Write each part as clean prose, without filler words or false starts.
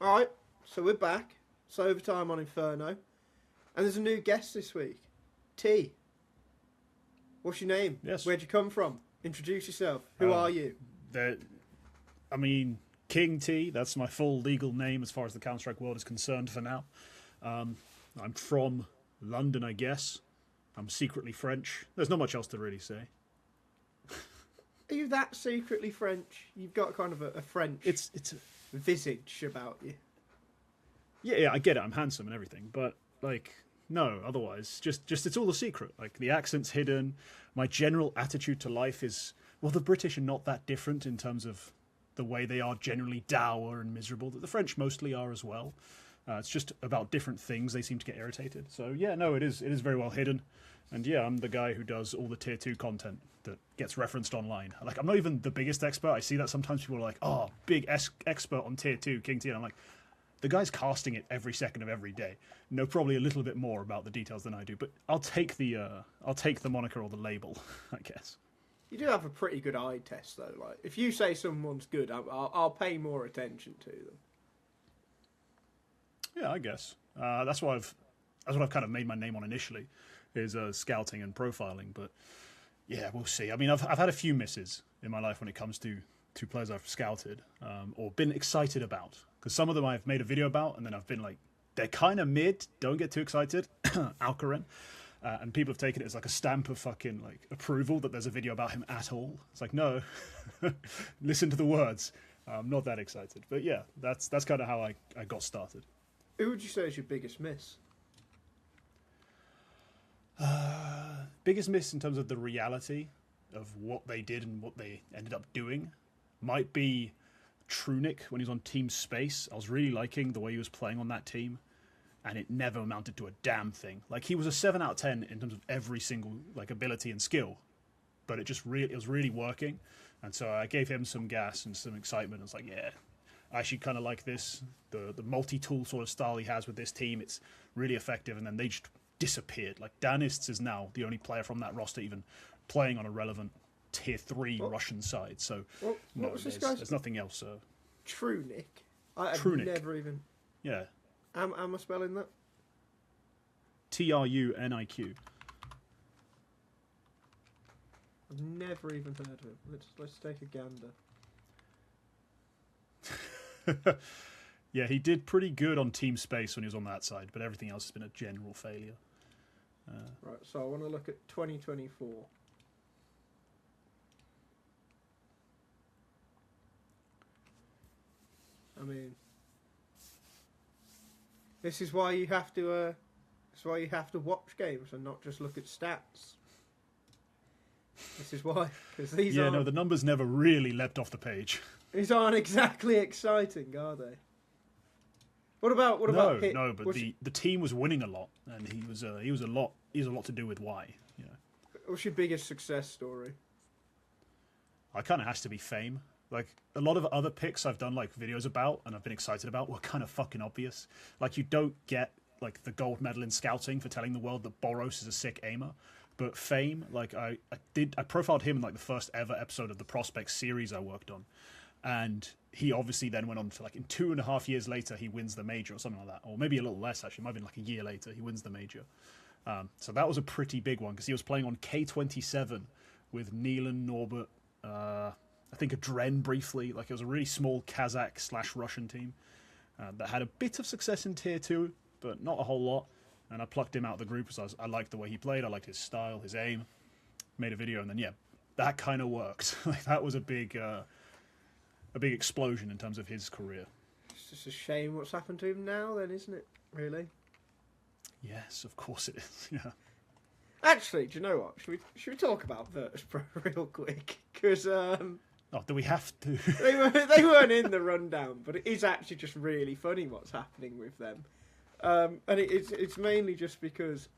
Alright, so we're back. It's overtime on Inferno. And there's a new guest this week. T. What's your name? Yes. Where'd you come from? Introduce yourself. Who are you? KingT, that's my full legal name as far as the Counter-Strike world is concerned for now. I'm from London, I guess. I'm secretly French. There's not much else to really say. Are you that secretly French? You've got kind of a French visage about you. Yeah, I get it. I'm handsome and everything, but like, no. Otherwise, just it's all a secret. Like the accent's hidden. My general attitude to life is, well, the British are not that different in terms of the way they are generally dour and miserable. The French mostly are as well. It's just about different things. They seem to get irritated. So yeah, no, it is very well hidden. And yeah, I'm the guy who does all the tier 2 content that gets referenced online. Like, I'm not even the biggest expert. I see that sometimes people are like, oh, big expert on tier 2, KingT. And I'm like, the guy's casting it every second of every day. Know probably a little bit more about the details than I do, but I'll take the moniker or the label, I guess. You do have a pretty good eye test, though. Like, if you say someone's good, I'll pay more attention to them. Yeah, I guess that's what I've kind of made my name on initially, is scouting and profiling. But yeah, we'll see. I mean, I've had a few misses in my life when it comes to players I've scouted or been excited about. Because some of them I've made a video about, and then I've been like, they're kind of mid. Don't get too excited. Alcaran. And people have taken it as like a stamp of fucking like approval that there's a video about him at all. It's like, no, listen to the words. I'm not that excited. But yeah, that's kind of how I got started. Who would you say is your biggest miss? Biggest miss in terms of the reality of what they did and what they ended up doing might be Trunic when he was on Team Space. I was really liking the way he was playing on that team, and it never amounted to a damn thing. Like, he was a 7 out of 10 in terms of every single like ability and skill, but it was really working. And so I gave him some gas and some excitement. I was like, yeah, I actually kind of like this. The multi-tool sort of style he has with this team, it's really effective. And then they just disappeared. Like, Danists is now the only player from that roster even playing on a relevant tier 3 Russian side. So what was this guy's? There's nothing else. Trunic. I've Trunic. never even. Yeah. Am I spelling that? Truniq. I've never even heard of him. Let's take a gander. Yeah, he did pretty good on Team Space when he was on that side, but everything else has been a general failure. Right, so I want to look at 2024. I mean, this is why you have to. That's why you have to watch games and not just look at stats. This is why, because these no, the numbers never really leapt off the page. These aren't exactly exciting, are they? What about hit? No, but the team was winning a lot, and he was a lot to do with why. You know. What's your biggest success story? I kind of has to be fame. Like, a lot of other picks I've done like videos about and I've been excited about were kind of fucking obvious. Like, you don't get like the gold medal in scouting for telling the world that Boros is a sick aimer. But fame, like I profiled him in like the first ever episode of the Prospects series I worked on. And he obviously then went on for like in 2.5 years later, he wins the major or something like that. Or maybe a little less, actually. It might have been like a year later, he wins the major. So that was a pretty big one because he was playing on K27 with Neelan, Norbert, I think a Dren briefly. Like, it was a really small Kazakh/Russian team that had a bit of success in tier 2, but not a whole lot. And I plucked him out of the group because I liked the way he played. I liked his style, his aim. Made a video, and then, yeah, that kind of worked. Like, that was a big explosion in terms of his career. It's just a shame what's happened to him now, then, isn't it? Really? Yes, of course it is. Yeah. Actually, do you know what? Should we talk about Virtus.pro real quick? Because do we have to? they weren't in the rundown, but it is actually just really funny what's happening with them. And it's mainly just because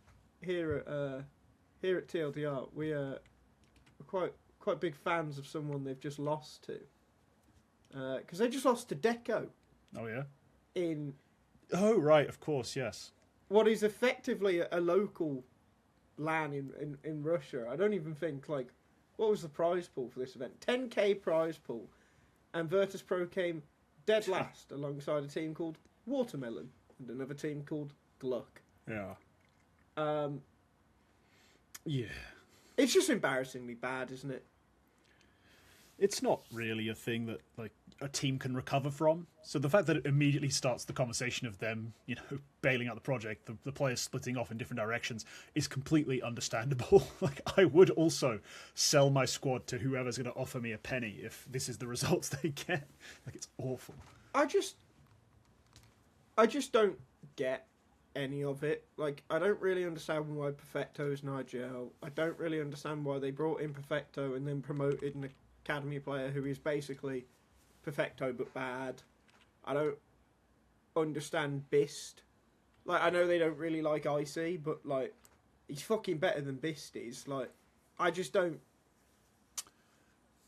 here at TLDR we're quite big fans of someone they've just lost to. Because they just lost to Deco. Oh yeah. Oh right, of course, yes. What is effectively a local LAN in Russia. I don't even think, like, what was the prize pool for this event? 10k prize pool, and Virtus.pro came dead last alongside a team called Watermelon and another team called Gluck. Yeah. Yeah. It's just embarrassingly bad, isn't it? It's not really a thing that like a team can recover from. So the fact that it immediately starts the conversation of them, bailing out the project, the players splitting off in different directions, is completely understandable. Like I would also sell my squad to whoever's going to offer me a penny if this is the results they get. Like it's awful. I just don't get any of it. Like I don't really understand why Perfecto is Nigel. I don't really understand why they brought in Perfecto and then promoted an academy player who is basically Perfecto but bad. I don't understand Bist. Like I know they don't really like Icy, but like he's fucking better than Bist is. Like I just don't.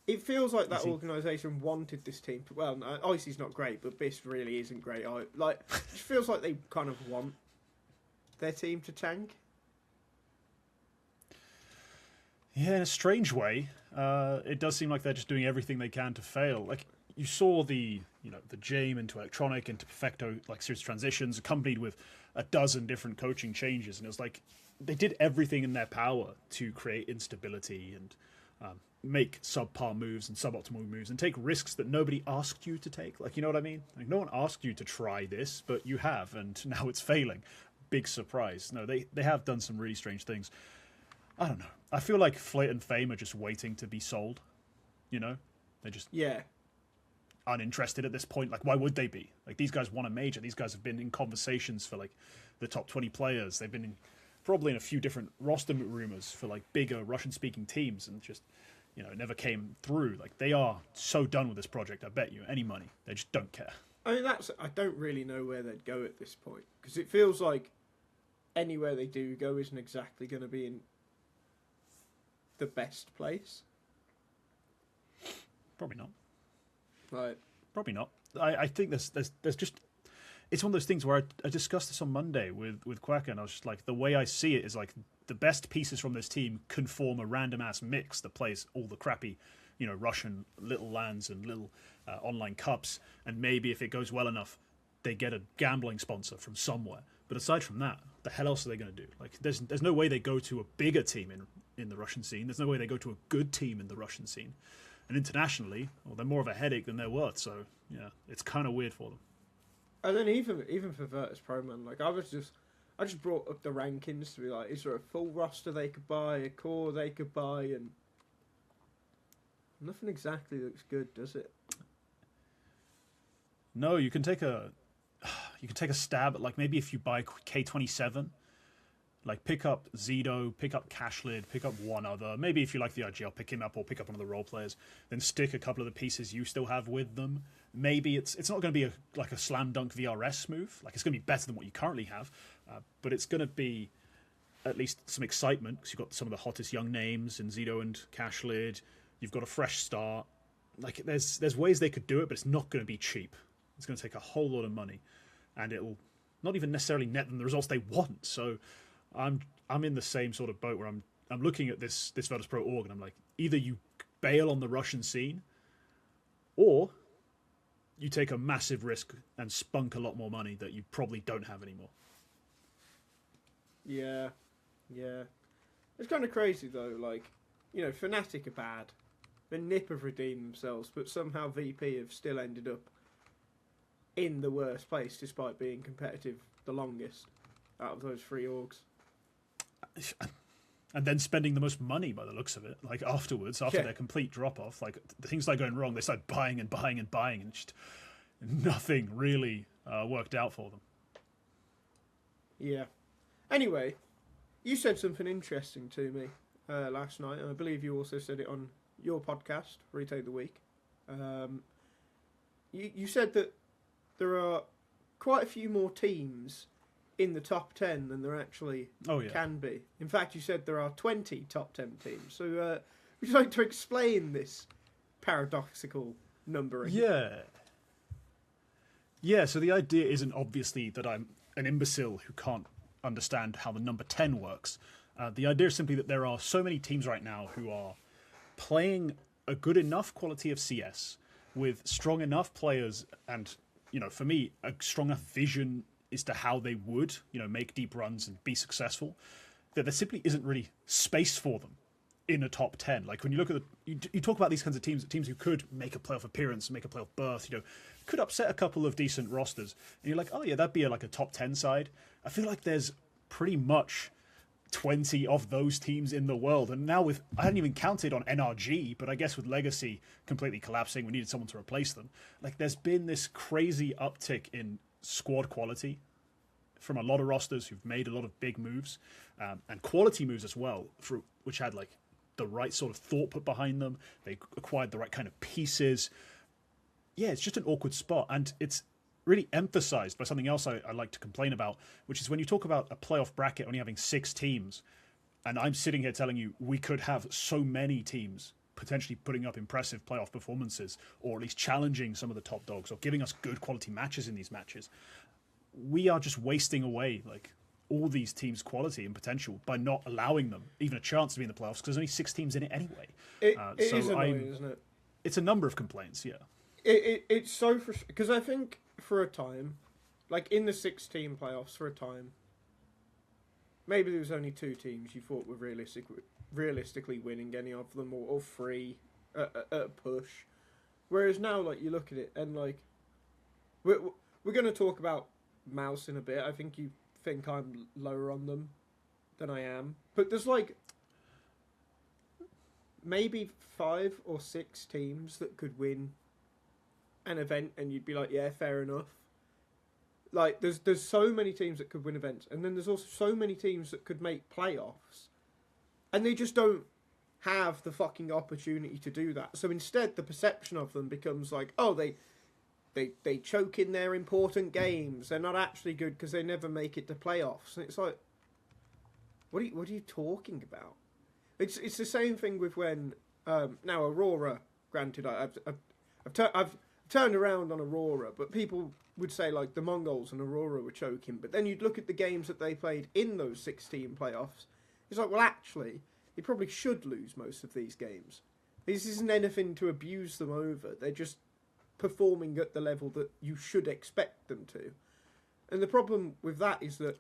It feels like that organisation wanted this team to. Well, no, Icy's not great, but Bist really isn't great. Like it just feels like they kind of want their team to tank. Yeah, in a strange way, it does seem like they're just doing everything they can to fail. Like you saw the Jame into Electronic into Perfecto like series transitions, accompanied with a dozen different coaching changes, and it was like they did everything in their power to create instability and make subpar moves and suboptimal moves and take risks that nobody asked you to take. Like you know what I mean? Like no one asked you to try this, but you have, and now it's failing. Big surprise. No, they have done some really strange things. I don't know. I feel like Flit and Fame are just waiting to be sold. They're just uninterested at this point. Like, why would they be? Like, these guys won a major. These guys have been in conversations for like the top 20 players. They've been probably in a few different roster rumors for like bigger Russian-speaking teams, and just it never came through. Like, they are so done with this project. I bet you any money. They just don't care. I mean, I don't really know where they'd go at this point because it feels like anywhere they do go isn't exactly going to be in the best place. Probably not. Right. Probably not. I think there's just it's one of those things where I discussed this on Monday with Quacker, and I was just like, the way I see it is like the best pieces from this team can form a random ass mix that plays all the crappy, Russian little lands and little online cups, and maybe if it goes well enough, they get a gambling sponsor from somewhere. But aside from that, the hell else are they going to do? Like, there's no way they go to a bigger team in the Russian scene. There's no way they go to a good team in the Russian scene. And internationally, well, they're more of a headache than they're worth. So yeah, it's kind of weird for them. And then even for Virtus Pro, man, like I just brought up the rankings to be like, is there a full roster they could buy, a core they could buy, and nothing exactly looks good, does it? No, you can take a stab at like maybe if you buy K27, like pick up Zido, pick up Cashlid, pick up one other. Maybe if you like the IGL, pick him up or pick up one of the role players. Then stick a couple of the pieces you still have with them. Maybe it's not going to be a slam dunk VRS move. Like it's going to be better than what you currently have, but it's going to be at least some excitement because you've got some of the hottest young names in Zido and Cashlid. You've got a fresh start. Like there's ways they could do it, but it's not going to be cheap. It's going to take a whole lot of money, and it'll not even necessarily net them the results they want. So I'm in the same sort of boat where I'm looking at this Virtus Pro org, and I'm like, either you bail on the Russian scene, or you take a massive risk and spunk a lot more money that you probably don't have anymore. Yeah. It's kind of crazy though. Like, Fnatic are bad. The Nip have redeemed themselves, but somehow VP have still ended up in the worst place despite being competitive the longest out of those three orgs. And then spending the most money by the looks of it, like afterwards, after their complete drop off, like the things started going wrong, they started buying and buying and buying, and just nothing really worked out for them. Yeah. Anyway, you said something interesting to me last night, and I believe you also said it on your podcast, Retake the Week. You said that there are quite a few more teams in the top 10 than there actually can be. In fact, you said there are 20 top 10 teams. So would you like to explain this paradoxical numbering? Yeah, so the idea isn't obviously that I'm an imbecile who can't understand how the number 10 works. The idea is simply that there are so many teams right now who are playing a good enough quality of CS with strong enough players and, for me, a strong enough vision as to how they would, make deep runs and be successful, that there simply isn't really space for them in a top 10. Like when you look at you talk about these kinds of teams who could make a playoff appearance, make a playoff berth, could upset a couple of decent rosters, and you're like, oh yeah, that'd be like a top 10 side. I feel like there's pretty much 20 of those teams in the world, and now I hadn't even counted on NRG, but I guess with Legacy completely collapsing, we needed someone to replace them. Like there's been this crazy uptick in squad quality from a lot of rosters who've made a lot of big moves, and quality moves as well, which had like the right sort of thought put behind them. They acquired the right kind of pieces. Yeah, it's just an awkward spot, and it's really emphasized by something else I like to complain about, which is when you talk about a playoff bracket only having 6 teams, and I'm sitting here telling you we could have so many teams potentially putting up impressive playoff performances, or at least challenging some of the top dogs, or giving us good quality matches in these matches. We are just wasting away like all these teams' quality and potential by not allowing them even a chance to be in the playoffs, because there's only 6 teams in it anyway. It is annoying, isn't it? It's a number of complaints, yeah. It's so frustrating, because I think for a time, like in the 6-team playoffs for a time, maybe there was only 2 teams you thought were realistically winning any of them, or 3 at a push. Whereas now, like, you look at it and like we're going to talk about MOUZ in a bit. I think you think I'm lower on them than I am, but there's like maybe 5 or 6 teams that could win an event, and you'd be like, yeah, fair enough. Like there's so many teams that could win events, and then there's also so many teams that could make playoffs, and they just don't have the fucking opportunity to do that. So instead, the perception of them becomes like, oh, they choke in their important games. They're not actually good because they never make it to playoffs. And it's like, what are you talking about? It's the same thing with when now Aurora. Granted, I've turned around on Aurora, but people would say like the Mongols and Aurora were choking. But then you'd look at the games that they played in those 16 playoffs. It's like, well, actually, they probably should lose most of these games. This isn't anything to abuse them over. They're just performing at the level that you should expect them to. And the problem with that is that,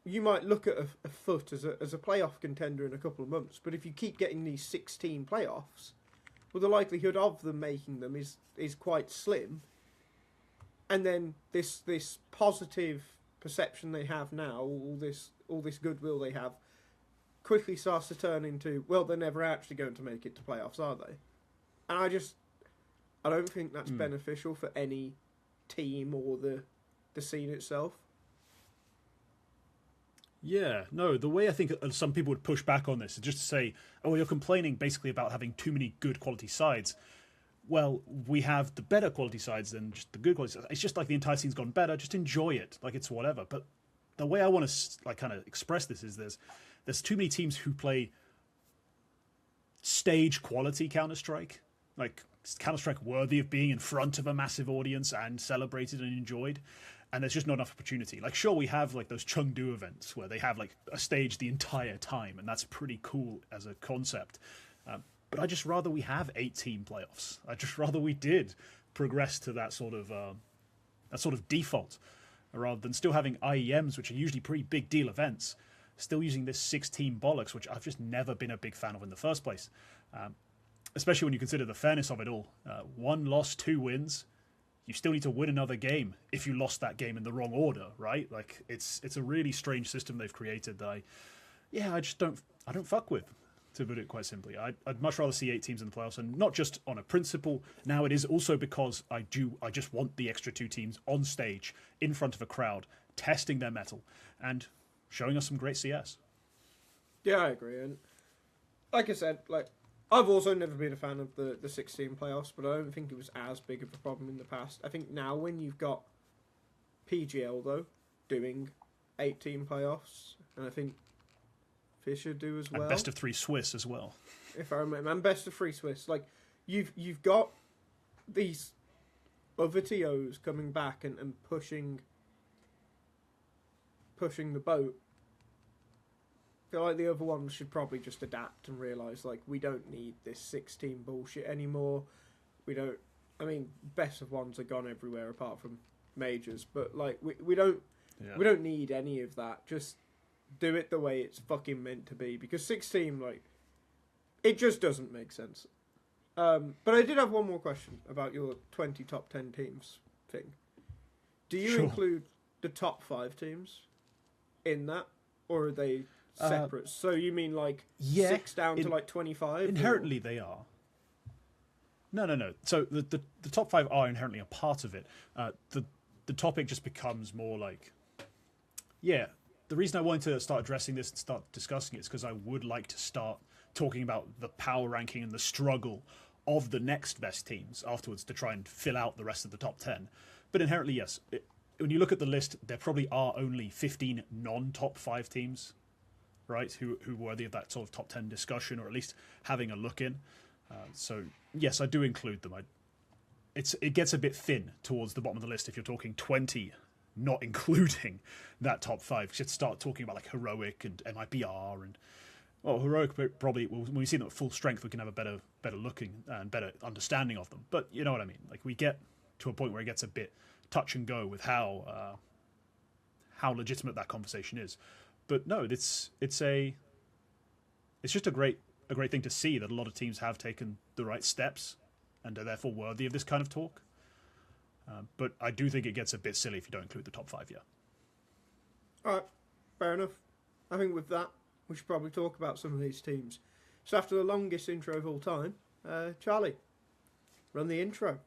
you might look at a FUT as a playoff contender in a couple of months, but if you keep getting these 16 playoffs, well, the likelihood of them making them is quite slim. And then this positive perception they have now, all this goodwill they have, quickly starts to turn into, well, they're never actually going to make it to playoffs, are they? And I don't think that's beneficial for any team or the scene itself. Yeah, no, the way I think some people would push back on this is just to say, oh, you're complaining basically about having too many good quality sides. Well, we have the better quality sides than just the good quality sides. It's just like the entire scene's gone better, just enjoy it, like it's whatever. But the way I want to like kind of express this is there's too many teams who play stage quality Counter-Strike, like Counter-Strike worthy of being in front of a massive audience and celebrated and enjoyed, and there's just not enough opportunity. Like, sure, we have like those Chengdu events where they have like a stage the entire time, and that's pretty cool as a concept. But I'd just rather we have 8-team playoffs. I'd just rather we did progress to that sort of default, rather than still having IEMs, which are usually pretty big deal events, still using this 6-team bollocks, which I've just never been a big fan of in the first place. Especially when you consider the fairness of it all. 1 loss, 2 wins. You still need to win another game if you lost that game in the wrong order, right? Like it's a really strange system they've created that I don't fuck with, to put it quite simply. I'd much rather see 8 teams in the playoffs, and not just on a principle. Now it is also because I just want the extra 2 teams on stage in front of a crowd, testing their mettle and showing us some great CS. Yeah, I agree. And like I said, like, I've also never been a fan of the 16 playoffs, but I don't think it was as big of a problem in the past. I think now when you've got PGL, though, doing 8-team playoffs, and I think Fisher do as well. And best of 3 Swiss as well. If I remember, and best of 3 Swiss. Like, you've got these other TOs coming back and pushing the boat. I feel like the other ones should probably just adapt and realise, like, we don't need this 6-team bullshit anymore. We don't... I mean, best of ones are gone everywhere apart from majors, but like we don't need any of that. Just do it the way it's fucking meant to be, because 16, like, it just doesn't make sense. But I did have one more question about your 20 top 10 teams thing. Do you include the top 5 teams in that, or are they separate? So you mean like 6 down to like 25? Inherently, they are. No. So the top 5 are inherently a part of it. The topic just becomes more like, the reason I wanted to start addressing this and start discussing it is because I would like to start talking about the power ranking and the struggle of the next best teams afterwards to try and fill out the rest of the top 10. But inherently, yes, when you look at the list, there probably are only 15 non-top 5 teams, right, who are worthy of that sort of top 10 discussion, or at least having a look in. So, yes, I do include them. It gets a bit thin towards the bottom of the list if you're talking 20, not including that top 5. You should start talking about like Heroic and MIBR and... Well, Heroic probably, when we see them at full strength, we can have a better looking and better understanding of them. But you know what I mean. Like, we get to a point where it gets a bit touch and go with how legitimate that conversation is. But no, it's just a great thing to see that a lot of teams have taken the right steps and are therefore worthy of this kind of talk. But I do think it gets a bit silly if you don't include the top 5. Yeah. All right, fair enough. I think with that, we should probably talk about some of these teams. So after the longest intro of all time, Charlie, run the intro.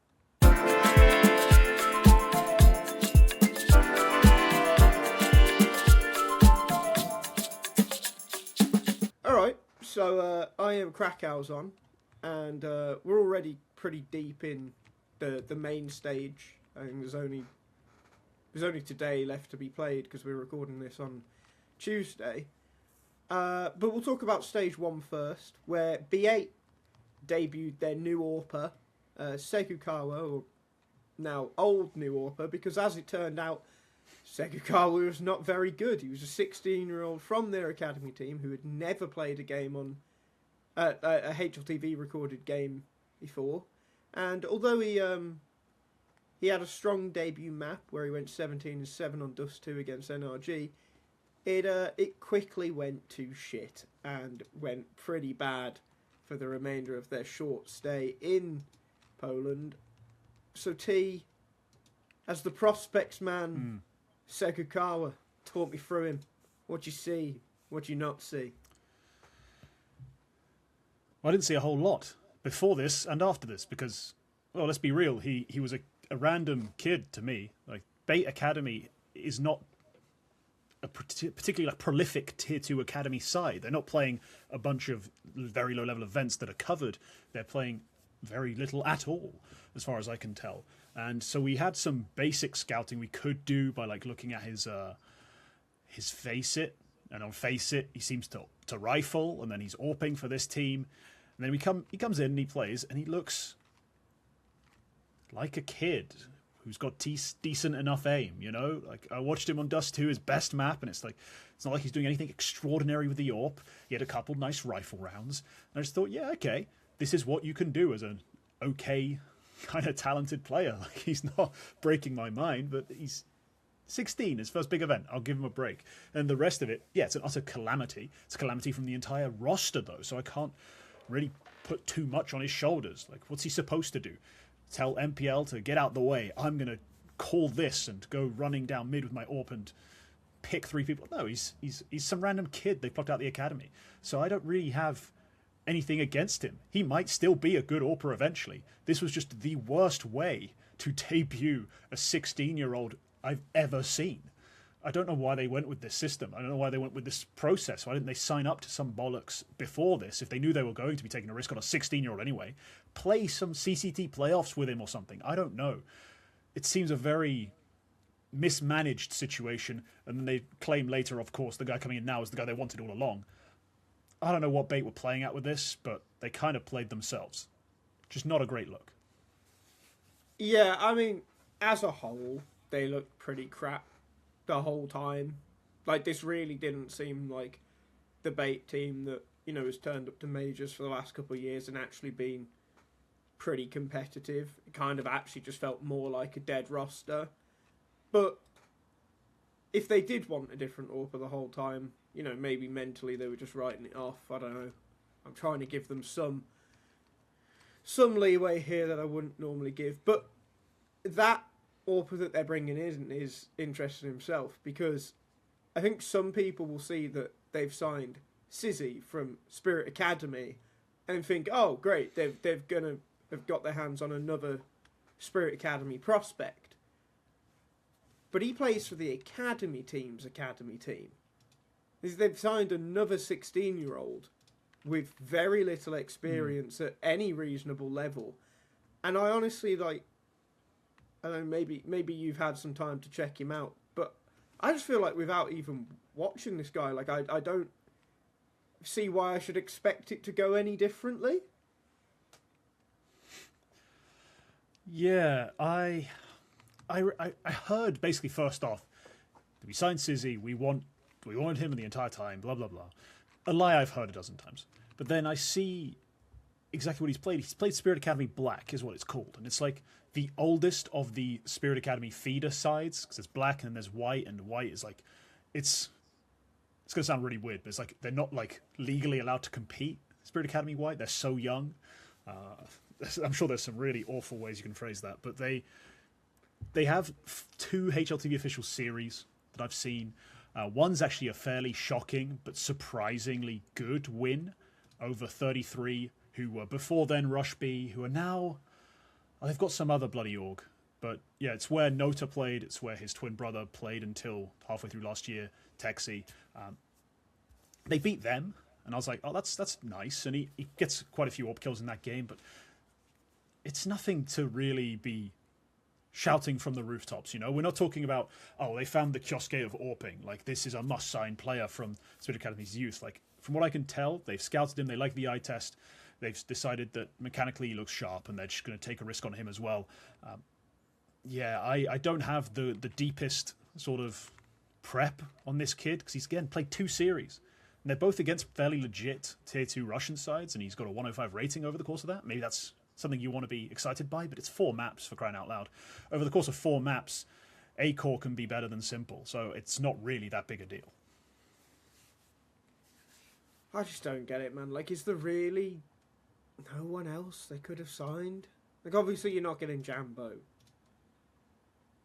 Alright, so IEM Krakow's on, and we're already pretty deep in the main stage. I think there's only today left to be played because we're recording this on Tuesday. But we'll talk about stage 1 first, where B8 debuted their new AWPer, Segukawa, or now old new AWPer, because as it turned out, Segukawa was not very good. He was a 16-year-old from their academy team who had never played a game on a HLTV recorded game before, and although he had a strong debut map where he went 17-7 on Dust 2 against NRG. It quickly went to shit and went pretty bad for the remainder of their short stay in Poland. So T, as the prospects man, Segukawa, talk me through him. What you see, what you not see. Well, I didn't see a whole lot before this and after this because, well, let's be real, he was a random kid to me. Like, Bait Academy is not a particularly like prolific tier 2 academy side. They're not playing a bunch of very low level events that are covered. They're playing very little at all, as far as I can tell. And so we had some basic scouting we could do by like looking at his face it, and on face it he seems to rifle, and then he's AWPing for this team, and then he comes in and he plays, and he looks like a kid who's got decent enough aim, you know? Like, I watched him on Dust 2, his best map, and it's not like he's doing anything extraordinary with the AWP. He had a couple nice rifle rounds, and I just thought, yeah, okay, this is what you can do as an okay kind of talented player. Like, he's not breaking my mind, but he's 16, his first big event. I'll give him a break. And the rest of it, yeah, it's an utter calamity. It's a calamity from the entire roster, though, so I can't really put too much on his shoulders. Like, what's he supposed to do? Tell MPL to get out the way. I'm going to call this and go running down mid with my AWP and pick 3 people. No, he's some random kid they plucked out the academy. So I don't really have anything against him. He might still be a good AWPer eventually. This was just the worst way to debut a 16-year-old I've ever seen. I don't know why they went with this system. I don't know why they went with this process. Why didn't they sign up to some bollocks before this if they knew they were going to be taking a risk on a 16-year-old anyway? Play some CCT playoffs with him or something. I don't know. It seems a very mismanaged situation, and then they claim later, of course, the guy coming in now is the guy they wanted all along. I don't know what Bait were playing at with this, but they kind of played themselves. Just not a great look. Yeah, I mean, as a whole, they looked pretty crap the whole time. Like, this really didn't seem like the Bait team that, you know, has turned up to majors for the last couple of years and actually been pretty competitive. It kind of actually just felt more like a dead roster. But if they did want a different AWPer the whole time, you know, maybe mentally they were just writing it off. I don't know. I'm trying to give them some leeway here that I wouldn't normally give. But that AWPer that they're bringing in is interesting himself, because I think some people will see that they've signed Sizzy from Spirit Academy and think, oh, great, they're going to have got their hands on another Spirit Academy prospect. But he plays for the Academy team's Academy team. They've signed another 16-year-old with very little experience at any reasonable level. And I honestly, like, I don't know, maybe you've had some time to check him out, but I just feel like without even watching this guy, like, I don't see why I should expect it to go any differently. Yeah, I heard basically first off, we signed Sizzy, we wanted him the entire time, blah, blah, blah. A lie I've heard a dozen times. But then I see exactly what he's played. He's played Spirit Academy Black, is what it's called. And it's like the oldest of the Spirit Academy feeder sides, because there's black and then there's white, and white is like, it's going to sound really weird, but it's like they're not like legally allowed to compete, Spirit Academy white. They're so young. I'm sure there's some really awful ways you can phrase that, but they have 2 HLTV official series that I've seen. One's actually a fairly shocking but surprisingly good win over 33, who were before then Rush B, who are now... they've got some other bloody org. But yeah, it's where Nota played, it's where his twin brother played until halfway through last year, Texi. They beat them, and I was like, oh, that's nice. And he gets quite a few AWP kills in that game, but it's nothing to really be shouting from the rooftops, you know? We're not talking about, oh, they found the Kyosuke of AWPing. Like, this is a must-sign player from Spirit Academy's youth. Like, from what I can tell, they've scouted him, they like the eye test, they've decided that mechanically he looks sharp, and they're just going to take a risk on him as well. Yeah, I don't have the deepest sort of prep on this kid, because he's, again, played 2 series. And they're both against fairly legit Tier 2 Russian sides, and he's got a 105 rating over the course of that. Maybe that's something you want to be excited by, but it's 4 maps, for crying out loud. Over the course of 4 maps, A core can be better than simple, so it's not really that big a deal. I just don't get it, man. Like, is there really no one else they could have signed? Like, obviously you're not getting Jambo,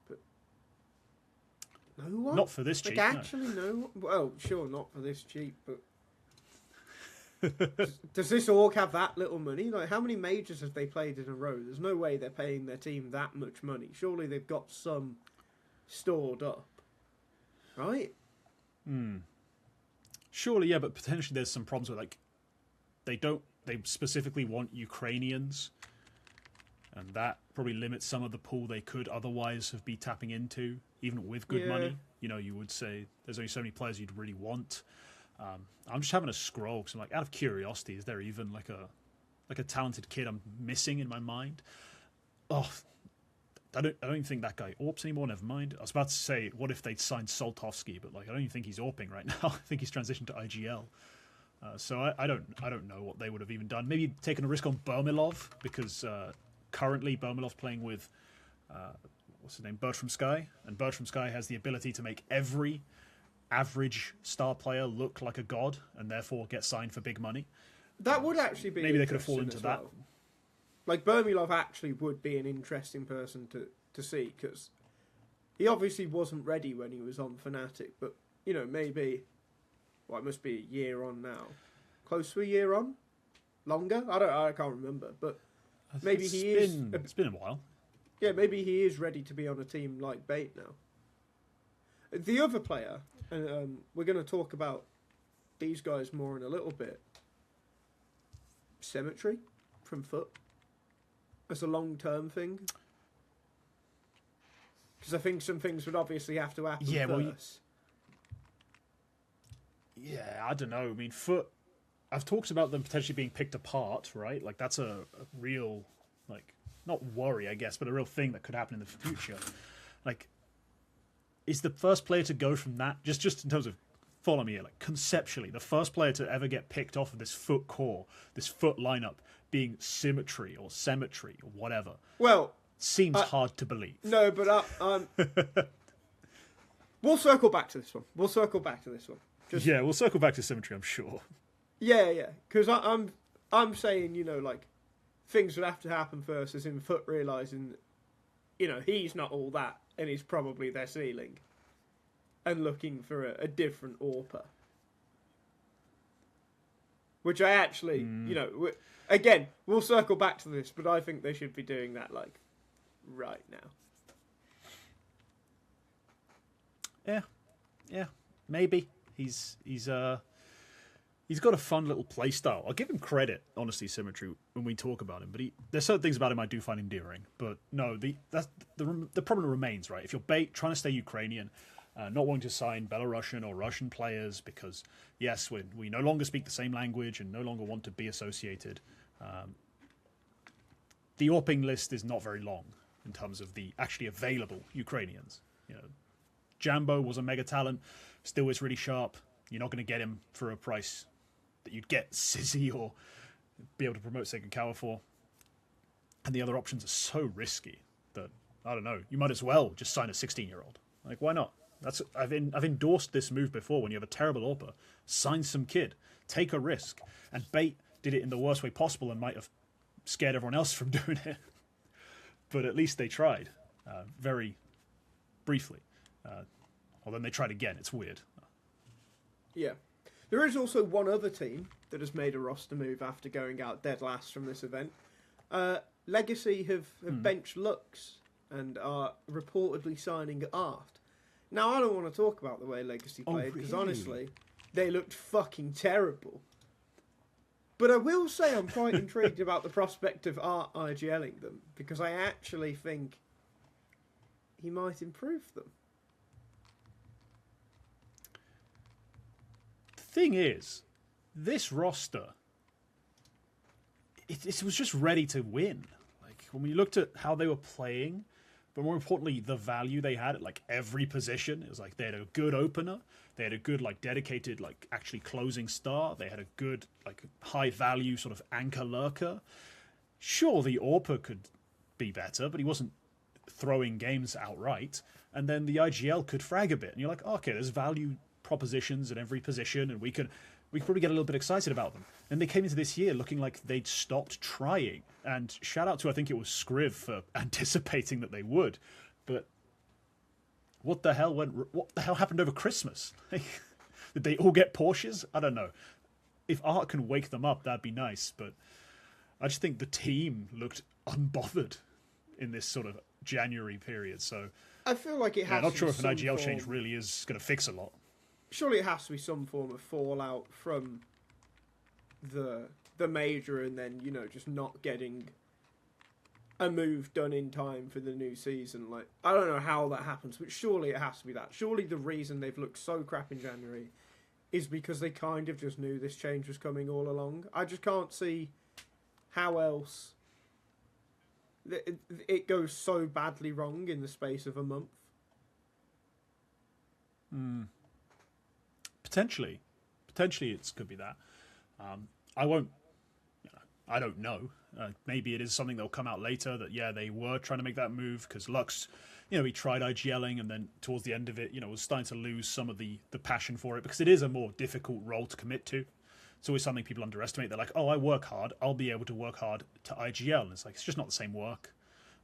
but no one? Not for this cheap, like, actually, no. Well, sure, not for this cheap, but does this org have that little money? Like, how many majors have they played in a row? There's no way they're paying their team that much money. Surely they've got some stored up, right? Surely, yeah, but potentially there's some problems with, like, they specifically want Ukrainians, and that probably limits some of the pool they could otherwise have been tapping into, even with good money. You know, you would say there's only so many players you'd really want. I'm just having a scroll because I'm like, out of curiosity, is there even like a talented kid I'm missing in my mind? Oh, I don't even think that guy AWPs anymore. Never mind. I was about to say, what if they'd signed Soltovsky, but like I don't even think he's AWPing right now. I think he's transitioned to IGL. So I don't know what they would have even done. Maybe taken a risk on Bermilov, because currently Bermilov's playing with what's his name, Bertram Sky, and Bertram Sky has the ability to make every average star player look like a god, and therefore get signed for big money. That would actually be maybe they could have fallen into that. Well. Like, Bermilov actually would be an interesting person to see, because he obviously wasn't ready when he was on Fnatic, but, you know, maybe, well, it must be a year on now. Close to a year on? Longer? I can't remember, but maybe it's been a while. Yeah, maybe he is ready to be on a team like Bait now. The other player, and we're going to talk about these guys more in a little bit, Symmetry from Foot, as a long-term thing. Because I think some things would obviously have to happen first. Yeah, I don't know. I mean, Foot, I've talked about them potentially being picked apart, right? Like, that's a real, like, not worry, I guess, but a real thing that could happen in the future. Like, is the first player to go from that, just in terms of, follow me here, like, conceptually, the first player to ever get picked off of this Foot core, this Foot lineup, being symmetry or symmetry or whatever. Well, seems hard to believe. No, but we'll circle back to this one. Yeah, we'll circle back to symmetry, I'm sure. Yeah. Because I'm saying, you know, like, things would have to happen first, as in Foot realising, you know, he's not all that, and he's probably their ceiling, and looking for a different AWPer. Which I actually, you know, again, we'll circle back to this, but I think they should be doing that, like, right now. Yeah, maybe. He's got a fun little play style. I'll give him credit, honestly, Symmetry, when we talk about him. But there's certain things about him I do find endearing. But no, the problem remains, right? If you're trying to stay Ukrainian, not wanting to sign Belarusian or Russian players because, yes, we no longer speak the same language and no longer want to be associated. The AWPing list is not very long in terms of the actually available Ukrainians. You know, Jambo was a mega talent, still is really sharp. You're not going to get him for a price that you'd get Sizzy or be able to promote Second Cower for. And the other options are so risky that, I don't know, you might as well just sign a 16-year-old. Like, why not? I've endorsed this move before. When you have a terrible AWPer, sign some kid, take a risk. And Bait did it in the worst way possible and might have scared everyone else from doing it. But at least they tried, very briefly. Well, then they tried again. It's weird. Yeah. There is also one other team that has made a roster move after going out dead last from this event. Legacy have benched Lux and are reportedly signing Art. Now, I don't want to talk about the way Legacy played, because honestly, they looked fucking terrible. But I will say I'm quite intrigued about the prospect of Art IGLing them, because I actually think he might improve them. The thing is, this roster, it was just ready to win. Like, when we looked at how they were playing, but more importantly, the value they had at, like, every position. It was like they had a good opener. They had a good, like, dedicated, like, actually closing star. They had a good, like, high-value sort of anchor lurker. Sure, the AWPer could be better, but he wasn't throwing games outright. And then the IGL could frag a bit. And you're like, okay, there's value propositions at every position, and we could probably get a little bit excited about them. And they came into this year looking like they'd stopped trying. And shout out to, I think it was Scriv for anticipating that they would. But what the hell happened over Christmas? Did they all get Porsches? I don't know. If Art can wake them up, that'd be nice. But I just think the team looked unbothered in this sort of January period. So I feel like it has. I'm not sure if an IGL change really is going to fix a lot. Surely it has to be some form of fallout from the major, and then, you know, just not getting a move done in time for the new season. Like, I don't know how that happens, but surely it has to be that. Surely the reason they've looked so crap in January is because they kind of just knew this change was coming all along. I just can't see how else it goes so badly wrong in the space of a month. Potentially it could be that. I don't know. Maybe it is something that'll come out later that, yeah, they were trying to make that move because Lux, you know, he tried IGLing and then towards the end of it, you know, was starting to lose some of the passion for it because it is a more difficult role to commit to. It's always something people underestimate. They're like, oh, I work hard. I'll be able to work hard to IGL. And it's like, it's just not the same work.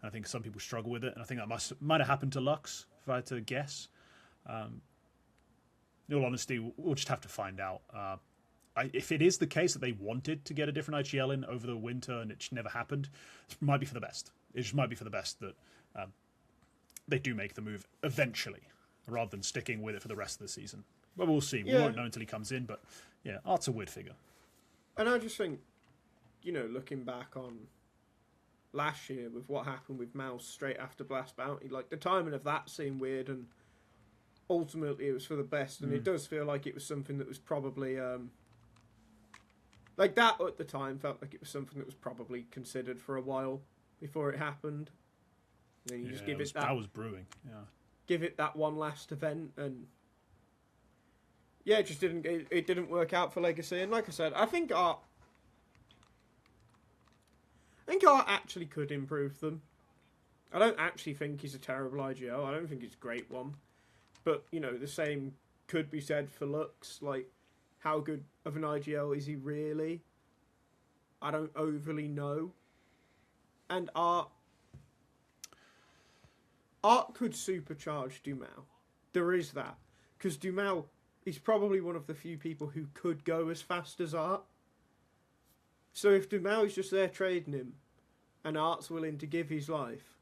And I think some people struggle with it. And I think that might have happened to Lux, if I had to guess. In all honesty, we'll just have to find out. If it is the case that they wanted to get a different IGL in over the winter and it just never happened, it might be for the best. It just might be for the best that they do make the move eventually, rather than sticking with it for the rest of the season. But we'll see. We won't know until he comes in. But yeah, Art's a weird figure. And I just think, you know, looking back on last year with what happened with MOUZ straight after Blast Bounty, like, the timing of that seemed weird, and ultimately it was for the best. And it does feel like it was something that was probably like, that at the time felt like it was something that was probably considered for a while before it happened. And then you just give it that. That was brewing. Yeah. Give it that one last event, and yeah, it just didn't. It didn't work out for Legacy. And like I said, I think Art I think Art actually could improve them. I don't actually think he's a terrible IGL. I don't think he's a great one. But, you know, the same could be said for Lux. Like, how good of an IGL is he really? I don't overly know. And Art could supercharge Dumao. There is that. Because Dumao is probably one of the few people who could go as fast as Art. So if Dumao is just there trading him, and Art's willing to give his life,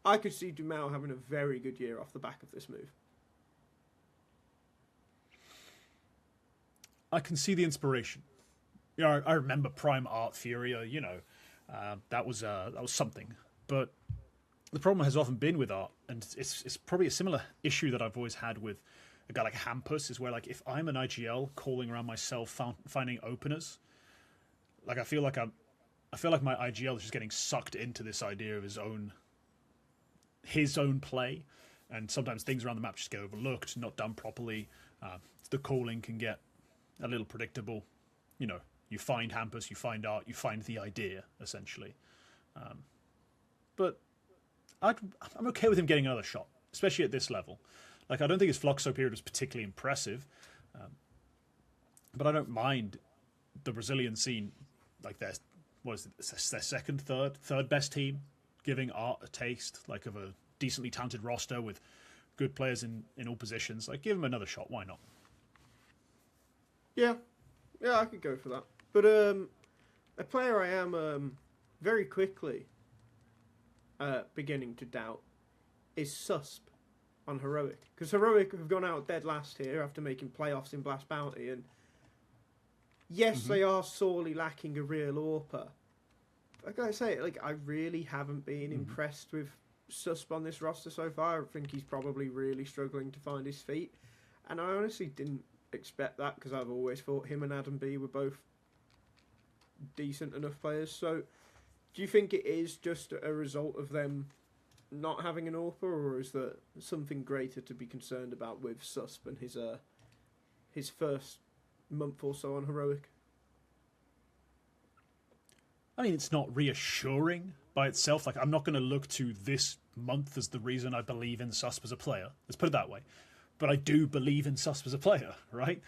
I could see Dumao having a very good year off the back of this move. I can see the inspiration. You know, I remember Prime Art Furia. You know, that was something. But the problem has often been with Art, and it's probably a similar issue that I've always had with a guy like Hampus, is where, like, if I'm an IGL calling around myself finding openers, like I feel like my IGL is just getting sucked into this idea of his own play, and sometimes things around the map just get overlooked, not done properly. The calling can get a little predictable. You know, you find Hampus, you find Art, you find the idea, essentially. But I'm okay with him getting another shot, especially at this level. Like, I don't think his Fluxo period was particularly impressive, but I don't mind the Brazilian scene, like their second, third best team, giving Art a taste, like, of a decently talented roster with good players in all positions. Like, give him another shot. Why not? Yeah, I could go for that. But a player I am very quickly beginning to doubt is Susp on Heroic. Because Heroic have gone out dead last here after making playoffs in Blast Bounty, and yes, they are sorely lacking a real AWPer. Like I say, like, I really haven't been impressed with Susp on this roster so far. I think he's probably really struggling to find his feet. And I honestly didn't expect that, because I've always thought him and Adam B were both decent enough players. So do you think it is just a result of them not having an AWPer, or is there something greater to be concerned about with Susp and his first month or so on Heroic? I mean, it's not reassuring by itself. Like, I'm not going to look to this month as the reason I believe in Susp as a player. Let's put it that way. But I do believe in Susp as a player, right?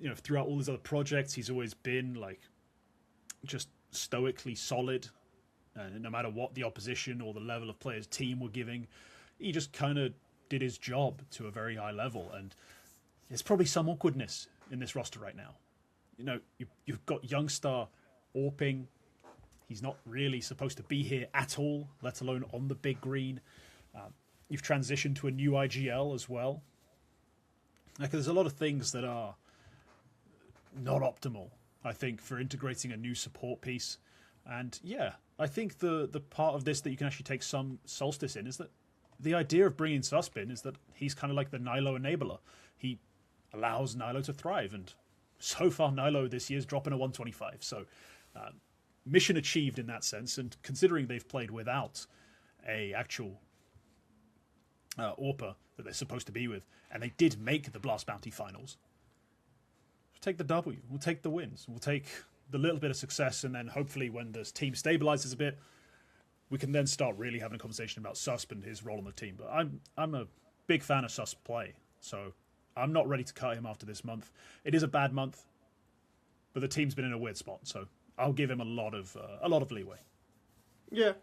You know, throughout all his other projects, he's always been, like, just stoically solid. No matter what the opposition or the level of play his team were giving, he just kind of did his job to a very high level. And there's probably some awkwardness in this roster right now. You know, you've got Youngstar AWPing. He's not really supposed to be here at all, let alone on the big green. You've transitioned to a new IGL as well. Like, there's a lot of things that are not optimal, I think, for integrating a new support piece. And yeah, I think the part of this that you can actually take some solstice in is that the idea of bringing Susp in is that he's kind of like the Nilo enabler. He allows Nilo to thrive, and so far Nilo this year's dropping a 125. So mission achieved in that sense, and considering they've played without a actual AWPer that they're supposed to be with, and they did make the Blast Bounty finals, we'll take the W, we'll take the wins, we'll take the little bit of success, and then hopefully when this team stabilizes a bit, we can then start really having a conversation about Susp and his role on the team. But I'm a big fan of Susp play, so I'm not ready to cut him after this month. It is a bad month, but the team's been in a weird spot, so I'll give him a lot of leeway. Yeah,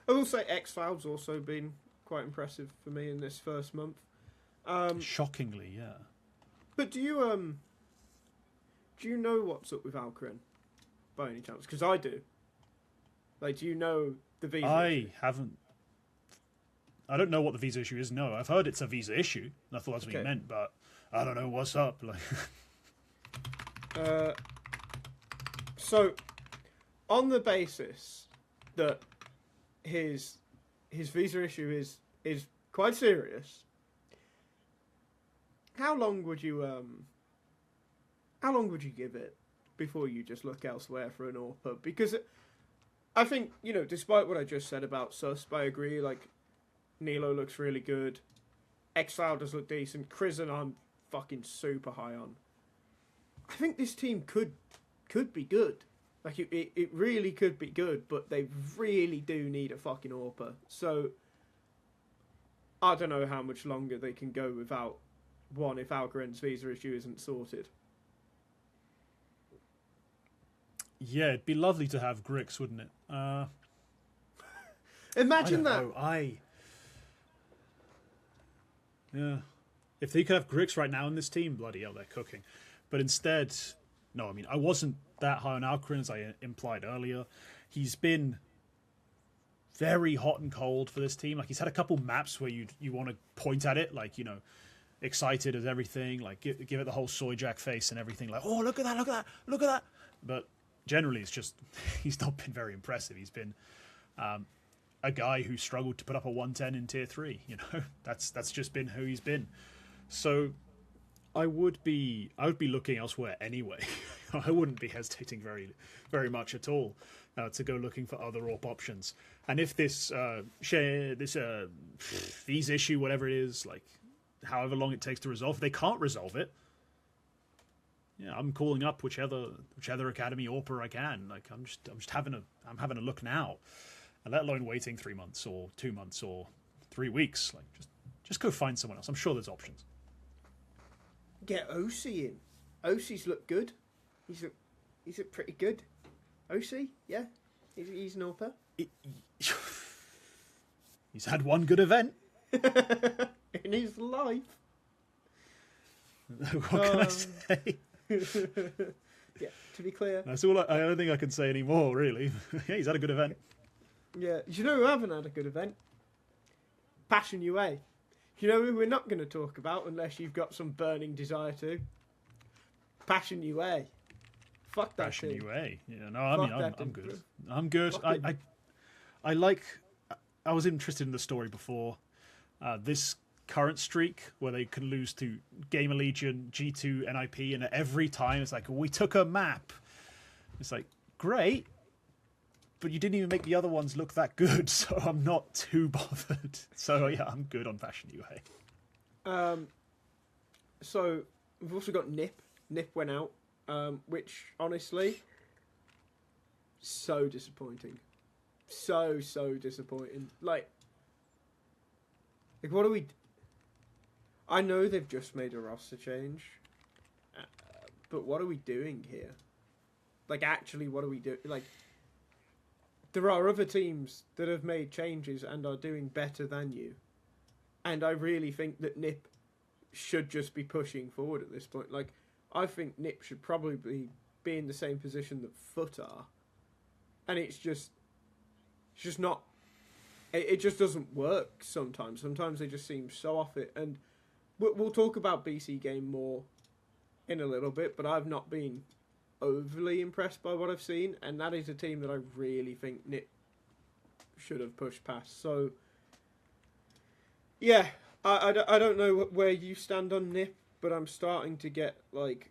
I will say X-Cloud's also been quite impressive for me in this first month. Shockingly, yeah. But do you know what's up with Alcarin by any chance? Because I do. Like, do you know the visa issue? I don't know what the visa issue is. No, I've heard it's a visa issue. I thought that's what you meant, but I don't know what's up. Like, so, on the basis that his visa issue is quite serious, how long would you give it before you just look elsewhere for an AWPer? Because I think, you know, despite what I just said about Susp, I agree, like, Nilo looks really good. X-Cloud does look decent. Crizzen I'm fucking super high on. I think this team could be good. Like, it really could be good, but they really do need a fucking AWPer. So, I don't know how much longer they can go without one if Algorand's visa issue isn't sorted. Yeah, it'd be lovely to have Grix, wouldn't it? Imagine that. Yeah. If they could have Grix right now in this team, bloody hell, they're cooking. But instead, no, I mean, I wasn't that high on Alcarin, as I implied earlier. He's been very hot and cold for this team. Like, he's had a couple maps where you want to point at it, like, you know, excited as everything, like give it the whole soy jack face and everything, like, oh, look at that, look at that, look at that. But generally, it's just, he's not been very impressive. He's been a guy who struggled to put up a 110 in tier 3, you know. That's just been who he's been. So I would be looking elsewhere anyway. I wouldn't be hesitating very much at all to go looking for other AWP options. And if this FaZe issue, whatever it is, like however long it takes to resolve, if they can't resolve it, yeah, I'm calling up whichever academy AWPer I can. Like I'm having a look now, and let alone waiting 3 months or 2 months or 3 weeks. Like just go find someone else. I'm sure there's options. Get OC in. OC's look good. He's look pretty good. OC, yeah, he's an AWPer. He's had one good event in his life. What can I say? Yeah, to be clear, that's all. I don't think I can say any more, really. Yeah, he's had a good event. Yeah, you know who haven't had a good event? Passion UA. You know who we're not going to talk about unless you've got some burning desire to? Passion UA. Fuck that Passion team. UA. Yeah, no, I mean, I'm good. I'm good. I like. I was interested in the story before. This current streak where they can lose to Gamer Legion, G2, NIP, and every time it's like, we took a map. It's like, great, but you didn't even make the other ones look that good, so I'm not too bothered. So yeah, I'm good on Passion UA. So we've also got NIP. NIP went out, which honestly, so disappointing. So disappointing. Like what do we... I know they've just made a roster change, but what are we doing here? Like, actually, what are we doing? Like, there are other teams that have made changes and are doing better than you. And I really think that NIP should just be pushing forward at this point. Like, I think NIP should probably be in the same position that FUT are. And it's just not... It just doesn't work sometimes. Sometimes they just seem so off it. And we'll talk about BC Game more in a little bit, but I've not been overly impressed by what I've seen, and that is a team that I really think NIP should have pushed past. So, yeah, I don't know where you stand on NIP, but I'm starting to get, like,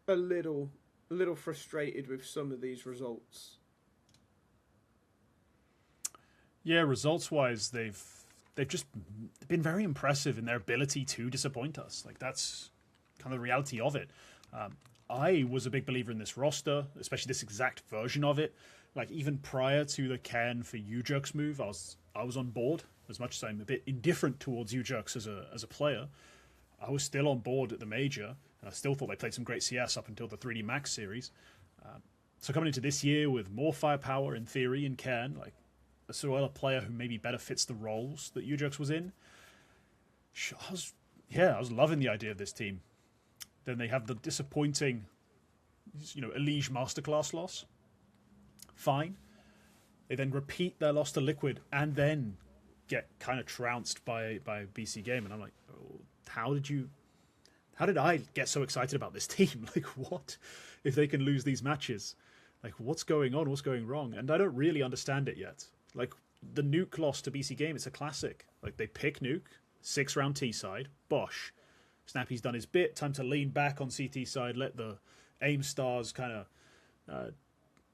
a little frustrated with some of these results. Yeah, results-wise, they've just been very impressive in their ability to disappoint us. Like, that's kind of the reality of it. I was a big believer in this roster, especially this exact version of it. Like, even prior to the Ken for Ujux move, I was on board. As much as I'm a bit indifferent towards Ujux as a player, I was still on board at the major, and I still thought they played some great CS up until the 3D Max series. So coming into this year with more firepower in theory in Ken, like, as well a player who maybe better fits the roles that Ujux was in. I was loving the idea of this team. Then they have the disappointing, Elige Masterclass loss. Fine. They then repeat their loss to Liquid and then get kind of trounced by BC Game. And I'm like, oh, how did I get so excited about this team? Like, what if they can lose these matches? Like, what's going on? What's going wrong? And I don't really understand it yet. Like, the Nuke loss to BC Game, it's a classic. Like, they pick Nuke, 6-round T side, bosh. Snappy's done his bit, time to lean back on CT side, let the aim stars kind of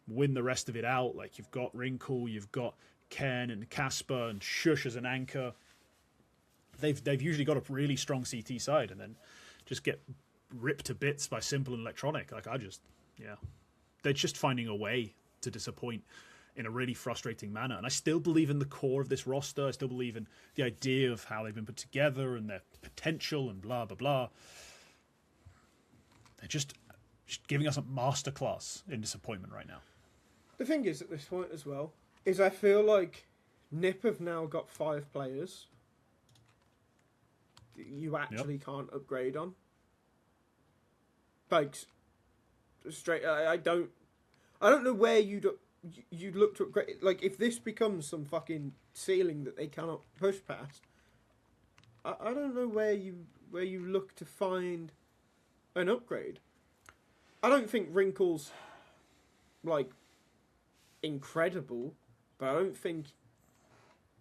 win the rest of it out. Like, you've got Wrinkle, you've got Ken and Casper and Shush as an anchor. They've usually got a really strong CT side and then just get ripped to bits by Simple and Electronic. Like, Yeah. They're just finding a way to disappoint in a really frustrating manner. And I still believe in the core of this roster. I still believe in the idea of how they've been put together and their potential and blah, blah, blah. They're just giving us a masterclass in disappointment right now. The thing is, at this point as well, is I feel like NiP have now got 5 players you actually can't upgrade on. Like, straight, I don't know where you'd look to upgrade. Like, if this becomes some fucking ceiling that they cannot push past, I don't know where you look to find an upgrade. I don't think Wrinkle's like incredible, but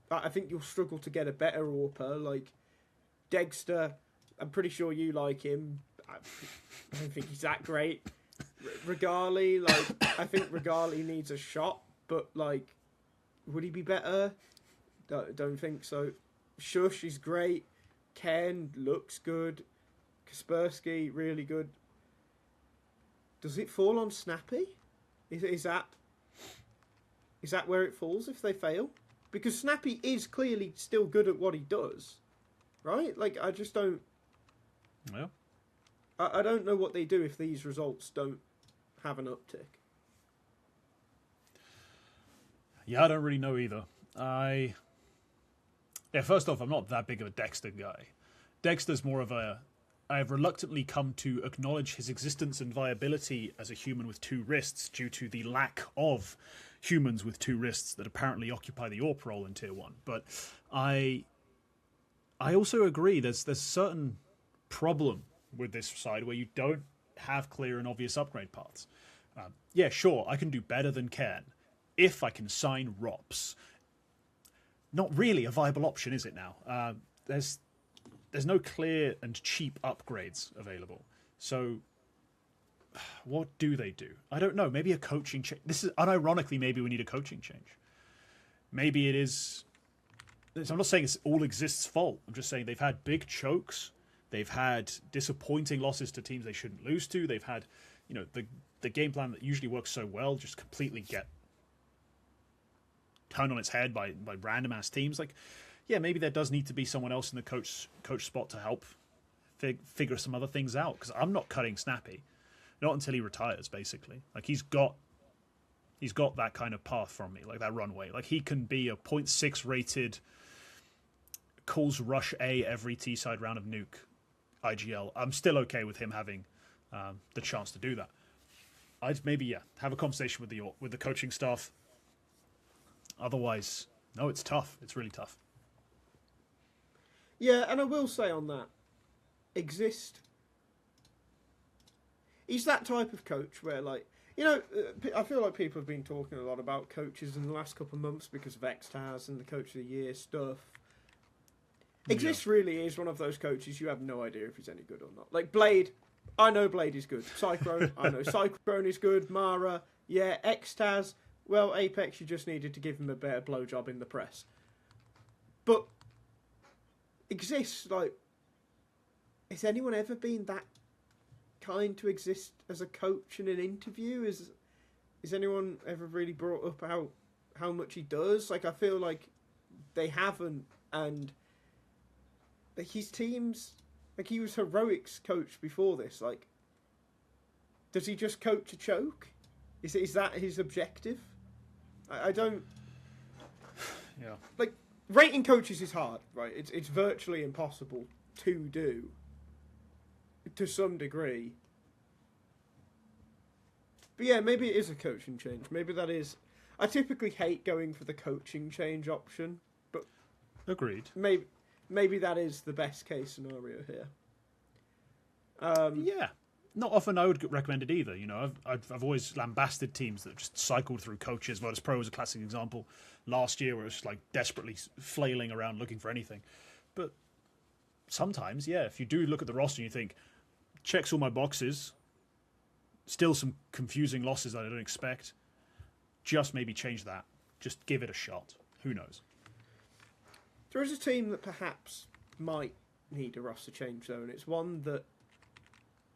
I think you'll struggle to get a better AWPer. Like Dexter, I'm pretty sure you like him. I don't think he's that great. Regali, like I think Regali needs a shot, but like, would he be better? Don't think so. Shush is great. Ken looks good. Kaspersky really good. Does it fall on Snappy? Is that where it falls if they fail? Because Snappy is clearly still good at what he does, right? Like I just don't. Yeah. I don't know what they do if these results don't have an uptick. Yeah, I don't really know either. First off, I'm not that big of a Dexter guy. Dexter's more of a... I have reluctantly come to acknowledge his existence and viability as a human with 2 wrists due to the lack of humans with 2 wrists that apparently occupy the AWP role in Tier 1. But I also agree there's a certain problem with this side where you don't have clear and obvious upgrade paths. Yeah, sure, I can do better than Ken if I can sign ROPS. Not really a viable option, is it now? There's no clear and cheap upgrades available. So what do they do? I don't know. Maybe a coaching change. This is unironically, maybe we need a coaching change. Maybe it is... I'm not saying it's all Exist's fault. I'm just saying they've had big chokes. They've had disappointing losses to teams they shouldn't lose to. They've had, the game plan that usually works so well just completely get turned on its head by random ass teams. Like, yeah, maybe there does need to be someone else in the coach spot to help figure some other things out. Because I'm not cutting Snappy, not until he retires. Basically, like he's got that kind of path from me, like that runway. Like he can be a 0.6 rated, calls rush A every T side round of nuke. IGL. I'm still okay with him having the chance to do that. I'd maybe have a conversation with the coaching staff. Otherwise, no, it's tough. It's really tough. Yeah, and I will say on that, Exist. He's that type of coach where, like, I feel like people have been talking a lot about coaches in the last couple of months because of Xtaz and the Coach of the Year stuff. Exist really is one of those coaches you have no idea if he's any good or not. Like Blade, I know Blade is good. Cyclone, I know Cyclone is good. Mara, yeah. Xtaz, well, Apex, you just needed to give him a better blowjob in the press. But Exist, like, has anyone ever been that kind to Exist as a coach in an interview? Is anyone ever really brought up how much he does? Like, I feel like they haven't, and his teams, like he was Heroics coach before this. Like, does he just coach a choke? Is that his objective? I don't. Yeah. Like, rating coaches is hard, right? It's virtually impossible to do. To some degree. But yeah, maybe it is a coaching change. Maybe that is. I typically hate going for the coaching change option, but agreed. Maybe that is the best case scenario here. Yeah, not often I would recommend it either. I've always lambasted teams that just cycled through coaches. Virtus Pro was a classic example last year, where it was like desperately flailing around looking for anything. But sometimes, yeah, if you do look at the roster and you think, checks all my boxes, still some confusing losses that I don't expect, just maybe change that. Just give it a shot. Who knows? There is a team that perhaps might need a roster change, though, and it's one that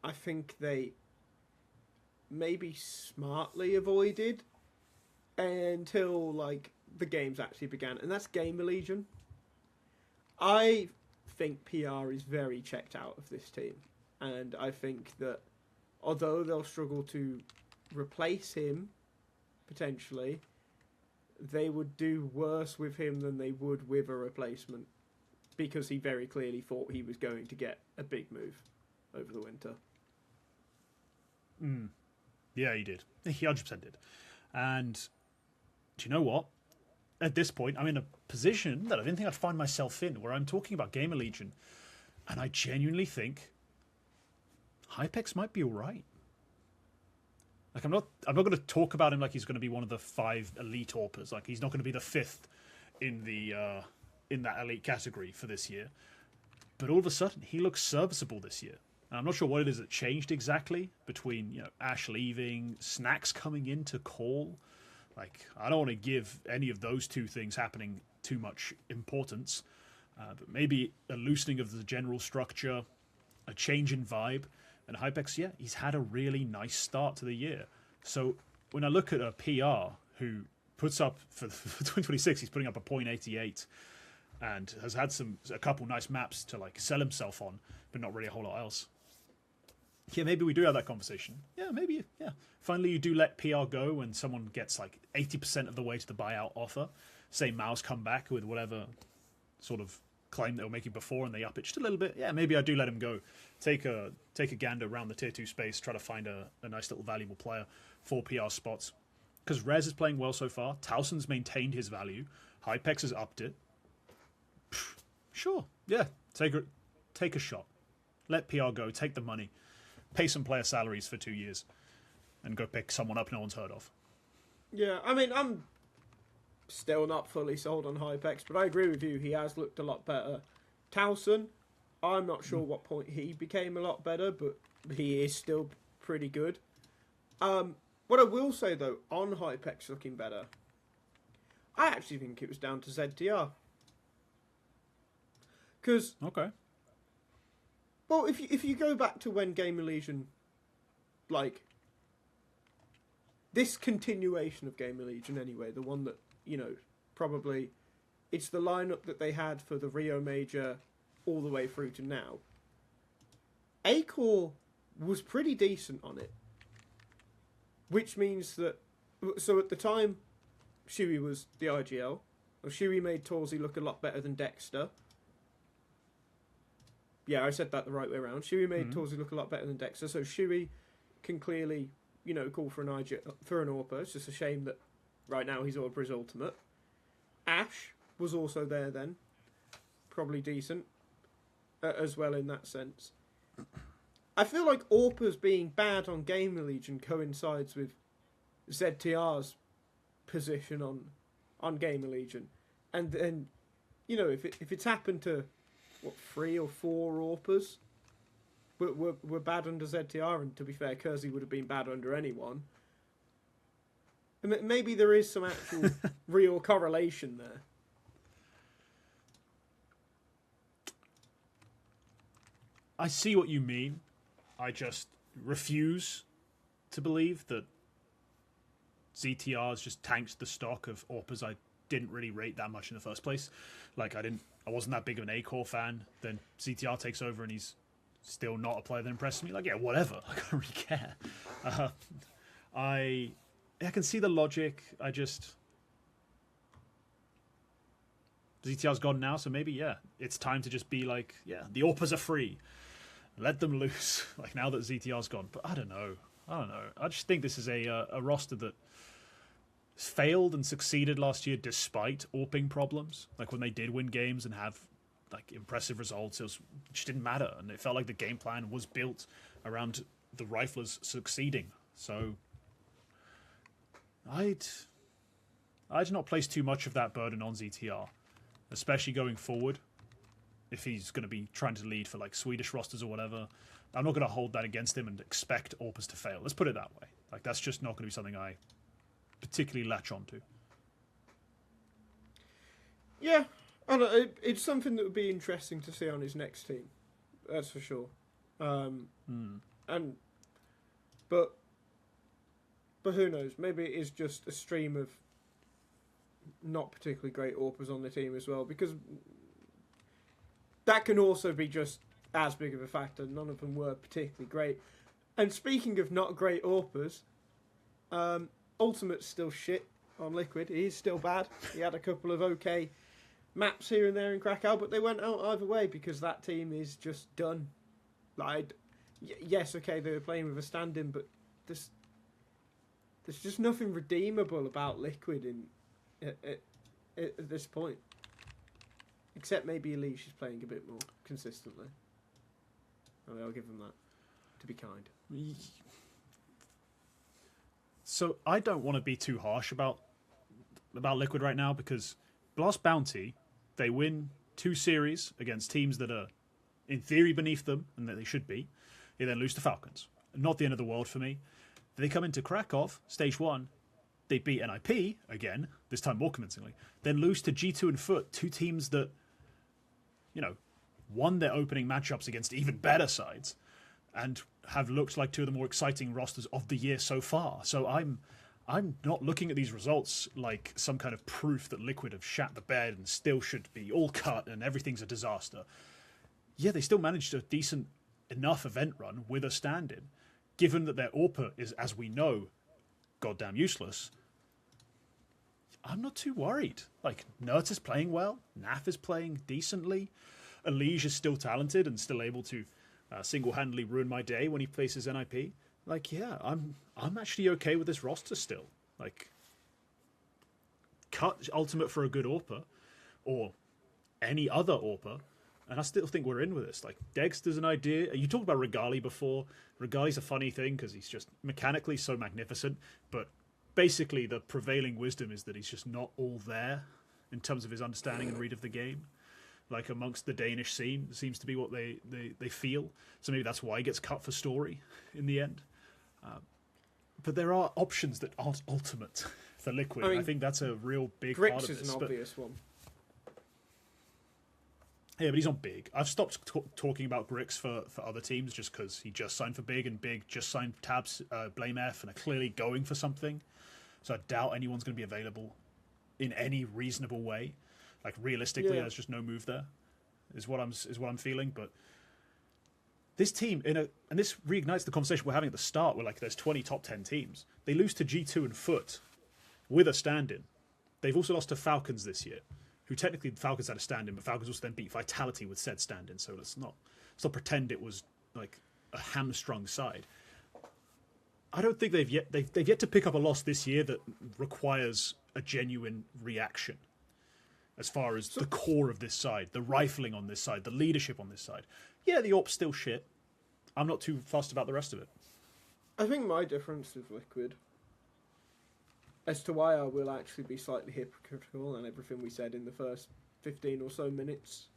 I think they maybe smartly avoided until like the games actually began, and that's Gamer Legion. I think PR is very checked out of this team, and I think that although they'll struggle to replace him potentially, they would do worse with him than they would with a replacement, because he very clearly thought he was going to get a big move over the winter. Yeah, he did. He 100% did. And do you know what? At this point, I'm in a position that I didn't think I'd find myself in, where I'm talking about Gamer Legion, and I genuinely think Hypex might be all right. Like, I'm not going to talk about him like he's going to be one of the 5 elite AWPers. Like, he's not going to be the 5th in the in that elite category for this year. But all of a sudden, he looks serviceable this year. And I'm not sure what it is that changed exactly between Ash leaving, Snacks coming in to call. Like, I don't want to give any of those two things happening too much importance. But maybe a loosening of the general structure, a change in vibe. And Hypex, yeah, he's had a really nice start to the year. So when I look at a PR who puts up, for 2026, he's putting up a .88 and has had a couple nice maps to like sell himself on, but not really a whole lot else. Yeah, maybe we do have that conversation. Yeah, maybe, yeah. Finally, you do let PR go when someone gets like 80% of the way to the buyout offer. Say MOUZ come back with whatever sort of claim they were making before and they up it just a little bit. Yeah, maybe I do let him go. Take a gander around the tier 2 space, try to find a nice little valuable player for PR spots. Because Rez is playing well so far. Towson's maintained his value. Hypex has upped it. Sure, yeah, take a shot. Let PR go, take the money. Pay some player salaries for 2 years and go pick someone up no one's heard of. Yeah, I mean, I'm still not fully sold on Hypex, but I agree with you. He has looked a lot better. Towson, I'm not sure what point he became a lot better, but he is still pretty good. What I will say, though, on Hypex looking better, I actually think it was down to ZTR. Because... Okay. Well, if you go back to when Gamer Legion, like, this continuation of Gamer Legion anyway, the one that, probably, it's the lineup that they had for the Rio Major all the way through to now. Acor was pretty decent on it. Which means that, so at the time, Shuey was the IGL. Well, Shuey made Torsey look a lot better than Dexter. Yeah, I said that the right way around. Shuey made Torsey look a lot better than Dexter, so Shuey can clearly, call for an AWPer. It's just a shame that right now he's AWPer's ultimate. Ash was also there then. Probably decent as well in that sense. I feel like AWPers being bad on Gamer Legion coincides with ZTR's position on Gamer Legion. And then, if it's happened to... 3 or 4 AWPers were bad under ZTR, and to be fair, Kersey would have been bad under anyone. Maybe there is some actual real correlation there. I see what you mean. I just refuse to believe that ZTR has just tanked the stock of AWPers I didn't really rate that much in the first place. Like, I wasn't that big of an Acor fan. Then ZTR takes over and he's still not a player that impresses me. Like, yeah, whatever. Like, I don't really care. I can see the logic. ZTR's gone now, so maybe, yeah, it's time to just be like, yeah, the AWPers are free. Let them loose. Like, now that ZTR's gone. But I don't know. I just think this is a roster that failed and succeeded last year despite AWPing problems. Like, when they did win games and have like impressive results, it just didn't matter, and it felt like the game plan was built around the riflers succeeding. So I'd not place too much of that burden on ZTR, especially going forward. If he's going to be trying to lead for like Swedish rosters or whatever, I'm not going to hold that against him and expect AWPers to fail. Let's put it that way. Like, that's just not going to be something I particularly latch onto. Yeah, I don't know, it's something that would be interesting to see on his next team. That's for sure. But But who knows? Maybe it is just a stream of not particularly great AWPers on the team as well, because that can also be just as big of a factor. None of them were particularly great. And speaking of not great AWPers, Ultimate's still shit on Liquid. He's still bad. He had a couple of okay maps here and there in Krakow, but they went out either way because that team is just done. Like, yes, okay, they were playing with a stand-in, but there's just nothing redeemable about Liquid at this point. Except maybe Elise is playing a bit more consistently. I mean, I'll give them that, to be kind. So I don't want to be too harsh about Liquid right now, because Blast Bounty, they win 2 series against teams that are in theory beneath them and that they should be. They then lose to Falcons. Not the end of the world for me. They come into Krakow, stage 1, they beat NIP again, this time more convincingly, then lose to G2 and Foot, 2 teams that, you know, won their opening matchups against even better sides and have looked like 2 of the more exciting rosters of the year so far. So I'm not looking at these results like some kind of proof that Liquid have shat the bed and still should be all cut and everything's a disaster. Yeah, they still managed a decent enough event run with a stand-in. Given that their AWPer is, as we know, goddamn useless, I'm not too worried. Like, Nert is playing well, Naf is playing decently, Elige is still talented and still able to single-handedly ruin my day when he faces NIP. Like, yeah, I'm actually okay with this roster still. Like, cut Ultimate for a good AWPer, or any other AWPer, and I still think we're in with this. Like, Dexter's an idea. You talked about Regali before. Regali's a funny thing because he's just mechanically so magnificent, but basically the prevailing wisdom is that he's just not all there in terms of his understanding and read of the game. Like, amongst the Danish scene, seems to be what they feel. So maybe that's why he gets cut for story in the end. But there are options that aren't Ultimate for Liquid. I mean, I think that's a real big part of this. Grix is an obvious one. Yeah, but he's on Big. I've stopped talking about Grix for other teams just because he just signed for Big, and Big just signed Tabs, Blame F, and are clearly going for something. So I doubt anyone's going to be available in any reasonable way. Like, realistically, there's just no move there, is what I'm feeling. But this team, and this reignites the conversation we're having at the start, where like there's 20 top 10 teams. They lose to G2 and Foot with a stand-in. They've also lost to Falcons this year, who technically Falcons had a stand-in, but Falcons also then beat Vitality with said stand-in. So let's not pretend it was like a hamstrung side. I don't think they've yet to pick up a loss this year that requires a genuine reaction. As far as the core of this side, the rifling on this side, the leadership on this side. Yeah, the AWP's still shit. I'm not too fussed about the rest of it. I think my difference with Liquid, as to why I will actually be slightly hypocritical and everything we said in the first 15 or so minutes,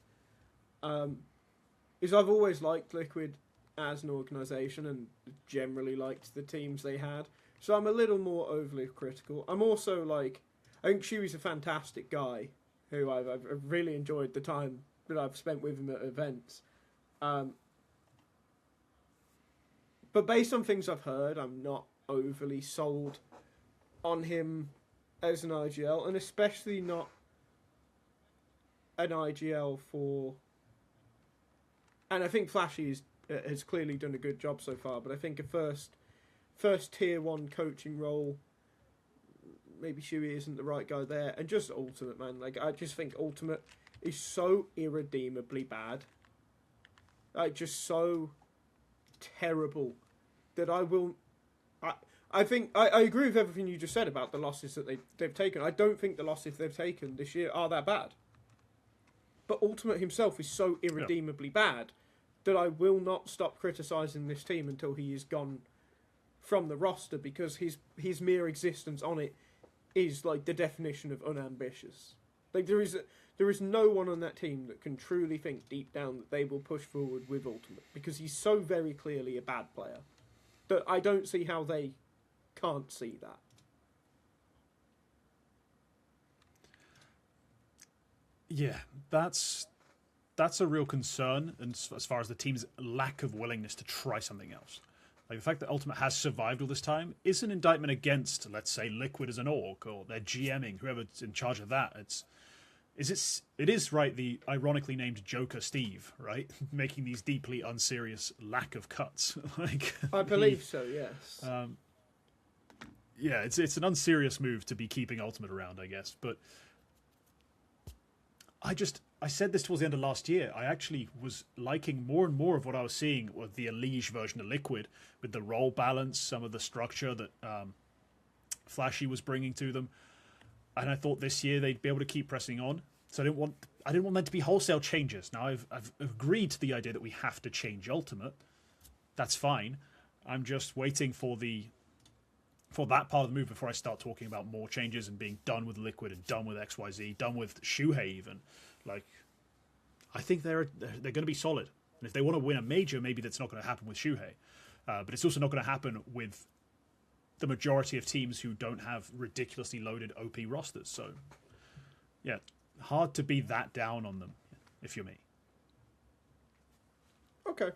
is I've always liked Liquid as an organisation and generally liked the teams they had. So I'm a little more overly critical. I'm also like, I think Shui's a fantastic guy who I've really enjoyed the time that I've spent with him at events. But based on things I've heard, I'm not overly sold on him as an IGL, and especially not an IGL for... And I think Flashy has clearly done a good job so far, but I think a first tier 1 coaching role, maybe Shui isn't the right guy there. And just Ultimate, man. Like, I just think Ultimate is so irredeemably bad. Like, just so terrible that I will... I think... I agree with everything you just said about the losses that they've taken. I don't think the losses they've taken this year are that bad. But Ultimate himself is so irredeemably bad that I will not stop criticising this team until he is gone from the roster, because his mere existence on it is like the definition of unambitious. Like, there is no one on that team that can truly think deep down that they will push forward with Ultimate, because he's so very clearly a bad player that I don't see how they can't see that. Yeah, that's a real concern, and as far as the team's lack of willingness to try something else. Like, the fact that Ultimate has survived all this time is an indictment against, let's say, Liquid as an org, or their GMing, whoever's in charge of that. It is right, the ironically named Joker Steve, right? Making these deeply unserious lack of cuts. Like, I believe so, yes. Yeah, it's an unserious move to be keeping Ultimate around, I guess. But I said this towards the end of last year. I actually was liking more and more of what I was seeing with the Elige version of Liquid, with the role balance, some of the structure that Flashy was bringing to them. And I thought this year they'd be able to keep pressing on. So I didn't want them to be wholesale changes. Now I've agreed to the idea that we have to change Ultimate. That's fine. I'm just waiting for that part of the move before I start talking about more changes and being done with Liquid and done with XYZ, done with Shuhei even. Like, I think they're going to be solid. And if they want to win a major, maybe that's not going to happen with Shuhei. But it's also not going to happen with the majority of teams who don't have ridiculously loaded OP rosters. So, yeah, hard to be that down on them, if you're me. Okay.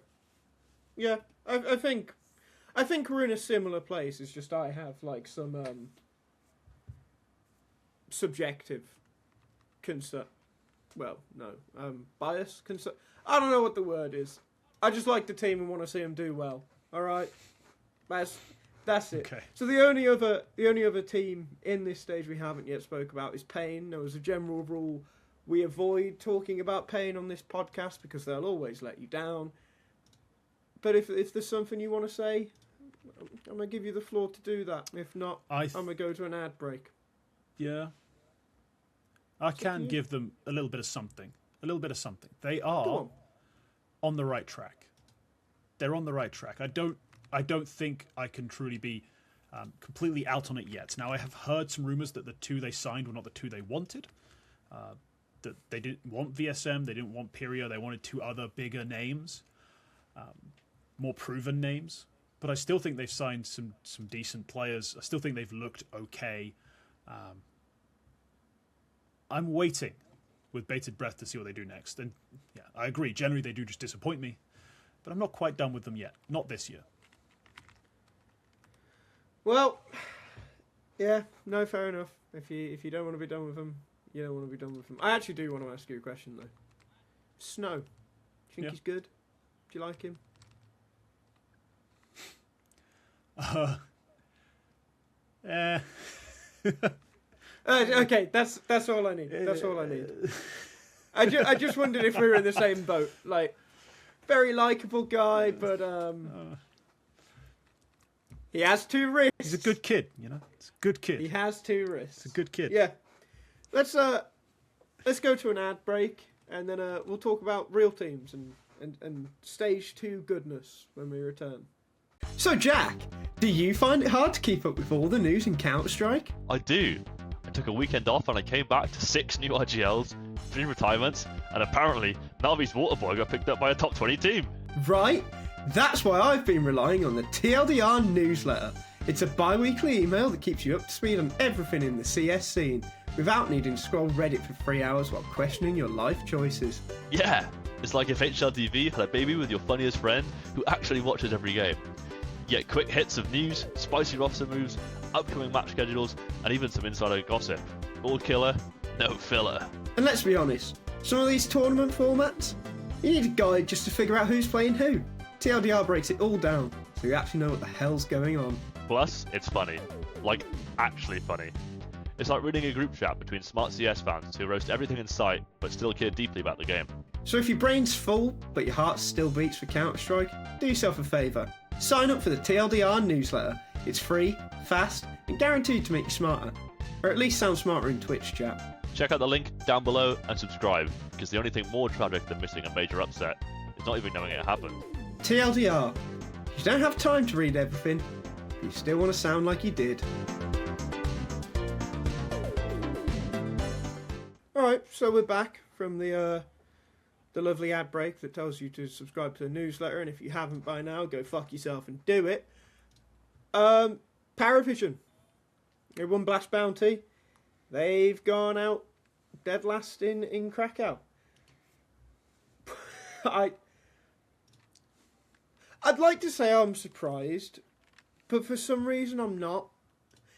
Yeah, I think we're in a similar place. It's just I have like some subjective concern. Well, no, bias concern. I don't know what the word is. I just like the team and want to see them do well. All right, that's it. Okay. So the only other team in this stage we haven't yet spoke about is Pain. Now, as a general rule, we avoid talking about Pain on this podcast because they'll always let you down. But if there's something you want to say, I'm going to give you the floor to do that. If not, I'm going to go to an ad break. Yeah. I can give them a little bit of something. They are on the right track. They're on the right track. I don't think I can truly be completely out on it yet. Now, I have heard some rumours that the two they signed were not the two they wanted. That they didn't want VSM, they didn't want Pyrio, they wanted two other bigger names. More proven names. But I still think they've signed some decent players. I still think they've looked okay. I'm waiting with bated breath to see what they do next. And yeah, I agree. Generally, they do just disappoint me. But I'm not quite done with them yet. Not this year. Well, yeah, no, fair enough. If you don't want to be done with them, you don't want to be done with them. I actually do want to ask you a question, though. Snow. Do you think he's good? Do you like him? Okay, that's all I need. That's all I need. I just wondered if we were in the same boat. Like, very likable guy, but he has two wrists. He's a good kid, you know. It's a good kid. He has two wrists. It's a good kid. Yeah. Let's go to an ad break, and then we'll talk about real teams and stage 2 goodness when we return. So, Jack, do you find it hard to keep up with all the news in Counter-Strike? I do. I took a weekend off and I came back to 6 new IGLs, 3 retirements, and apparently Navi's Waterboy got picked up by a top 20 team. Right. That's why I've been relying on the TLDR newsletter. It's a bi-weekly email that keeps you up to speed on everything in the CS scene, without needing to scroll Reddit for 3 hours while questioning your life choices. Yeah, it's like if HLTV had a baby with your funniest friend who actually watches every game. You get quick hits of news, spicy roster moves, upcoming match schedules, and even some insider gossip. All killer, no filler. And let's be honest, some of these tournament formats, you need a guide just to figure out who's playing who. TLDR breaks it all down, so you actually know what the hell's going on. Plus, it's funny. Like, actually funny. It's like reading a group chat between smart CS fans who roast everything in sight, but still care deeply about the game. So if your brain's full, but your heart still beats for Counter-Strike, do yourself a favour. Sign up for the TLDR newsletter. It's free, fast, and guaranteed to make you smarter. Or at least sound smarter in Twitch chat. Check out the link down below and subscribe, because the only thing more tragic than missing a major upset is not even knowing it happened. TLDR. You don't have time to read everything, but you still want to sound like you did. Alright, so we're back from the lovely ad break that tells you to subscribe to the newsletter, and if you haven't by now, go fuck yourself and do it. Paravision. They won Blast Bounty. They've gone out dead last in Krakow. I'd like to say I'm surprised, but for some reason I'm not.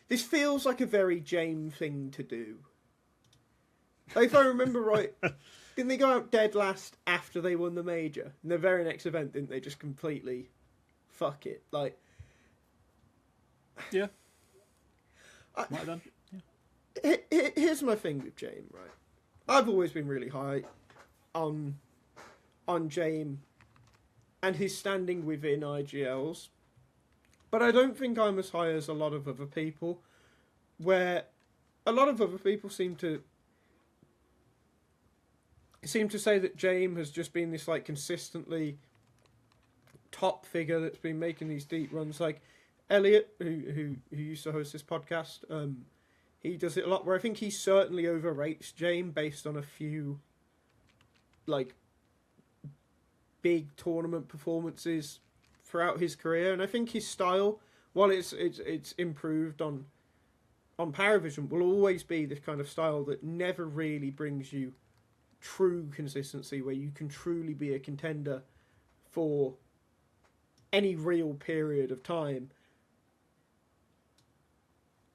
This feels like a very James thing to do. Like, if I remember right, didn't they go out dead last after they won the major? In the very next event, didn't they just completely fuck it? Like, yeah, might have done. Yeah. Here's my thing with James, right? I've always been really high on James and his standing within IGLs, but I don't think I'm as high as a lot of other people, where a lot of other people seem to say that James has just been this like consistently top figure that's been making these deep runs. Like Elliot, who used to host this podcast, he does it a lot. Where I think he certainly overrates James based on a few like big tournament performances throughout his career, and I think his style, while it's improved on Paravision, will always be this kind of style that never really brings you true consistency, where you can truly be a contender for any real period of time.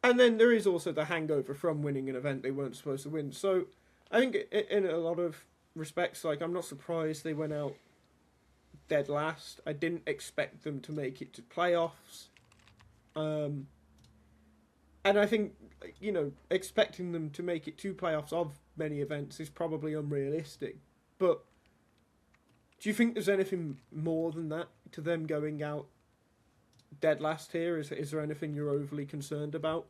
And then there is also the hangover from winning an event they weren't supposed to win. So I think in a lot of respects, like, I'm not surprised they went out dead last. I didn't expect them to make it to playoffs. And I think, you know, expecting them to make it to playoffs of many events is probably unrealistic. But do you think there's anything more than that to them going out dead last here? Is there anything you're overly concerned about?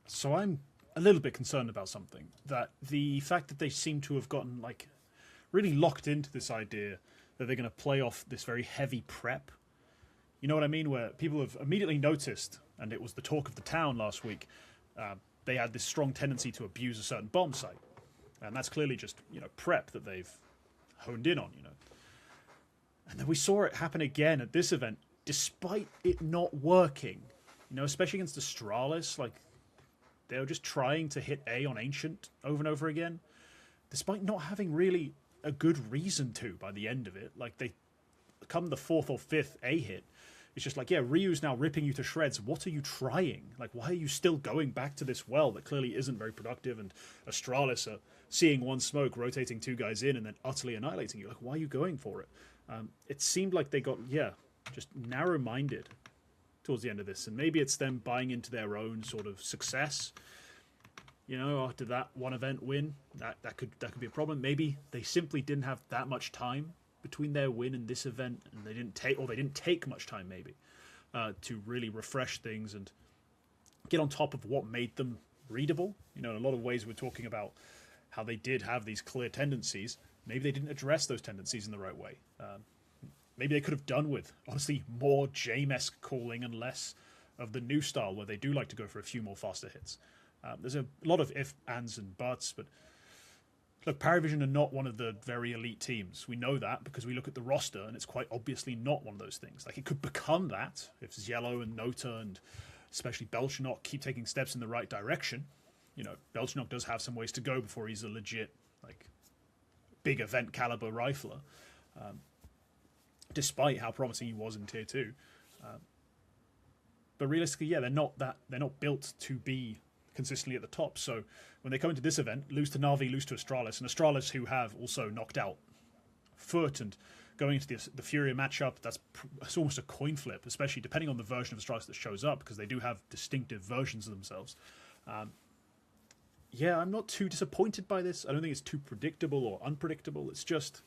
So I'm a little bit concerned about something. That the fact that they seem to have gotten like really locked into this idea that they're going to play off this very heavy prep. You know what I mean? Where people have immediately noticed, and it was the talk of the town last week, they had this strong tendency to abuse a certain bomb site. And that's clearly just, you know, prep that they've honed in on, you know. And then we saw it happen again at this event, despite it not working. You know, especially against Astralis, like, they were just trying to hit A on Ancient over and over again, despite not having really a good reason to by the end of it. Like, they come the 4th or 5th A hit, it's just like, yeah, Ryu's now ripping you to shreds. What are you trying? Like, why are you still going back to this well that clearly isn't very productive? And Astralis are seeing one smoke, rotating 2 guys in, and then utterly annihilating you. Like, why are you going for it? It seemed like they got, just narrow-minded towards the end of this. And maybe it's them buying into their own sort of success. You know, after that one event win, that could be a problem. Maybe they simply didn't have that much time between their win and this event, and they didn't take much time maybe to really refresh things and get on top of what made them readable. You know, in a lot of ways we're talking about how they did have these clear tendencies. Maybe they didn't address those tendencies in the right way. Maybe they could have done with, honestly, more James-esque calling and less of the new style where they do like to go for a few more faster hits. There's a lot of if, ands, and buts, but look, Paravision are not one of the very elite teams. We know that because we look at the roster, and it's quite obviously not one of those things. Like, it could become that if Yellow and Nota and especially Belchanok keep taking steps in the right direction. You know, Belchanok does have some ways to go before he's a legit, like, big event caliber rifler, despite how promising he was in Tier 2. But realistically, yeah, they're not built to be consistently at the top. So when they come into this event, lose to Na'Vi, lose to Astralis, and Astralis who have also knocked out Foot, and going into the Furia matchup, that's almost a coin flip, especially depending on the version of Astralis that shows up, because they do have distinctive versions of themselves. Yeah, I'm not too disappointed by this. I don't think it's too predictable or unpredictable. It's just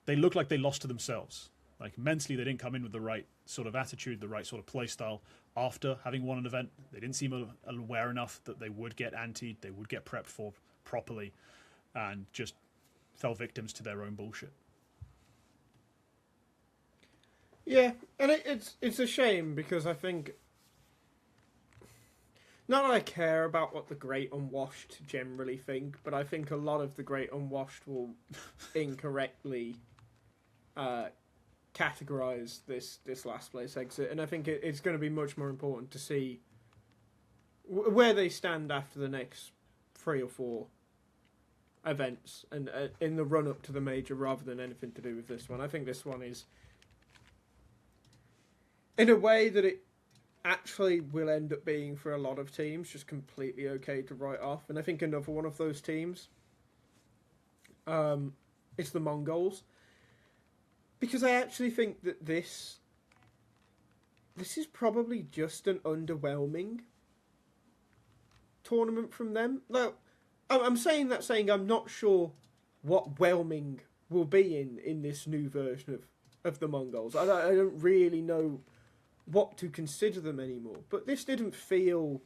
they look like they lost to themselves. Like, mentally, they didn't come in with the right sort of attitude, the right sort of play style. After having won an event, they didn't seem aware enough that they would get antied, they would get prepped for properly, and just fell victims to their own bullshit. Yeah, and it's a shame, because I think, not that I care about what the Great Unwashed generally think, but I think a lot of the Great Unwashed will incorrectly categorize this last place exit, and I think it's going to be much more important to see where they stand after the next 3 or 4 events and in the run up to the major rather than anything to do with this one. I think this one is, in a way that it actually will end up being for a lot of teams, just completely okay to write off. And I think another one of those teams is the Mongols. Because I actually think that this is probably just an underwhelming tournament from them. Now, I'm saying I'm not sure what whelming will be in this new version of the Mongols. I don't really know what to consider them anymore. But this didn't feel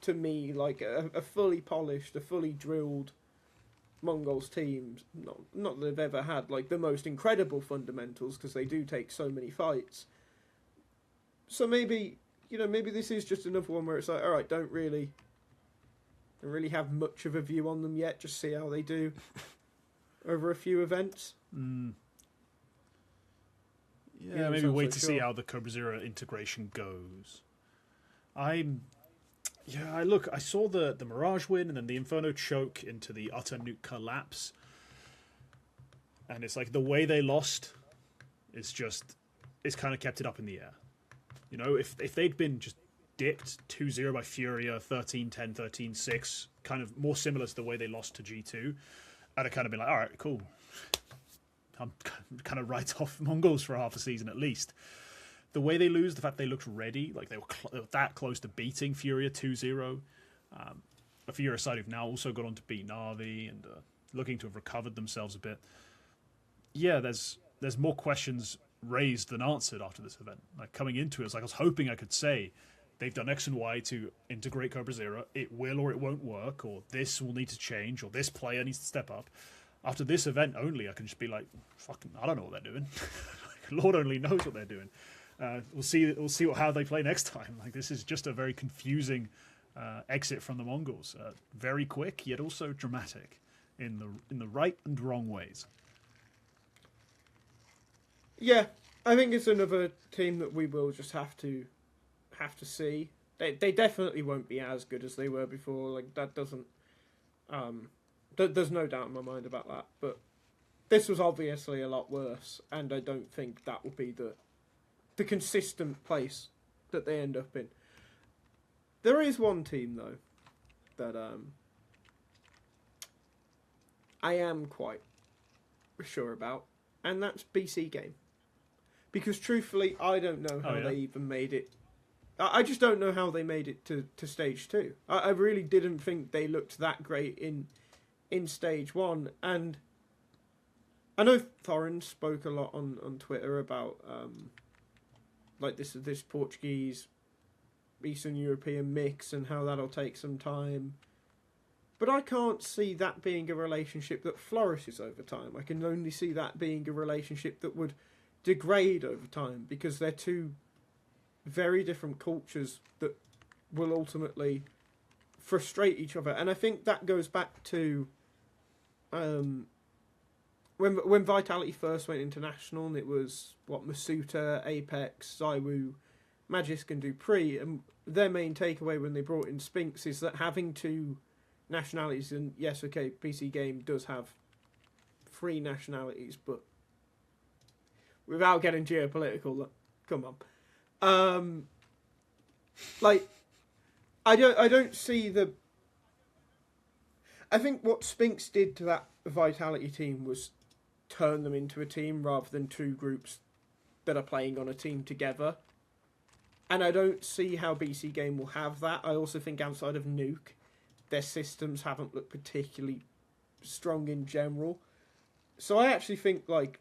to me like a fully polished, a fully drilled Mongols team. Not that they've ever had like the most incredible fundamentals, because they do take so many fights. So maybe this is just another one where it's like, all right, don't really have much of a view on them yet. Just see how they do over a few events. Yeah, maybe wait to see how the Cobra Zero integration goes. I saw the Mirage win and then the Inferno choke into the utter nuke collapse. And it's like the way they lost, it's kind of kept it up in the air. You know, if they'd been just dipped 2-0 by Furia, 13-10, 13-6, kind of more similar to the way they lost to G2, I'd have kind of been like, all right, cool. I'm kind of write off Mongols for half a season at least. The way they lose, the fact they looked ready, like they were that close to beating Furia 2-0. A Furia side who've now also gone on to beat Na'Vi and looking to have recovered themselves a bit. Yeah, there's more questions raised than answered after this event. Like coming into it, it's like I was hoping I could say they've done X and Y to integrate Cobra Zero. It will or it won't work, or this will need to change, or this player needs to step up. After this event only, I can just be like, fucking, I don't know what they're doing. Lord only knows what they're doing. We'll see how they play next time. Like this is just a very confusing exit from the Mongols. Very quick, yet also dramatic in the right and wrong ways. Yeah, I think it's another team that we will just have to see. They definitely won't be as good as they were before. Like that doesn't. There's no doubt in my mind about that. But this was obviously a lot worse, and I don't think that will be the consistent place that they end up in. There is one team though that I am quite sure about, and that's BC Game. Because truthfully, I don't know how they even made it. I just don't know how they made it to stage 2. I really didn't think they looked that great in stage 1. And I know Thorin spoke a lot on Twitter about like this Portuguese Eastern European mix and how that'll take some time. But I can't see that being a relationship that flourishes over time. I can only see that being a relationship that would degrade over time, because they're two very different cultures that will ultimately frustrate each other. And I think that goes back to when Vitality first went international, and it was Masuta, Apex, Zywoo, Magisk and Dupree, and their main takeaway when they brought in Spinks is that having two nationalities, and yes, okay, PC Game does have 3 nationalities, but without getting geopolitical, come on. Like, I don't see the. I think what Spinks did to that Vitality team was turn them into a team rather than 2 groups that are playing on a team together. And I don't see how BC Game will have that. I also think outside of Nuke, their systems haven't looked particularly strong in general. So I actually think, like,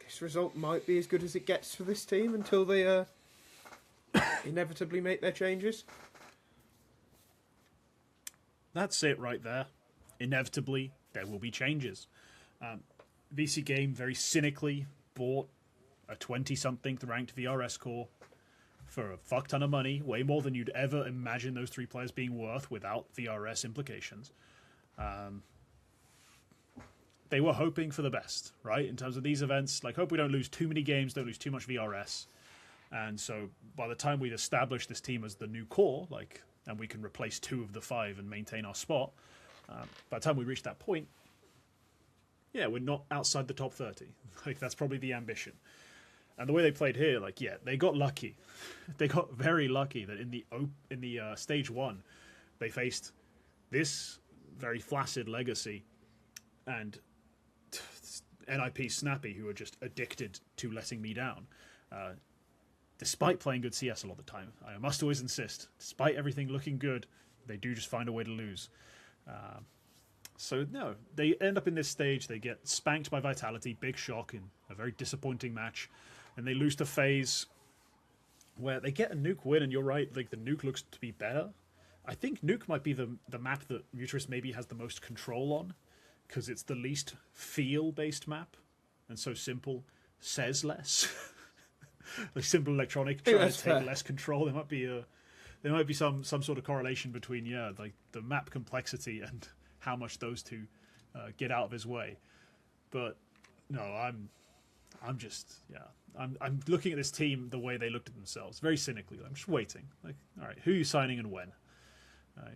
this result might be as good as it gets for this team until they inevitably make their changes. That's it right there. Inevitably, there will be changes. BC Game very cynically bought a 20-something ranked VRS core for a fuck ton of money, way more than you'd ever imagine those 3 players being worth without VRS implications. They were hoping for the best, right? In terms of these events, like, hope we don't lose too many games, don't lose too much VRS. And so by the time we'd established this team as the new core, like, and we can replace 2 of the 5 and maintain our spot, By the time we reach that point, yeah, we're not outside the top 30. Like, that's probably the ambition. And the way they played here, like, yeah, they got lucky. They got very lucky that in the stage 1, they faced this very flaccid Legacy and NIP Snappy, who are just addicted to letting me down. Despite playing good CS a lot of the time, I must always insist, despite everything looking good, they do just find a way to lose. So, no, they end up in this stage, they get spanked by Vitality, big shock in a very disappointing match, and they lose to FaZe, where they get a nuke win, and you're right, like, the nuke looks to be better. I think nuke might be the map that Muturis maybe has the most control on, because it's the least feel-based map, and so simple, says less. Like, Simple Electronic trying to take less control. There might be some sort of correlation between, yeah, like the map complexity and how much those two get out of his way. But no, I'm looking at this team the way they looked at themselves, very cynically. I'm just waiting. Like, all right, who are you signing and when?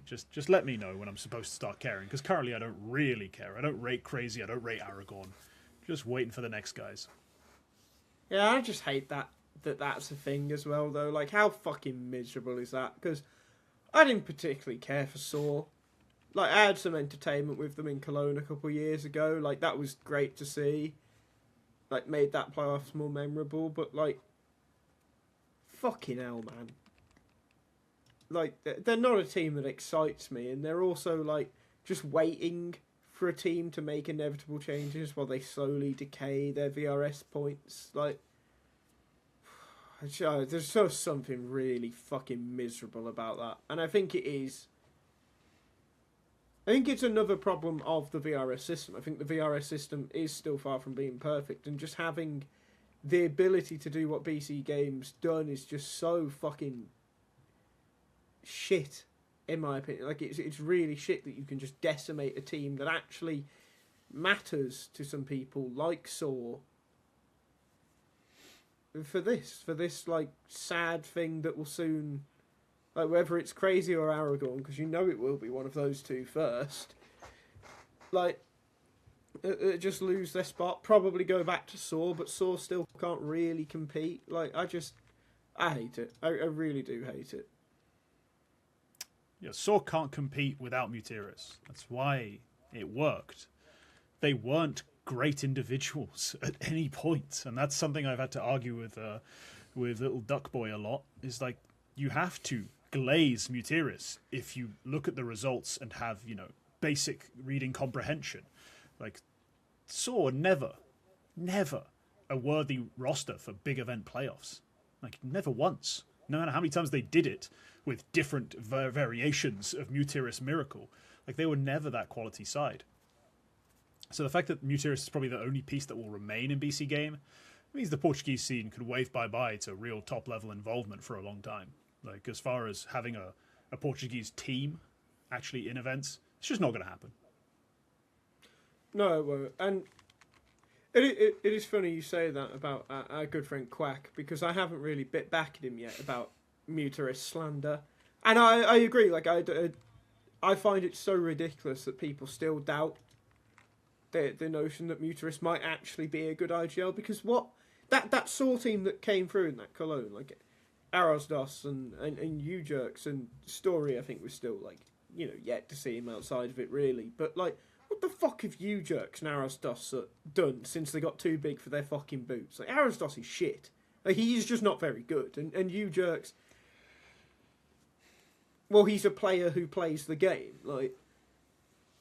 Just let me know when I'm supposed to start caring, because currently I don't really care. I don't rate Crazy. I don't rate Aragorn. Just waiting for the next guys. Yeah, I just hate that's a thing as well, though. Like, how fucking miserable is that? Because I didn't particularly care for Saw. Like, I had some entertainment with them in Cologne a couple of years ago. Like, that was great to see. Like, made that playoffs more memorable. But, like, fucking hell, man. Like, they're not a team that excites me. And they're also, like, just waiting for a team to make inevitable changes while they slowly decay their VRS points. Like, there's just something really fucking miserable about that. And I think it is. I think it's another problem of the VRS system. I think the VRS system is still far from being perfect, and just having the ability to do what BC Games done is just so fucking shit, in my opinion. Like, it's really shit that you can just decimate a team that actually matters to some people, like Saw, for this like sad thing that will soon, like, whether it's Crazy or Aragorn, because you know it will be one of those two first, like, just lose their spot, probably go back to Saw, but Saw still can't really compete. Like, I hate it. I really do hate it. Yeah, Saw can't compete without Muteris. That's why it worked. They weren't great individuals at any point, and that's something I've had to argue with little Duck Boy a lot. Is like, you have to glaze Muteris if you look at the results and have, you know, basic reading comprehension. Like, Saw never a worthy roster for big event playoffs. Like, never once. No matter how many times they did it with different variations of Muteris Miracle, like, they were never that quality side. So the fact that Muteris is probably the only piece that will remain in BC Game means the Portuguese scene could wave bye-bye to real top-level involvement for a long time. Like, as far as having a Portuguese team actually in events, it's just not going to happen. No, it won't. And it is funny you say that about our good friend Quack, because I haven't really bit back at him yet about Muteris slander. And I agree. Like, I find it so ridiculous that people still doubt the notion that Muteris might actually be a good IGL, because what that Saw team that came through in that Cologne, like Arosdos and U-Jerks and Story, I think was still, like, you know, yet to see him outside of it really. But, like, what the fuck have U-Jerks and Arosdos done since they got too big for their fucking boots? Like, Arosdos is shit. Like, he's just not very good. And U-Jerks, well, he's a player who plays the game. Like,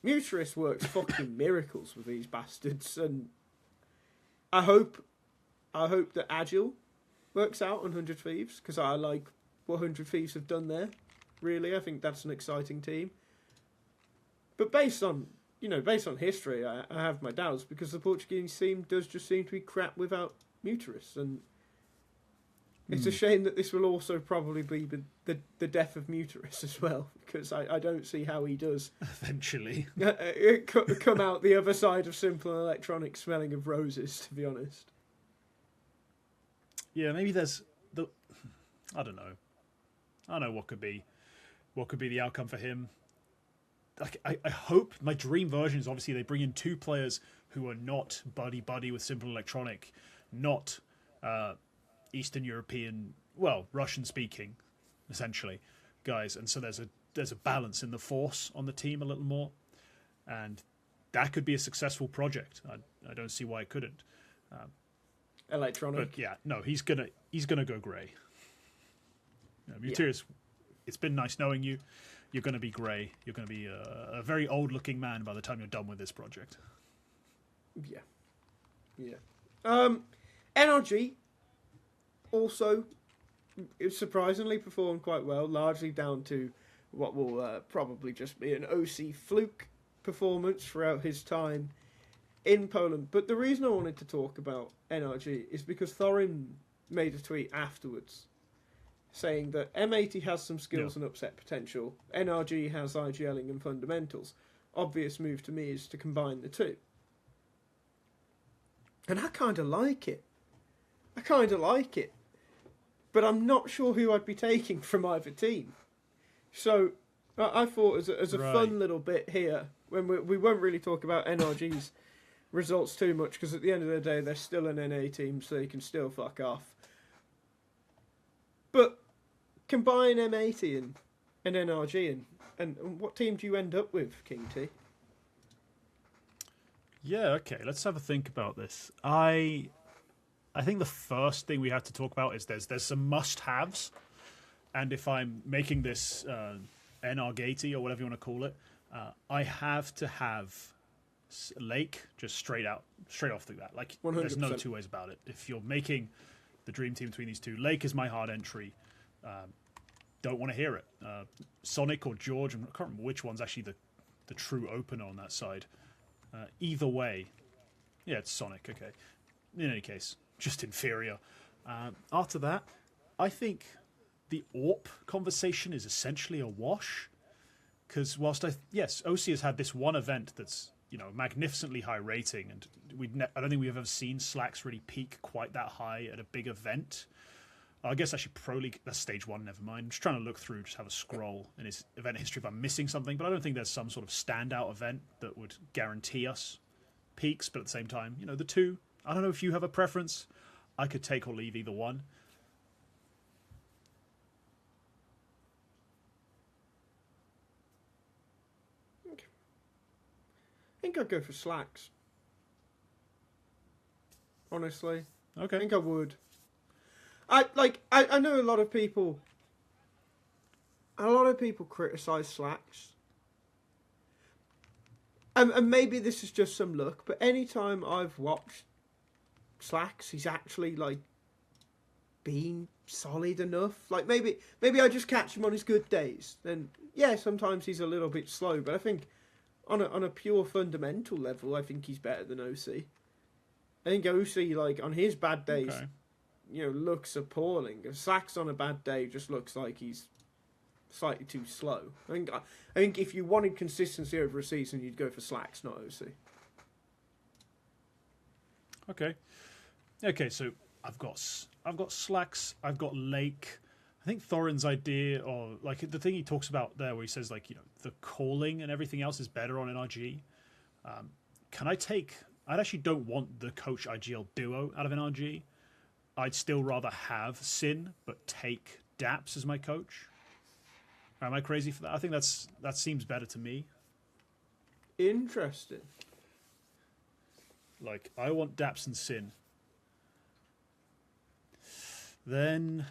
Muteris works fucking miracles with these bastards, and I hope that Agile works out on 100 Thieves, because I like what 100 Thieves have done there. Really, I think that's an exciting team. But based on history, I have my doubts, because the Portuguese team does just seem to be crap without Muteris, and it's a shame that this will also probably be the death of Muteris as well, because I don't see how he does eventually come out the other side of Simple Electronic smelling of roses, to be honest. Yeah, maybe there's I don't know what could be the outcome for him. like I hope my dream version is obviously they bring in 2 players who are not buddy with Simple Electronic, not Eastern European, well, Russian speaking, essentially, guys, and so there's a balance in the force on the team a little more, and that could be a successful project. I don't see why it couldn't. Electronic. But yeah, no, he's gonna go grey. Muterius, it's been nice knowing you. You're going to be grey. You're going to be a very old-looking man by the time you're done with this project. Yeah. NRG also surprisingly performed quite well, largely down to what will probably just be an OC fluke performance throughout his time in Poland. But the reason I wanted to talk about NRG is because Thorin made a tweet afterwards saying that M80 has some skills and upset potential, NRG has IGLing and fundamentals. Obvious move to me is to combine the two. And I kind of like it. But I'm not sure who I'd be taking from either team. So I thought as a fun little bit here, when we won't really talk about NRG's results too much, because at the end of the day, they're still an NA team, so they can still fuck off. But combine M80 and NRG, and what team do you end up with, KingT? Yeah, okay, let's have a think about this. I think the first thing we have to talk about is there's some must-haves, and if I'm making this NR-gaty or whatever you want to call it, I have to have Lake just straight off through that. Like, 100%. There's no two ways about it. If you're making the dream team between these two, Lake is my hard entry. Don't want to hear it. Sonic or George, I can't remember which one's actually the true opener on that side. Either way, yeah, it's Sonic, okay. In any case, just inferior. After that, I think the AWP conversation is essentially a wash. Because whilst yes, OC has had this one event that's, you know, magnificently high rating, and I don't think we've ever seen Slacks really peak quite that high at a big event. I guess actually Pro League, that's stage 1, never mind. I'm just trying to look through, just have a scroll in his event history if I'm missing something, but I don't think there's some sort of standout event that would guarantee us peaks, but at the same time, you know, the two, I don't know if you have a preference. I could take or leave either one. I think I'd go for Slacks. Honestly. Okay. I think I would. I know a lot of people criticise Slacks. And maybe this is just some luck, but anytime I've watched Slacks, he's actually like been solid enough. Like maybe I just catch him on his good days. Then yeah, sometimes he's a little bit slow, but I think on a pure fundamental level, I think he's better than OC. I think OC, like on his bad days, you know, looks appalling. If Slacks on a bad day just looks like he's slightly too slow. I think if you wanted consistency over a season, you'd go for Slacks, not OC. Okay, so I've got Slacks, I've got Lake. I think Thorin's idea, or like the thing he talks about there, where he says like, you know, the calling and everything else is better on NRG. I actually don't want the coach IGL duo out of NRG. I'd still rather have Sin, but take Daps as my coach. Am I crazy for that? I think that seems better to me. Interesting. Like, I want Daps and Sin. Then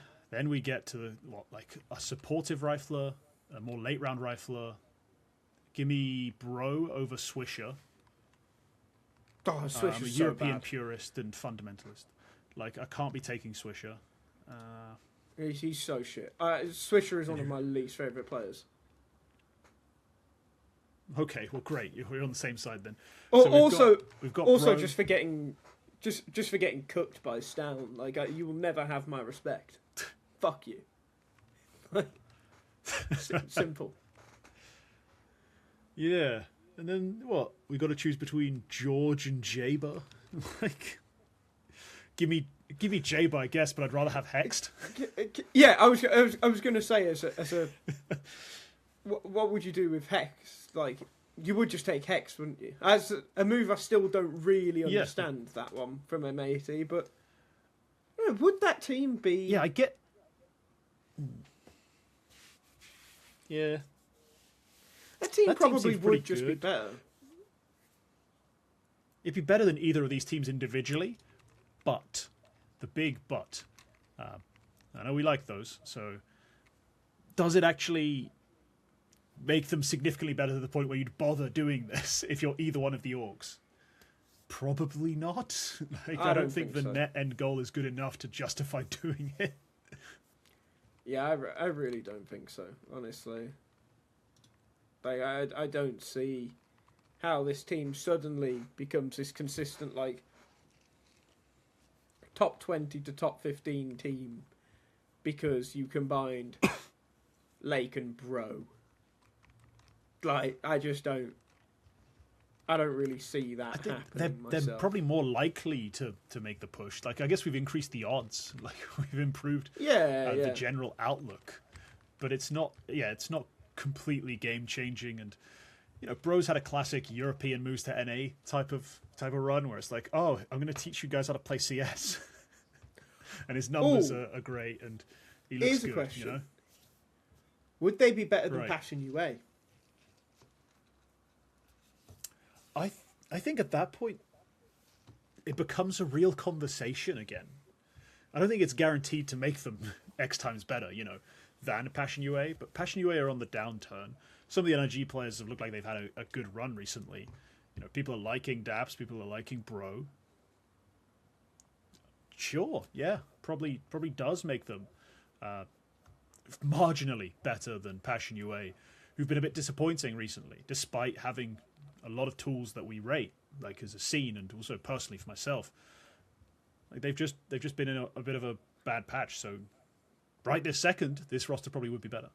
we get to like a supportive rifler, a more late round rifler. Give me Bro over Swisher. Oh, Swisher's I'm a so European bad. purist and fundamentalist. Like, I can't be taking Swisher. He's so shit. Swisher is one of my least favourite players. Okay, well, great. We're on the same side then. We've got Bro. just for getting cooked by Stown. Like you will never have my respect. Fuck you. Simple. Yeah, and then what? We got to choose between George and Jaber. Like, give me Jaber, I guess, but I'd rather have Hexed. Yeah, I was going to say as a what would you do with Hex? Like, you would just take Hex, wouldn't you? As a move, I still don't really understand that one from M80, but would that team be? Yeah, I get. Yeah. That team probably seems would just good. be better. It'd be better than either of these teams individually, but the big but. I know we like those, so does it actually make them significantly better to the point where you'd bother doing this if you're either one of the orgs? Probably not. Like, I don't think the net end goal is good enough to justify doing it. Yeah, I really don't think so, honestly. Like, I don't see how this team suddenly becomes this consistent, like, top 20 to top 15 team because you combined Lake and Bro. Like, I don't really see that happening they're probably more likely to make the push. Like, I guess we've increased the odds. Like, we've improved the general outlook. But it's not completely game changing. And Bro's had a classic European moves to NA type of run where it's like, oh, I'm going to teach you guys how to play CS. And his numbers are great, and he looks Here's good. A question. Would they be better than Right. Passion UA? I think at that point it becomes a real conversation again. I don't think it's guaranteed to make them X times better, than Passion UA, but Passion UA are on the downturn. Some of the NRG players have looked like they've had a good run recently. People are liking Daps, people are liking Bro. Sure, yeah, probably does make them marginally better than Passion UA, who've been a bit disappointing recently, despite having a lot of tools that we rate, like as a scene and also personally for myself. Like they've just been in a bit of a bad patch. So right this second, this roster probably would be better.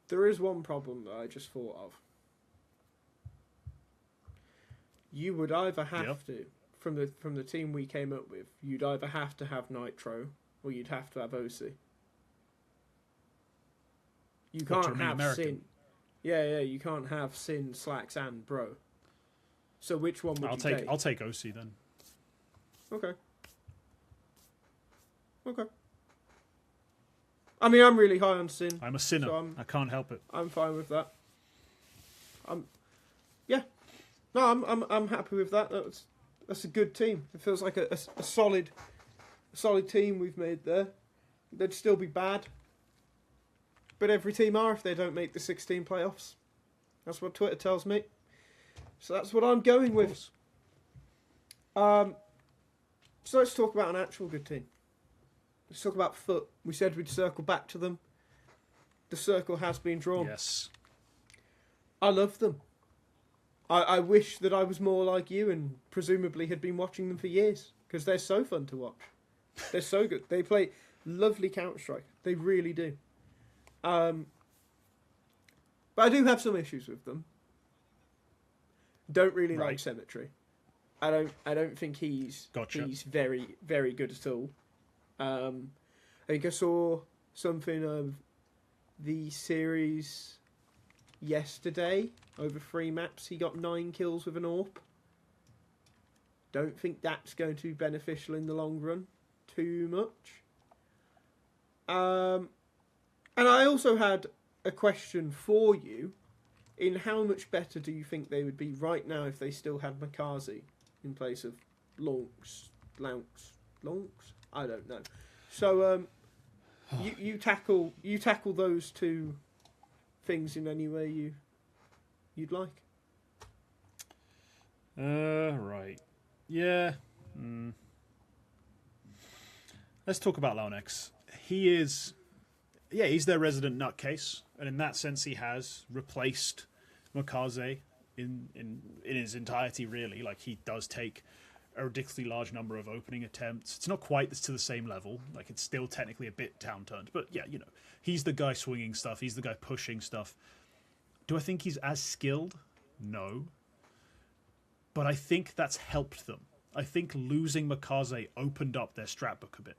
There is one problem that I just thought of. You would either have to, from the team we came up with, you'd either have to have Nitro or you'd have to have OC. You can't have American? Sin. Yeah, you can't have Sin, Slacks, and Bro. So which one would you take? I'll take OC then. Okay. I mean, I'm really high on Sin. I'm a sinner. So I can't help it. I'm fine with that. I'm happy with that. That's a good team. It feels like a solid team we've made there. They'd still be bad, but every team are if they don't make the 16 playoffs. That's what Twitter tells me. So that's what I'm going with. So let's talk about an actual good team. Let's talk about Foot. We said we'd circle back to them. The circle has been drawn. Yes. I love them. I wish that I was more like you and presumably had been watching them for years because they're so fun to watch. They're so good. They play lovely Counter-Strike. They really do. But I do have some issues with them. Don't really like Symmetry. I don't think he's very, very good at all. I think I saw something of the series yesterday over 3 maps. He got 9 kills with an AWP. Don't think that's going to be beneficial in the long run too much. And I also had a question for you. In how much better do you think they would be right now if they still had Makazi in place of Lonks? I don't know. So you tackle those two things in any way you'd like. Right. Yeah. Let's talk about Lonex. He's their resident nutcase, and in that sense, he has replaced Makaze in his entirety. Really, like he does take a ridiculously large number of opening attempts. It's not quite to the same level. Like it's still technically a bit downturned, but yeah, he's the guy swinging stuff. He's the guy pushing stuff. Do I think he's as skilled? No. But I think that's helped them. I think losing Makaze opened up their strat book a bit.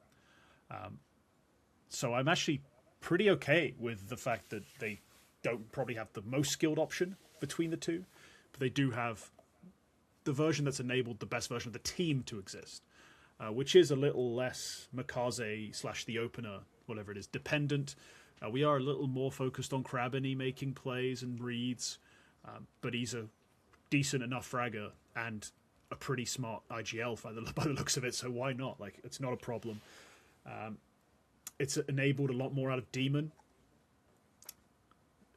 So I'm actually pretty okay with the fact that they don't probably have the most skilled option between the two, but they do have the version that's enabled the best version of the team to exist, which is a little less MOUZ / the opener, whatever it is, dependent. We are a little more focused on Crabini making plays and reads, but he's a decent enough fragger and a pretty smart IGL by the looks of it, so why not? Like, it's not a problem. It's enabled a lot more out of Demon.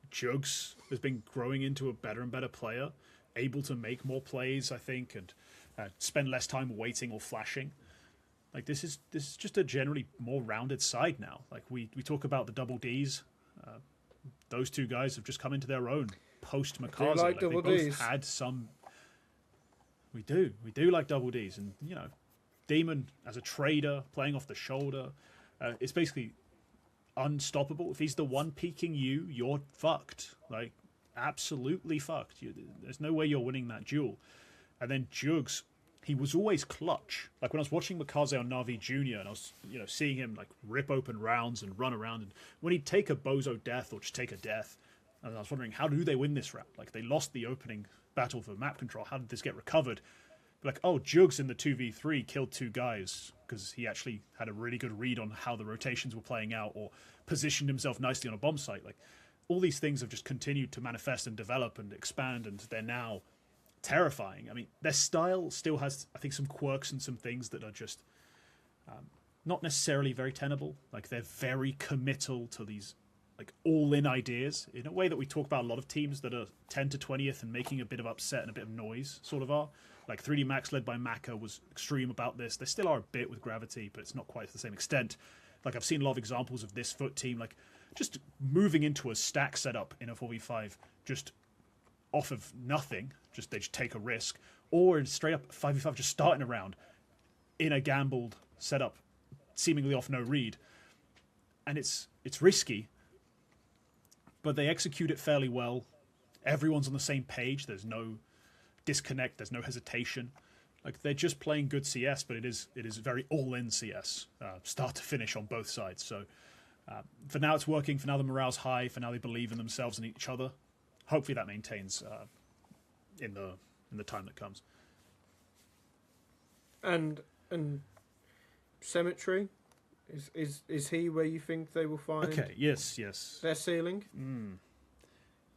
Jugs has been growing into a better and better player, able to make more plays, I think, and spend less time waiting or flashing. Like, this is just a generally more rounded side now. Like, we talk about the double Ds. Those two guys have just come into their own post MOUZ. Like they both Ds. had some. We do like double Ds, and you know, Demon as a trader playing off the shoulder, it's basically unstoppable. If he's the one peeking you, you're fucked. Like, absolutely fucked. There's no way you're winning that duel. And then Jugs, he was always clutch. Like, when I was watching MOUZ on Na'Vi Jr. and I was, seeing him like rip open rounds and run around, and when he'd take a bozo death or just take a death, and I was wondering, how do they win this round? Like, they lost the opening battle for map control. How did this get recovered? Like, oh, Jugs in the 2v3 killed 2 guys because he actually had a really good read on how the rotations were playing out, or positioned himself nicely on a bomb site. Like, all these things have just continued to manifest and develop and expand, and they're now terrifying. I mean, their style still has, I think, some quirks and some things that are just not necessarily very tenable. Like, they're very committal to these like all-in ideas in a way that we talk about a lot of teams that are 10 to 20th and making a bit of upset and a bit of noise sort of are. Like 3D Max, led by Maka, was extreme about this. They still are a bit with Gravity, but it's not quite to the same extent. Like, I've seen a lot of examples of this Foot team, like, just moving into a stack setup in a 4v5, just off of nothing, they just take a risk, or in straight up 5v5, just starting a round in a gambled setup, seemingly off no read. And it's risky, but they execute it fairly well. Everyone's on the same page. There's no disconnect. There's no hesitation. Like, they're just playing good CS, but it is very all-in CS, start to finish on both sides. So for now, it's working. For now, the morale's high. For now, they believe in themselves and each other. Hopefully, that maintains in the time that comes. And Symmetry, is he where you think they will find? Okay. Yes. Their ceiling.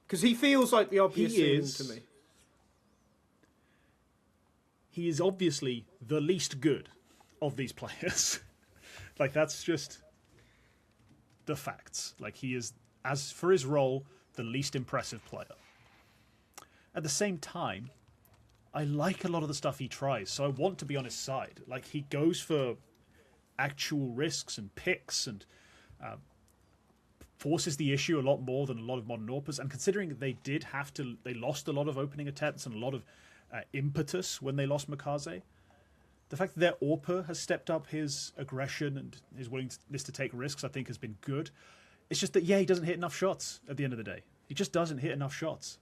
Because he feels like the obvious ceiling to me. He is obviously the least good of these players. Like, that's just the facts. Like, he is, as for his role, the least impressive player. At the same time, I like a lot of the stuff he tries, so I want to be on his side. Like, he goes for actual risks and picks and forces the issue a lot more than a lot of modern AWPers. And considering they lost a lot of opening attempts and a lot of impetus when they lost MOUZ, the fact that their AWPer has stepped up his aggression and his willingness to take risks, I think, has been good. It's just that, he doesn't hit enough shots at the end of the day. He just doesn't hit enough shots.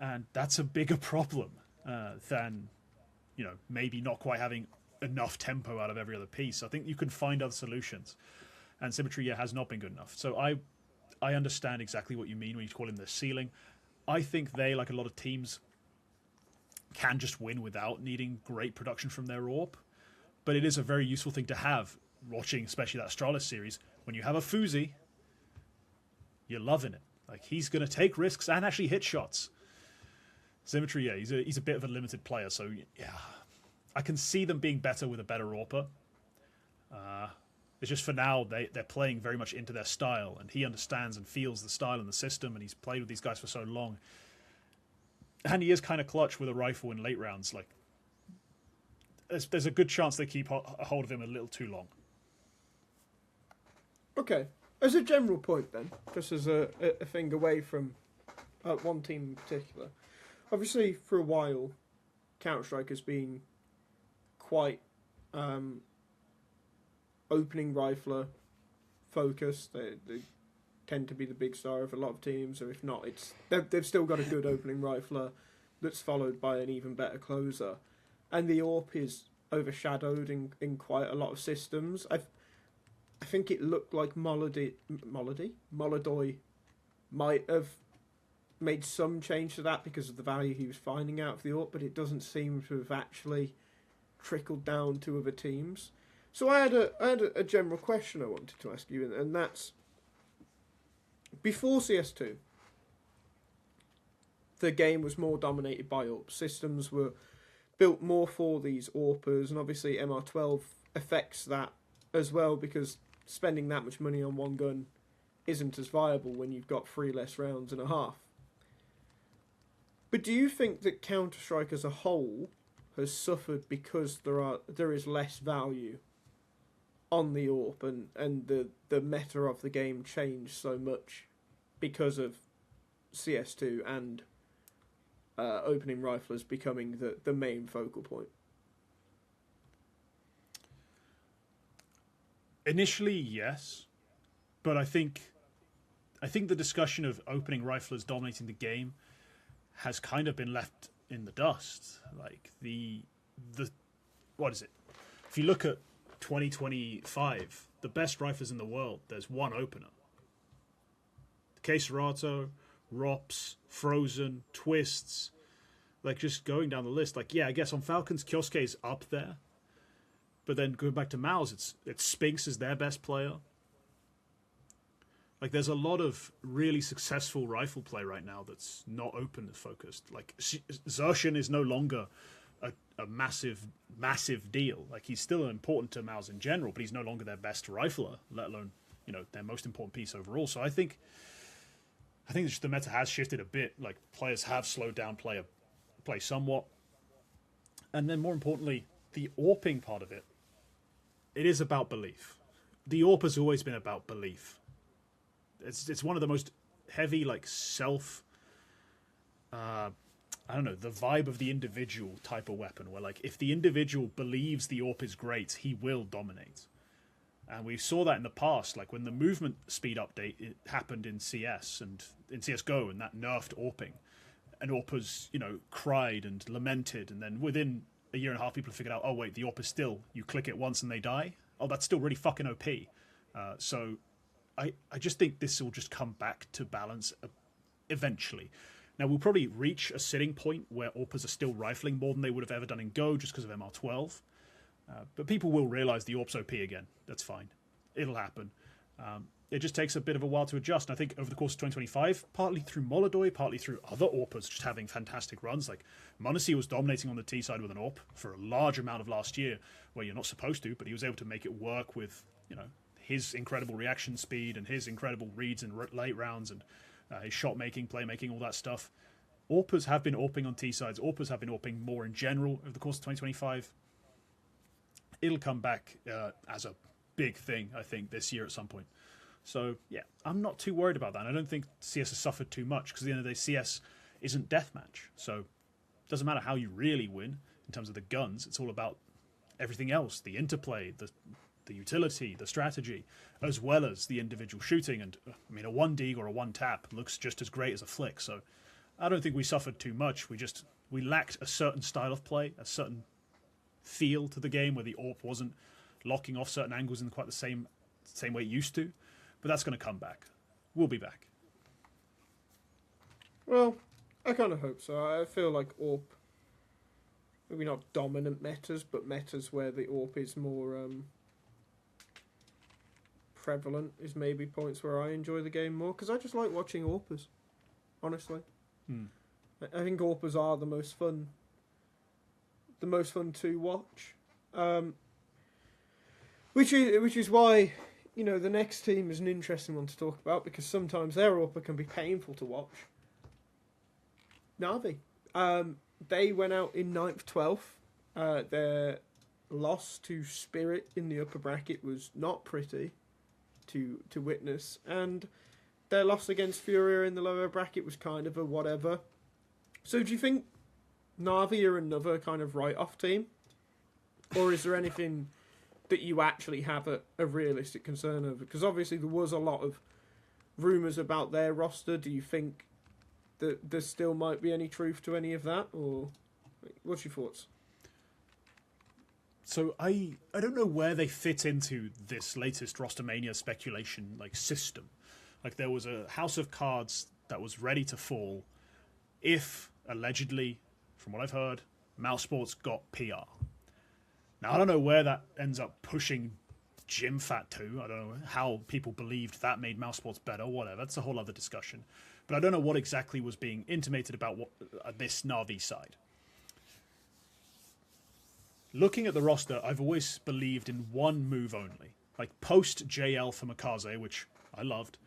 And that's a bigger problem than, maybe not quite having enough tempo out of every other piece. I think you can find other solutions. And Symmetry, has not been good enough. So I understand exactly what you mean when you call him the ceiling. I think they, like a lot of teams, can just win without needing great production from their AWP. But it is a very useful thing to have, watching especially that Astralis series. When you have a FaZe, you're loving it. Like, he's going to take risks and actually hit shots. Symmetry, he's a bit of a limited player, so I can see them being better with a better AWPer. It's just for now, they're playing very much into their style, and he understands and feels the style and the system, and he's played with these guys for so long. And he is kind of clutch with a rifle in late rounds. Like, there's a good chance they keep a hold of him a little too long. Okay. As a general point, then, just as a thing away from one team in particular, obviously for a while, Counter-Strike has been quite opening rifler focused. They tend to be the big star of a lot of teams, or if not, they've still got a good opening rifler that's followed by an even better closer. And the AWP is overshadowed in quite a lot of systems. I think it looked like Molody might have made some change to that because of the value he was finding out of the AWP, but it doesn't seem to have actually trickled down to other teams. So I had a general question I wanted to ask you, and that's, before CS2, the game was more dominated by AWP. Systems were built more for these AWPers, and obviously MR12 affects that as well, because spending that much money on one gun isn't as viable when you've got 3 less rounds and a half. But do you think that Counter-Strike as a whole has suffered because there is less value on the AWP, and the meta of the game changed so much because of CS2 and opening riflers becoming the main focal point? Initially, yes, but I think the discussion of opening riflers dominating the game has kind of been left in the dust. Like the what is it? If you look at 2025, the best riflers in the world, there's one opener. Caserato, Rops, Frozen, Twists, like just going down the list. Like, yeah, I guess on Falcons, Kioske is up there. But then going back to MOUZ, it's Spinks is their best player. Like, there's a lot of really successful rifle play right now that's not open focused. Like, Zershin is no longer a massive deal. Like, he's still important to MOUZ in general, but he's no longer their best rifler, let alone, you know, their most important piece overall. So I think just the meta has shifted a bit. Like, players have slowed down play somewhat. And then more importantly, the AWPing part of it, it is about belief. The AWP has always been about belief. It's one of the most heavy, like, I don't know, the vibe of the individual type of weapon, where, like, if the individual believes the AWP is great, he will dominate. And we saw that in the past, like when the movement speed update it happened in CS and in CSGO, and that nerfed AWPing. And AWPers, you know, cried and lamented, and then within a year and a half, people figured out, oh wait, the AWP is still, you click it once and they die. Oh, that's still really fucking OP. So I just think this will just come back to balance eventually. Now, we'll probably reach a sitting point where AWPers are still rifling more than they would have ever done in Go just because of MR12. But people will realise the AWP's OP again. That's fine. It'll happen. It just takes a bit of a while to adjust. And I think over the course of 2025, partly through Molodoy, partly through other AWPers just having fantastic runs. Like, m0NESY was dominating on the T side with an AWP for a large amount of last year, where you're not supposed to, but he was able to make it work with, you know, his incredible reaction speed and his incredible reads in late rounds and his shot making, play making, all that stuff. AWPers have been AWPing on T sides. AWPers have been AWPing more in general over the course of 2025. It'll come back as a big thing, I think, this year at some point. So, yeah, I'm not too worried about that. And I don't think CS has suffered too much, because at the end of the day, CS isn't deathmatch. So it doesn't matter how you really win in terms of the guns. It's all about everything else, the interplay, the utility, the strategy, as well as the individual shooting. And, I mean, a 1D or a 1-tap looks just as great as a flick. So I don't think we suffered too much. We lacked a certain style of play, a certain feel to the game where the AWP wasn't locking off certain angles in quite the same way it used to. But that's going to come back. We'll be back. Well, I kind of hope so. I feel like AWP, maybe not dominant metas, but metas where the AWP is more prevalent is maybe points where I enjoy the game more, because I just like watching AWPers, honestly. I think AWPers are the most fun to watch, which is why, you know, the next team is an interesting one to talk about, because sometimes their AWPer can be painful to watch. Na'Vi. They went out in 9th, 12th. Their loss to Spirit in the upper bracket was not pretty to witness, and their loss against Furia in the lower bracket was kind of a whatever. So do you think Na'Vi are another kind of write-off team? Or is there anything that you actually have a realistic concern over? Because obviously there was a lot of rumours about their roster. Do you think that there still might be any truth to any of that? Or what's your thoughts? So I don't know where they fit into this latest Roster Mania speculation system. Like there was a house of cards that was ready to fall if allegedly, from what I've heard, MOUZ Sports got PR. Now I don't know where that ends up pushing GymFat to. I don't know how people believed that made MOUZ Sports better. Whatever, that's a whole other discussion. But I don't know what exactly was being intimated about this Na'Vi side. Looking at the roster, I've always believed in one move only. Like post JL for MOUZ, which I loved,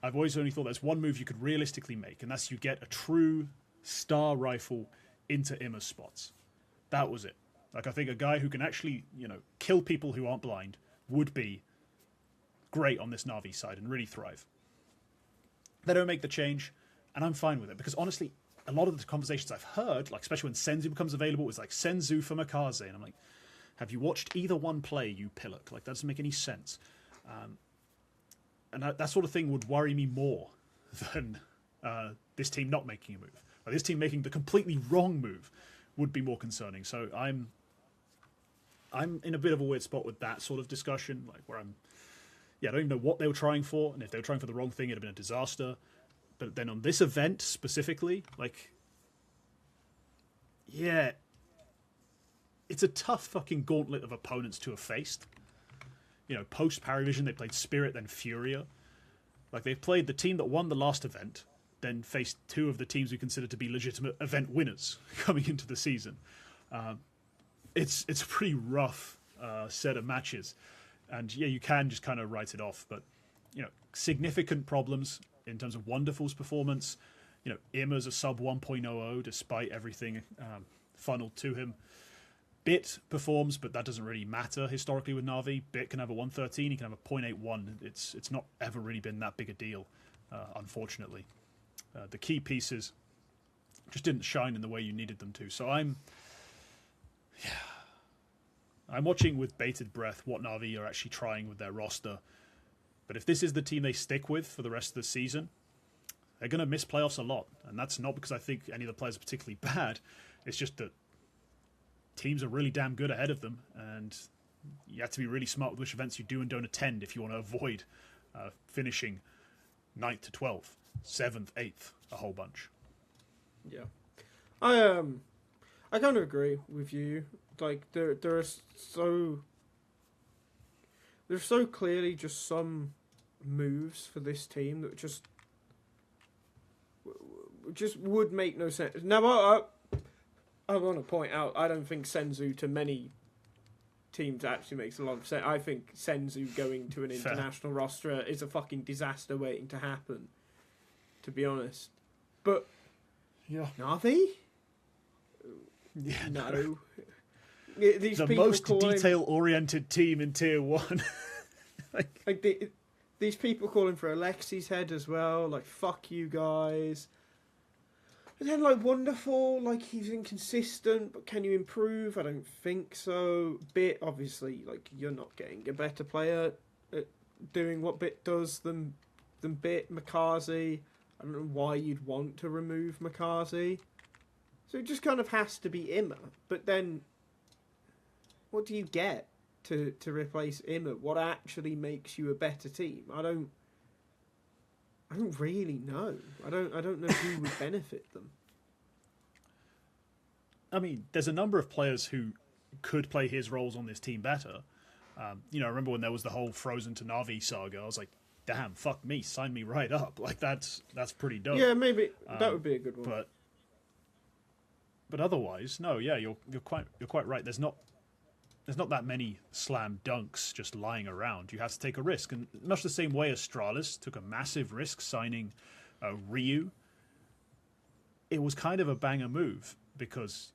I've always only thought there's one move you could realistically make, and that's you get a true star rifle into IMA's spots. That was it. Like I think a guy who can actually, kill people who aren't blind would be great on this Na'Vi side and really thrive. They don't make the change, and I'm fine with it, because honestly, a lot of the conversations I've heard, like especially when Senzu becomes available, is like Senzu for MOUZ, and I'm like, have you watched either one play, you pillock? Like that doesn't make any sense. And that sort of thing would worry me more than this team not making a move. Like this team making the completely wrong move would be more concerning. So I'm in a bit of a weird spot with that sort of discussion, like where I don't even know what they were trying for, and if they were trying for the wrong thing, it'd have been a disaster. But then on this event specifically, it's a tough fucking gauntlet of opponents to have faced. Post Paravision, they played Spirit, then Furia. Like, they've played the team that won the last event, then faced two of the teams we consider to be legitimate event winners coming into the season. It's a pretty rough set of matches. And, yeah, you can just kind of write it off. But, significant problems in terms of Wonderful's performance. IMA's a sub 1.00 despite everything funneled to him. Bit performs, but that doesn't really matter historically with Na'Vi. Bit can have a 113, he can have a 0.81. It's not ever really been that big a deal, unfortunately. The key pieces just didn't shine in the way you needed them to. So I'm watching with bated breath what Na'Vi are actually trying with their roster. But if this is the team they stick with for the rest of the season, they're going to miss playoffs a lot. And that's not because I think any of the players are particularly bad. It's just that teams are really damn good ahead of them, and you have to be really smart with which events you do and don't attend if you want to avoid finishing 9th to 12th, 7th, 8th, a whole bunch. Yeah. I kind of agree with you. Like, there's so clearly just some moves for this team that just would make no sense. Now, I want to point out, I don't think Senzu to many teams actually makes a lot of sense. I think Senzu going to an international roster is a fucking disaster waiting to happen, to be honest. But, yeah, Na'Vi? Yeah, no. These the people most detail-oriented team in Tier 1. These people calling for Alexi's head as well, like, fuck you guys. And then, Wonderful, he's inconsistent, but can you improve? I don't think so. Bit, obviously, you're not getting a better player at doing what Bit does than Bit. MOUZ, I don't know why you'd want to remove MOUZ. So it just kind of has to be IMA. But then, what do you get to replace IMA? What actually makes you a better team? I don't really know. I don't know who would benefit them. I mean, there's a number of players who could play his roles on this team better. I remember when there was the whole Frozen to Na'Vi saga, I was like, damn, fuck me, sign me right up. That's pretty dope. Yeah, maybe that would be a good one. But otherwise, no, yeah, you're quite right. There's not that many slam dunks just lying around. You have to take a risk, and much the same way Astralis took a massive risk signing Ryu. It was kind of a banger move because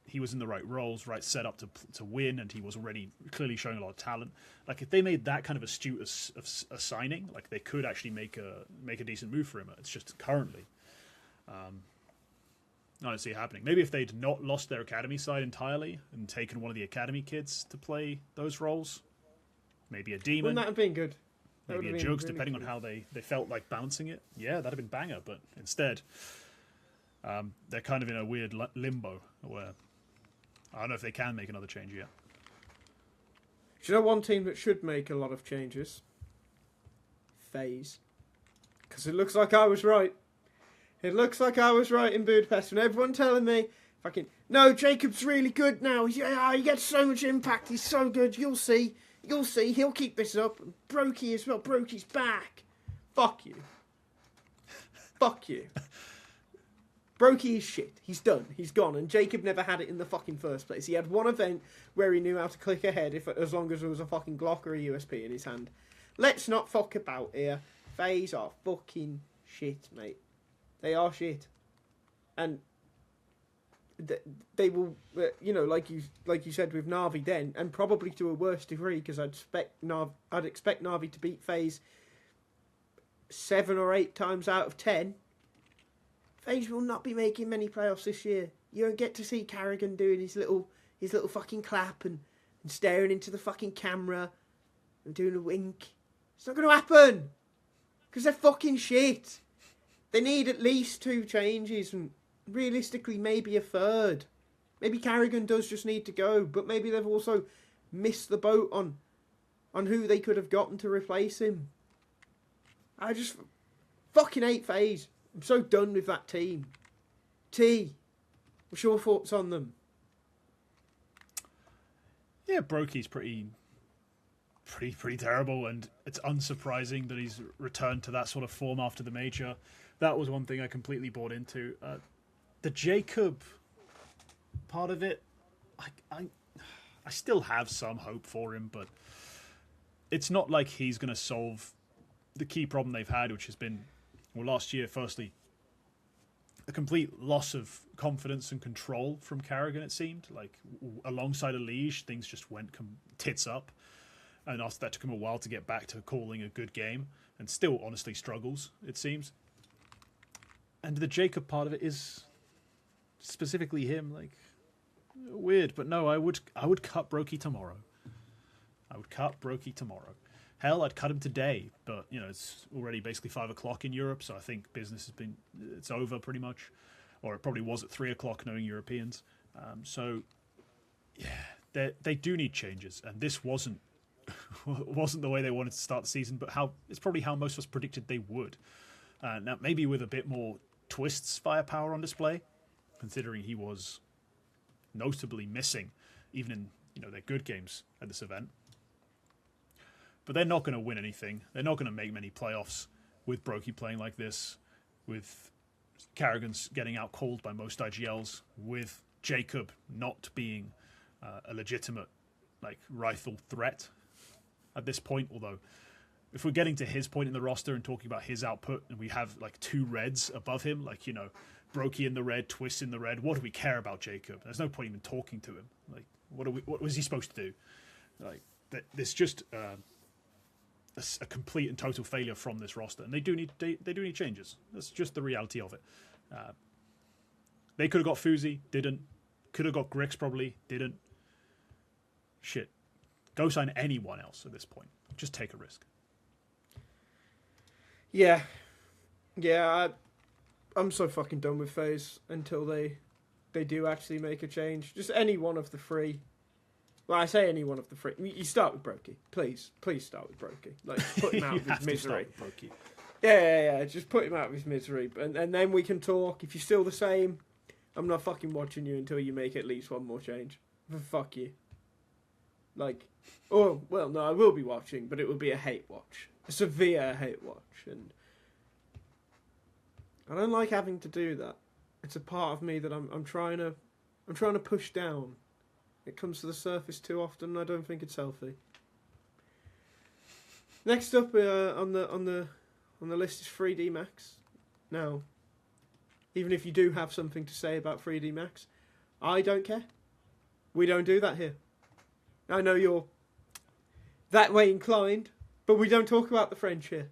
he was in the right roles, right setup to win, and he was already clearly showing a lot of talent. Like if they made that kind of astute a signing, they could actually make a decent move for him. It's just currently, I don't see it happening. Maybe if they'd not lost their academy side entirely and taken one of the academy kids to play those roles, maybe a demon. Wouldn't that have been good? Maybe a Jokes, really depending on how they felt like bouncing it. Yeah, that'd have been banger, but instead, they're kind of in a weird limbo where I don't know if they can make another change yet. Do you know one team that should make a lot of changes? FaZe. Because it looks like I was right. It looks like I was right in Budapest. And everyone telling me, fucking, no, Jacob's really good now. He gets so much impact. He's so good. You'll see. You'll see. He'll keep this up. And Brokey as well. Brokey's back. Fuck you. Fuck you. Brokey is shit. He's done. He's gone. And Jacob never had it in the fucking first place. He had one event where he knew how to click ahead as long as there was a fucking Glock or a USP in his hand. Let's not fuck about here. FaZe are fucking shit, mate. They are shit. And they will, you know, like you said with Na'Vi then, and probably to a worse degree, because I'd expect Na'Vi to beat FaZe 7 or 8 times out of 10. FaZe will not be making many playoffs this year. You won't get to see Carrigan doing his little fucking clap and staring into the fucking camera and doing a wink. It's not going to happen because they're fucking shit. They need at least 2 changes and realistically maybe a third. Maybe Carrigan does just need to go, but maybe they've also missed the boat on who they could have gotten to replace him. I just fucking hate FaZe. I'm so done with that team. T, what's your thoughts on them? Yeah, Brokey's pretty terrible, and it's unsurprising that he's returned to that sort of form after the major. That was one thing I completely bought into. The Jacob part of it, I still have some hope for him, but it's not like he's going to solve the key problem they've had, which has been, well, last year, firstly, a complete loss of confidence and control from Carrigan, it seemed. Like, alongside Elige, things just went tits up. And after that, took him a while to get back to calling a good game. And still, honestly, struggles, it seems. And the Jacob part of it is specifically him. Like, weird. But no, I would cut Brokey tomorrow. I would cut Brokey tomorrow. Hell, I'd cut him today, but, you know, it's already basically 5 o'clock in Europe, so I think business it's over pretty much. Or it probably was at 3 o'clock, knowing Europeans. So, yeah, they do need changes, and this wasn't the way they wanted to start the season, but it's probably how most of us predicted they would. Now, maybe with a bit more Twist's firepower on display, considering he was notably missing, even in, you know, their good games at this event. But they're not going to win anything. They're not going to make many playoffs with Brokey playing like this, with Carrigan's getting out called by most IGLs, with Jacob not being a legitimate, like, rifle threat at this point. Although, if we're getting to his point in the roster and talking about his output, and we have like 2 reds above him, like, you know, Brokey in the red, Twist in the red, what do we care about Jacob? There's no point even talking to him. Like, what was he supposed to do? Like, there's just a complete and total failure from this roster, and they do need changes. That's just the reality of it. They could have got Fuzi, didn't. Could have got Grix, probably didn't. Shit, go sign anyone else at this point. Just take a risk. Yeah, I'm so fucking done with FaZe until they do actually make a change. Just any one of the 3. Well, I say any one of the 3. You start with Brokey. Please start with Brokey. Like, put him out of his misery. Yeah. Just put him out of his misery. And then we can talk. If you're still the same, I'm not fucking watching you until you make at least one more change. Fuck you. Like, oh, well, no, I will be watching, but it will be a hate watch. A severe hate watch. And I don't like having to do that. It's a part of me that I'm trying to push down. It comes to the surface too often, and I don't think it's healthy. Next up on the list is 3D Max. Now, even if you do have something to say about 3D Max, I don't care. We don't do that here. I know you're that way inclined, but we don't talk about the French here.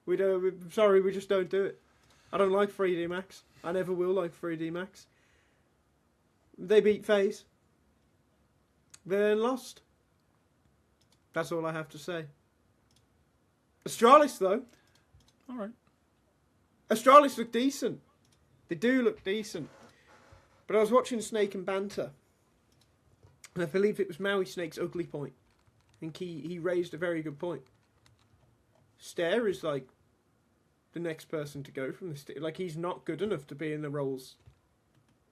We just don't do it. I don't like 3D Max. I never will like 3D Max. They beat FaZe. They then lost. That's all I have to say. Astralis, though. All right. Astralis look decent. They do look decent. But I was watching Snake and Banter, and I believe it was Maui Snake's ugly point. I think he raised a very good point. Stair is like the next person to go from this team. Like, he's not good enough to be in the roles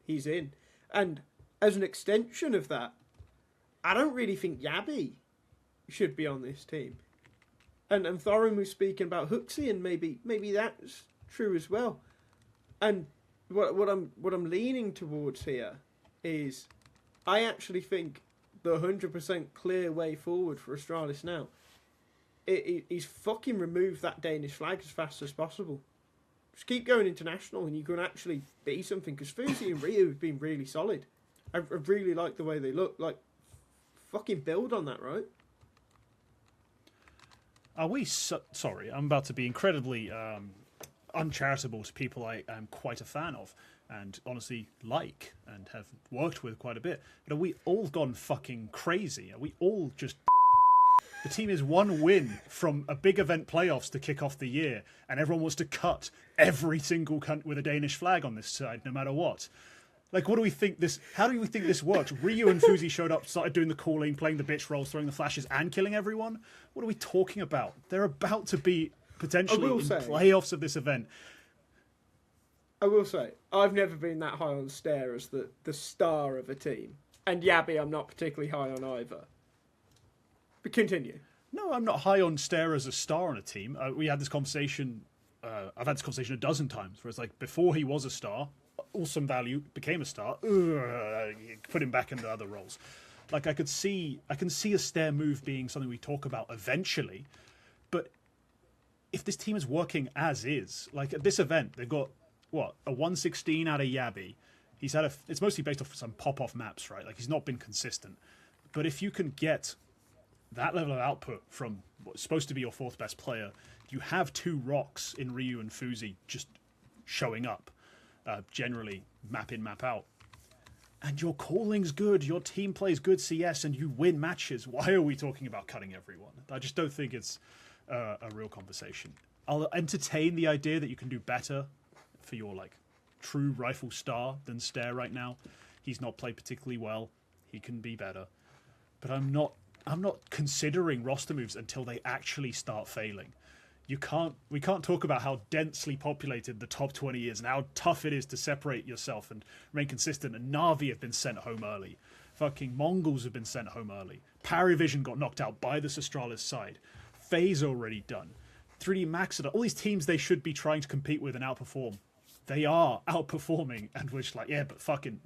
he's in. And as an extension of that, I don't really think Yabby should be on this team. And Thorin was speaking about Huxley, and maybe that's true as well. And what I'm leaning towards here is, I actually think the 100% clear way forward for Astralis now is fucking remove that Danish flag as fast as possible. Just keep going international, and you can actually be something. Because FaZe and Rio have been really solid. I really like the way they look. Like, fucking build on that, right? Are we sorry, I'm about to be incredibly uncharitable to people I am quite a fan of and honestly like and have worked with quite a bit. But are we all gone fucking crazy? Are we all just... The team is one win from a big event playoffs to kick off the year, and everyone wants to cut every single cunt with a Danish flag on this side, no matter what. Like, what do we think this... How do we think this works? Ryu and FaZe showed up, started doing the calling, playing the bitch rolls, throwing the flashes, and killing everyone? What are we talking about? They're about to be potentially in playoffs of this event. I will say, I've never been that high on Stair as the star of a team. And Yabby, I'm not particularly high on either. But continue. No, I'm not high on Stair as a star on a team. We had this conversation... I've had this conversation a dozen times, where it's like, before he was a star... awesome value, became a star, put him back into other roles. Like, I can see a Stair move being something we talk about eventually, but if this team is working as is, like at this event, they've got, what, a 116 out of Yabby. He's had it's mostly based off some pop-off maps, right? Like, he's not been consistent. But if you can get that level of output from what's supposed to be your fourth best player, you have two rocks in Ryu and FaZe just showing up. Generally map in, map out. And your calling's good, your team plays good CS, and you win matches. Why are we talking about cutting everyone? I just don't think it's a real conversation. I'll entertain the idea that you can do better for your, like, true rifle star than Stair right now. He's not played particularly well. He can be better. But I'm not considering roster moves until they actually start failing. We can't talk about how densely populated the top 20 is and how tough it is to separate yourself and remain consistent. And Na'Vi have been sent home early. Fucking Mongols have been sent home early. Paravision got knocked out by the Astralis side. FaZe already done. 3D Max, all these teams they should be trying to compete with and outperform. They are outperforming, and we're just like, yeah, but fucking...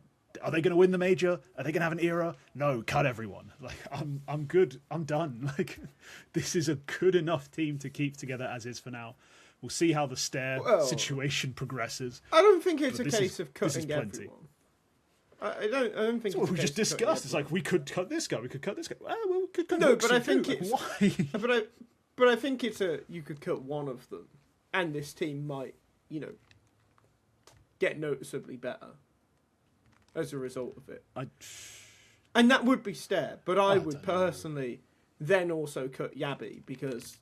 Are they going to win the major? Are they going to have an era? No, cut everyone. Like, I'm good. I'm done. Like, this is a good enough team to keep together as is for now. We'll see how the Stair situation progresses. I don't think it's a case of cutting everyone. I don't think it's what we just discussed. It's like, we could cut this guy. We could cut this guy. Well, we could cut no, but I think too. it's why? But I think it's you could cut one of them, and this team might, get noticeably better as a result of it. And that would be Stair, but I would personally then also cut Yabby because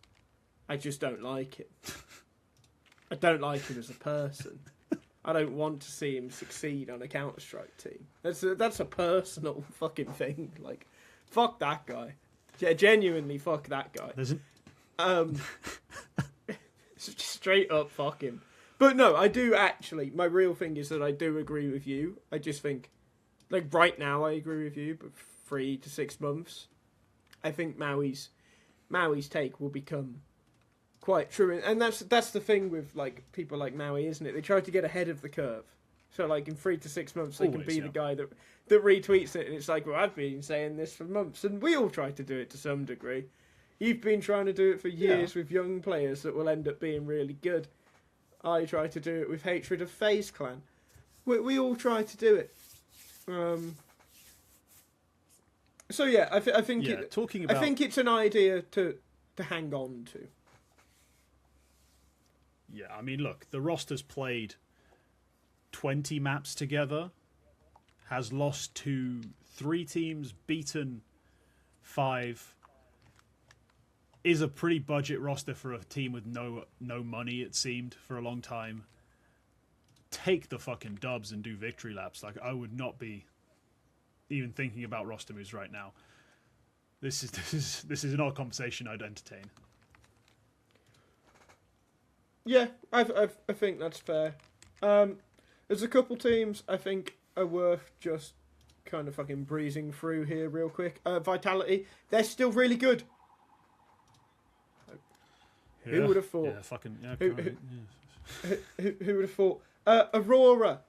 I just don't like him. I don't like him as a person. I don't want to see him succeed on a Counter-Strike team. That's a personal fucking thing. Like, fuck that guy. Yeah, genuinely fuck that guy. Straight up fuck him. But no, I do actually. My real thing is that I do agree with you. I just think, like, right now I agree with you, but 3 to 6 months, I think Maui's take will become quite true. And that's the thing with, like, people like Maui, isn't it? They try to get ahead of the curve. So, like, in 3 to 6 months, they can be the guy that retweets it, and it's like, well, I've been saying this for months, and we all try to do it to some degree. You've been trying to do it for years with young players that will end up being really good. I try to do it with hatred of FaZe Clan. We all try to do it. So yeah, I think I think it's an idea to hang on to. Yeah, I mean, look, the roster's played 20 maps together, has lost to 3 teams, beaten 5. Is a pretty budget roster for a team with no money, it seemed, for a long time. Take the fucking dubs and do victory laps. Like, I would not be even thinking about roster moves right now. This is not a conversation I'd entertain. Yeah, I think that's fair. There's a couple teams I think are worth just kind of fucking breezing through here real quick. Vitality, they're still really good. Yeah, Who would have thought? Yeah, fucking. Yeah, Who would have thought? Aurora,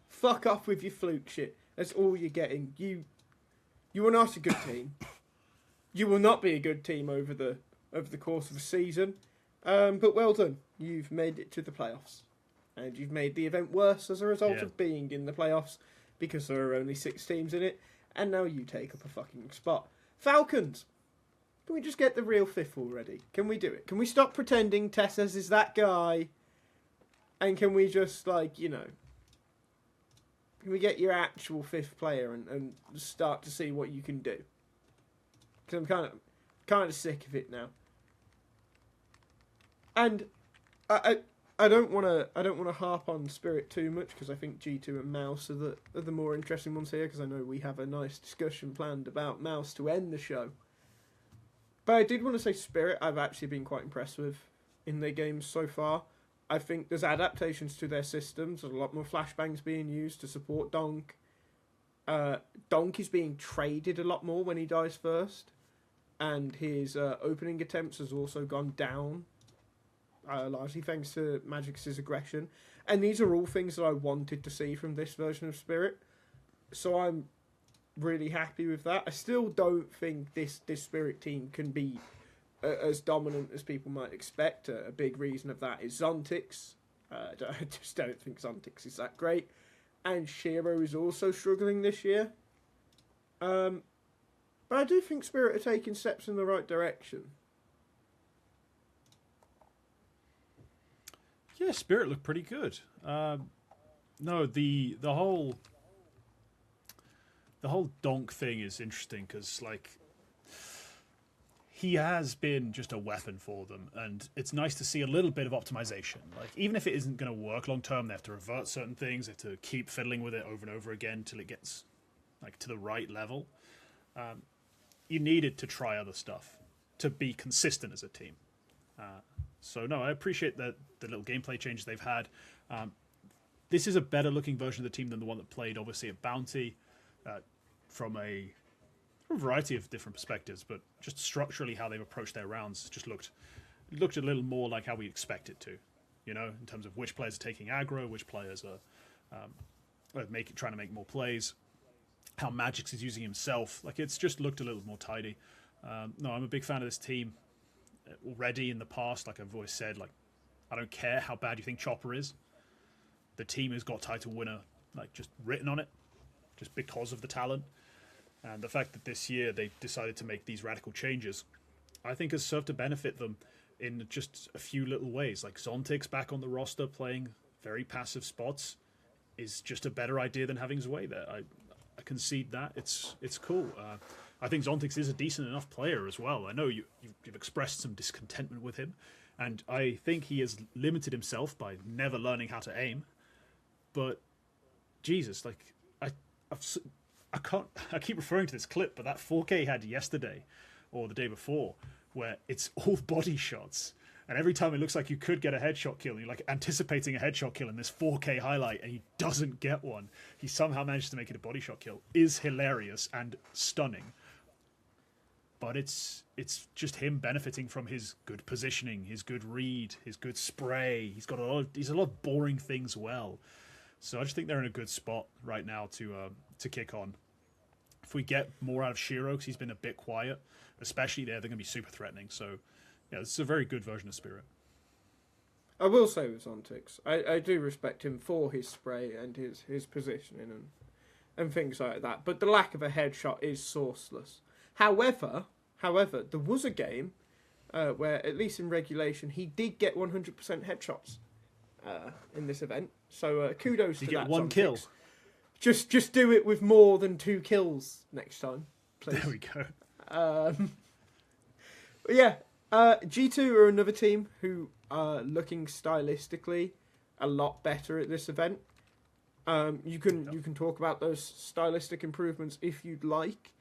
fuck off with your fluke shit. That's all you're getting. You are not a good team. You will not be a good team over the course of a season. But well done. You've made it to the playoffs. And you've made the event worse as a result of being in the playoffs because there are only 6 teams in it. And now you take up a fucking spot. Falcons. Can we just get the real 5th already? Can we do it? Can we stop pretending Tessas is that guy? And can we just, like, you know... Can we get your actual 5th player and start to see what you can do? Because I'm kind of sick of it now. And I don't want to harp on Spirit too much because I think G2 and MOUZ are the more interesting ones here because I know we have a nice discussion planned about MOUZ to end the show. But I did want to say Spirit I've actually been quite impressed with in their games so far. I think there's adaptations to their systems. There's a lot more flashbangs being used to support Donk. Donk is being traded a lot more when he dies first. And his opening attempts has also gone down. Largely thanks to Magic's aggression. And these are all things that I wanted to see from this version of Spirit. So I'm really happy with that. I still don't think this Spirit team can be as dominant as people might expect. A big reason of that is Zontix. I just don't think Zontix is that great. And Shiro is also struggling this year. But I do think Spirit are taking steps in the right direction. Yeah, Spirit looked pretty good. No, the whole Donk thing is interesting because, like, he has been just a weapon for them, and it's nice to see a little bit of optimization. Like, even if it isn't going to work long term, they have to revert certain things. They have to keep fiddling with it over and over again till it gets like to the right level. You needed to try other stuff to be consistent as a team. So no, I appreciate the little gameplay changes they've had. This is a better looking version of the team than the one that played obviously at Bounty from a variety of different perspectives, but just structurally how they've approached their rounds just looked a little more like how we expect it to, you know, in terms of which players are taking aggro, which players are trying to make more plays, how Magix is using himself. Like, it's just looked a little more tidy. No, I'm a big fan of this team. Already in the past, like I've always said, like, I don't care how bad you think Chopper is. The team has got title winner, like, just written on it, just because of the talent. And the fact that this year they decided to make these radical changes, I think has served to benefit them in just a few little ways. Like, Zontix back on the roster playing very passive spots is just a better idea than having Zwei there. I concede that. It's cool. I think Zontix is a decent enough player as well. I know you've expressed some discontentment with him, and I think he has limited himself by never learning how to aim. But Jesus, like, I keep referring to this clip, but that 4K he had yesterday or the day before, where it's all body shots, and every time it looks like you could get a headshot kill, and you're like anticipating a headshot kill in this 4K highlight, and he doesn't get one. He somehow managed to make it a body shot kill. Is hilarious and stunning. But it's just him benefiting from his good positioning, his good read, his good spray. He's a lot of boring things well. So I just think they're in a good spot right now to kick on. If we get more out of Shiro, because he's been a bit quiet, especially there, they're going to be super threatening. So yeah, this is a very good version of Spirit. I will say with Zontix, I do respect him for his spray and his positioning and things like that. But the lack of a headshot is sourceless. However, there was a game where, at least in regulation, he did get 100% headshots in this event. So kudos to that. Did he get one Zontix. kill? Just do it with more than 2 kills next time, please. There we go. But yeah, G2 are another team who are looking stylistically a lot better at this event. You can talk about those stylistic improvements if you'd like.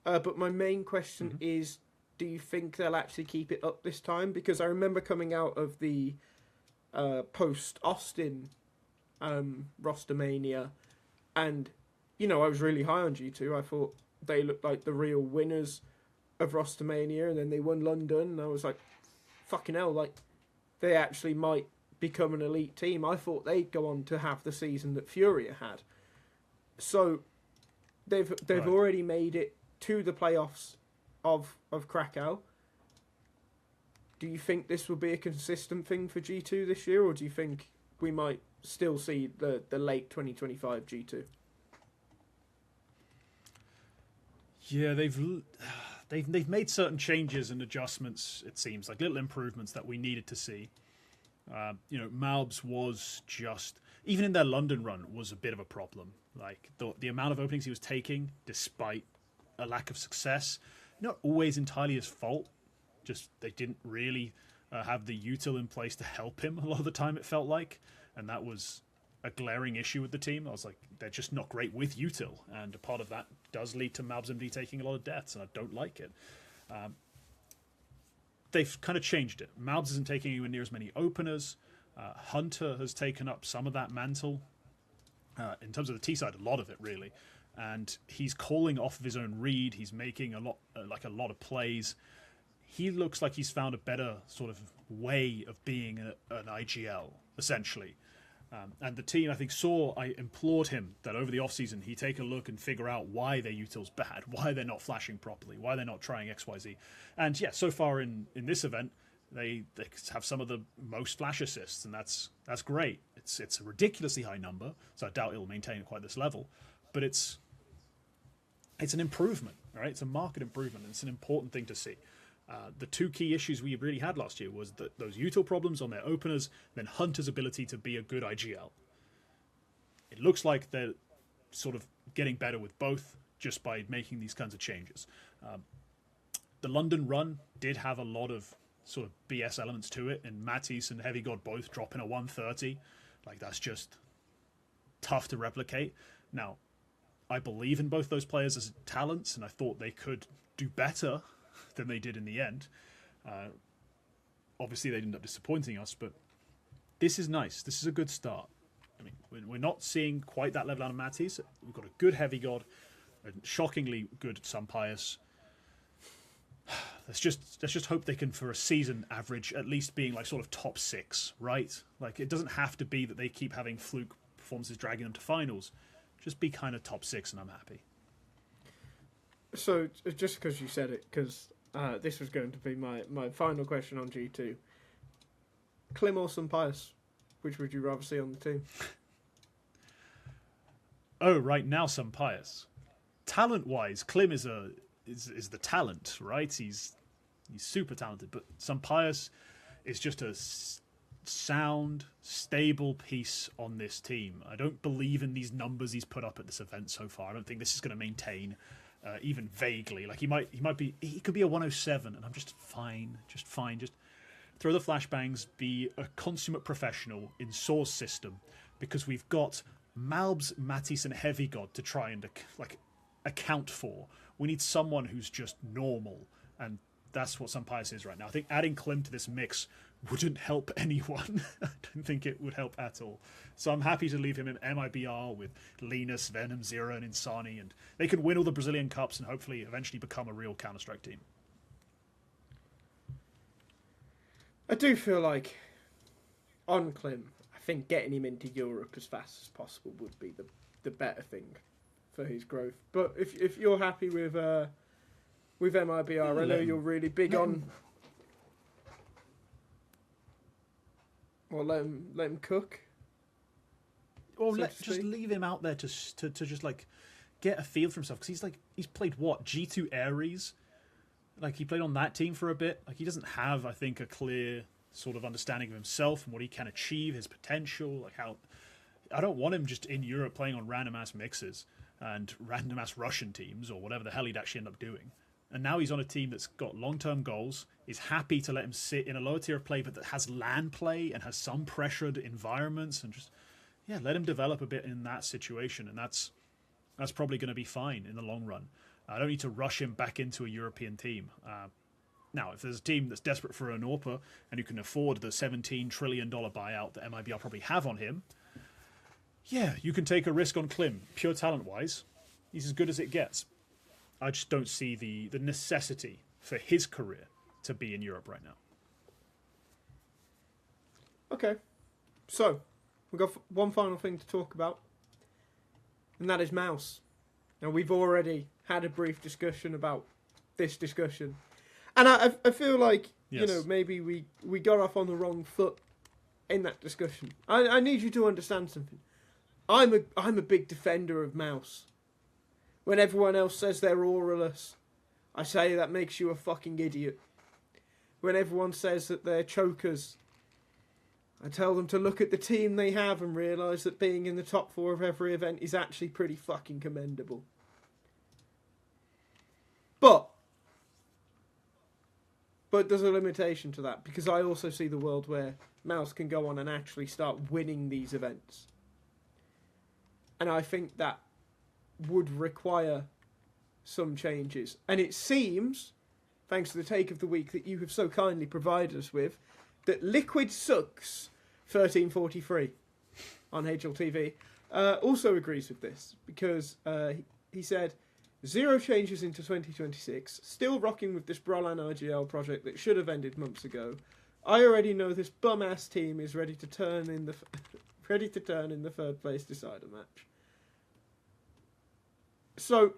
But my main question is, do you think they'll actually keep it up this time? Because I remember coming out of the post-Austin Rostermania, and, you know, I was really high on G2. I thought they looked like the real winners of Rostermania, and then they won London, and I was like, fucking hell, like, they actually might become an elite team. I thought they'd go on to have the season that Furia had. So they've Right. already made it to the playoffs of Krakow. Do you think this will be a consistent thing for G2 this year, or do you think we might still see the late 2025 G2? Yeah, they've made certain changes and adjustments. It seems like little improvements that we needed to see. You know, MOUZ was just, even in their London run, was a bit of a problem. Like the amount of openings he was taking, despite a lack of success, not always entirely his fault. Just they didn't really have the util in place to help him a lot of the time. It felt like, and that was a glaring issue with the team. I was like, they're just not great with util, and a part of that does lead to MOUZ MD taking a lot of deaths, and I don't like it. They've kind of changed it. MOUZ isn't taking anywhere near as many openers. Hunter has taken up some of that mantle. In terms of the T side, a lot of it really, and he's calling off of his own read. He's making a lot of plays. He looks like he's found a better sort of way of being an IGL essentially. And the team, I think, I implored him that over the offseason he take a look and figure out why their util's bad, why they're not flashing properly, why they're not trying XYZ. And yeah, so far in this event, they have some of the most flash assists, and that's great. It's a ridiculously high number, so I doubt it'll maintain quite this level. But it's an improvement, right? It's a market improvement, and it's an important thing to see. The two key issues we really had last year was those util problems on their openers, then Hunter's ability to be a good IGL. It looks like they're sort of getting better with both just by making these kinds of changes. The London run did have a lot of sort of BS elements to it, and Matisse and Heavy God both dropping a 130. Like, that's just tough to replicate. Now, I believe in both those players as talents, and I thought they could do better than they did in the end. Obviously, they ended up disappointing us, but this is nice. This is a good start. I mean, we're not seeing quite that level out of Matisse. We've got a good Heavy God, a shockingly good Sunpius. Let's just hope they can, for a season average, at least being like sort of top 6, right? Like, it doesn't have to be that they keep having fluke performances dragging them to finals. Just be kind of top 6 and I'm happy. So, just because you said it, because this was going to be my final question on G2. Klim or Sunpius, which would you rather see on the team? Oh, right now Sunpius. Talent-wise, Klim is the talent, right? He's super talented, but Sunpius is just a sound, stable piece on this team. I don't believe in these numbers he's put up at this event so far. I don't think this is going to maintain, even vaguely. Like, he could be a 107, and I'm just fine. Just throw the flashbangs, be a consummate professional in Source system, because we've got MOUZ, Matisse, and Heavy God to try and account for. We need someone who's just normal, and that's what Sunpius is right now. I think adding Klim to this mix wouldn't help anyone. I don't think it would help at all. So I'm happy to leave him in MIBR with Linus, Venom, Zero, and Insani, and they can win all the Brazilian Cups and hopefully eventually become a real Counter-Strike team. I do feel like, on Klim, I think getting him into Europe as fast as possible would be the better thing for his growth. But if you're happy with MIBR, I know you're really big on. Well, let him cook. Or just leave him out there to just like get a feel for himself, because he's played what, G2 Ares, like he played on that team for a bit. Like, he doesn't have, I think, a clear sort of understanding of himself and what he can achieve, his potential. Like, how I don't want him just in Europe playing on random ass mixes and random ass Russian teams or whatever the hell he'd actually end up doing. And now he's on a team that's got long-term goals, is happy to let him sit in a lower tier of play, but that has LAN play and has some pressured environments, and just, yeah, let him develop a bit in that situation. And that's probably going to be fine in the long run. I don't need to rush him back into a European team. Now, if there's a team that's desperate for an AWPer and who can afford the $17 trillion buyout that MIBR probably have on him, yeah, you can take a risk on Klim. Pure talent-wise, he's as good as it gets. I just don't see the necessity for his career to be in Europe right now. Okay, so we've got one final thing to talk about, and that is MOUZ. Now, we've already had a brief discussion about this discussion, and I feel like, yes, you know, maybe we got off on the wrong foot in that discussion. I need you to understand something. I'm a big defender of MOUZ. When everyone else says they're auraless, I say that makes you a fucking idiot. When everyone says that they're chokers, I tell them to look at the team they have and realise that being in the top 4 of every event is actually pretty fucking commendable. But there's a limitation to that, because I also see the world where MOUZ can go on and actually start winning these events. And I think that would require some changes. And it seems, thanks to the take of the week that you have so kindly provided us with, that Liquid Sucks 1343 on HLTV also agrees with this, because he said, 0 changes into 2026, still rocking with this Brolan IGL project that should have ended months ago. I already know this bum-ass team is ready to turn in the third place decider match. So,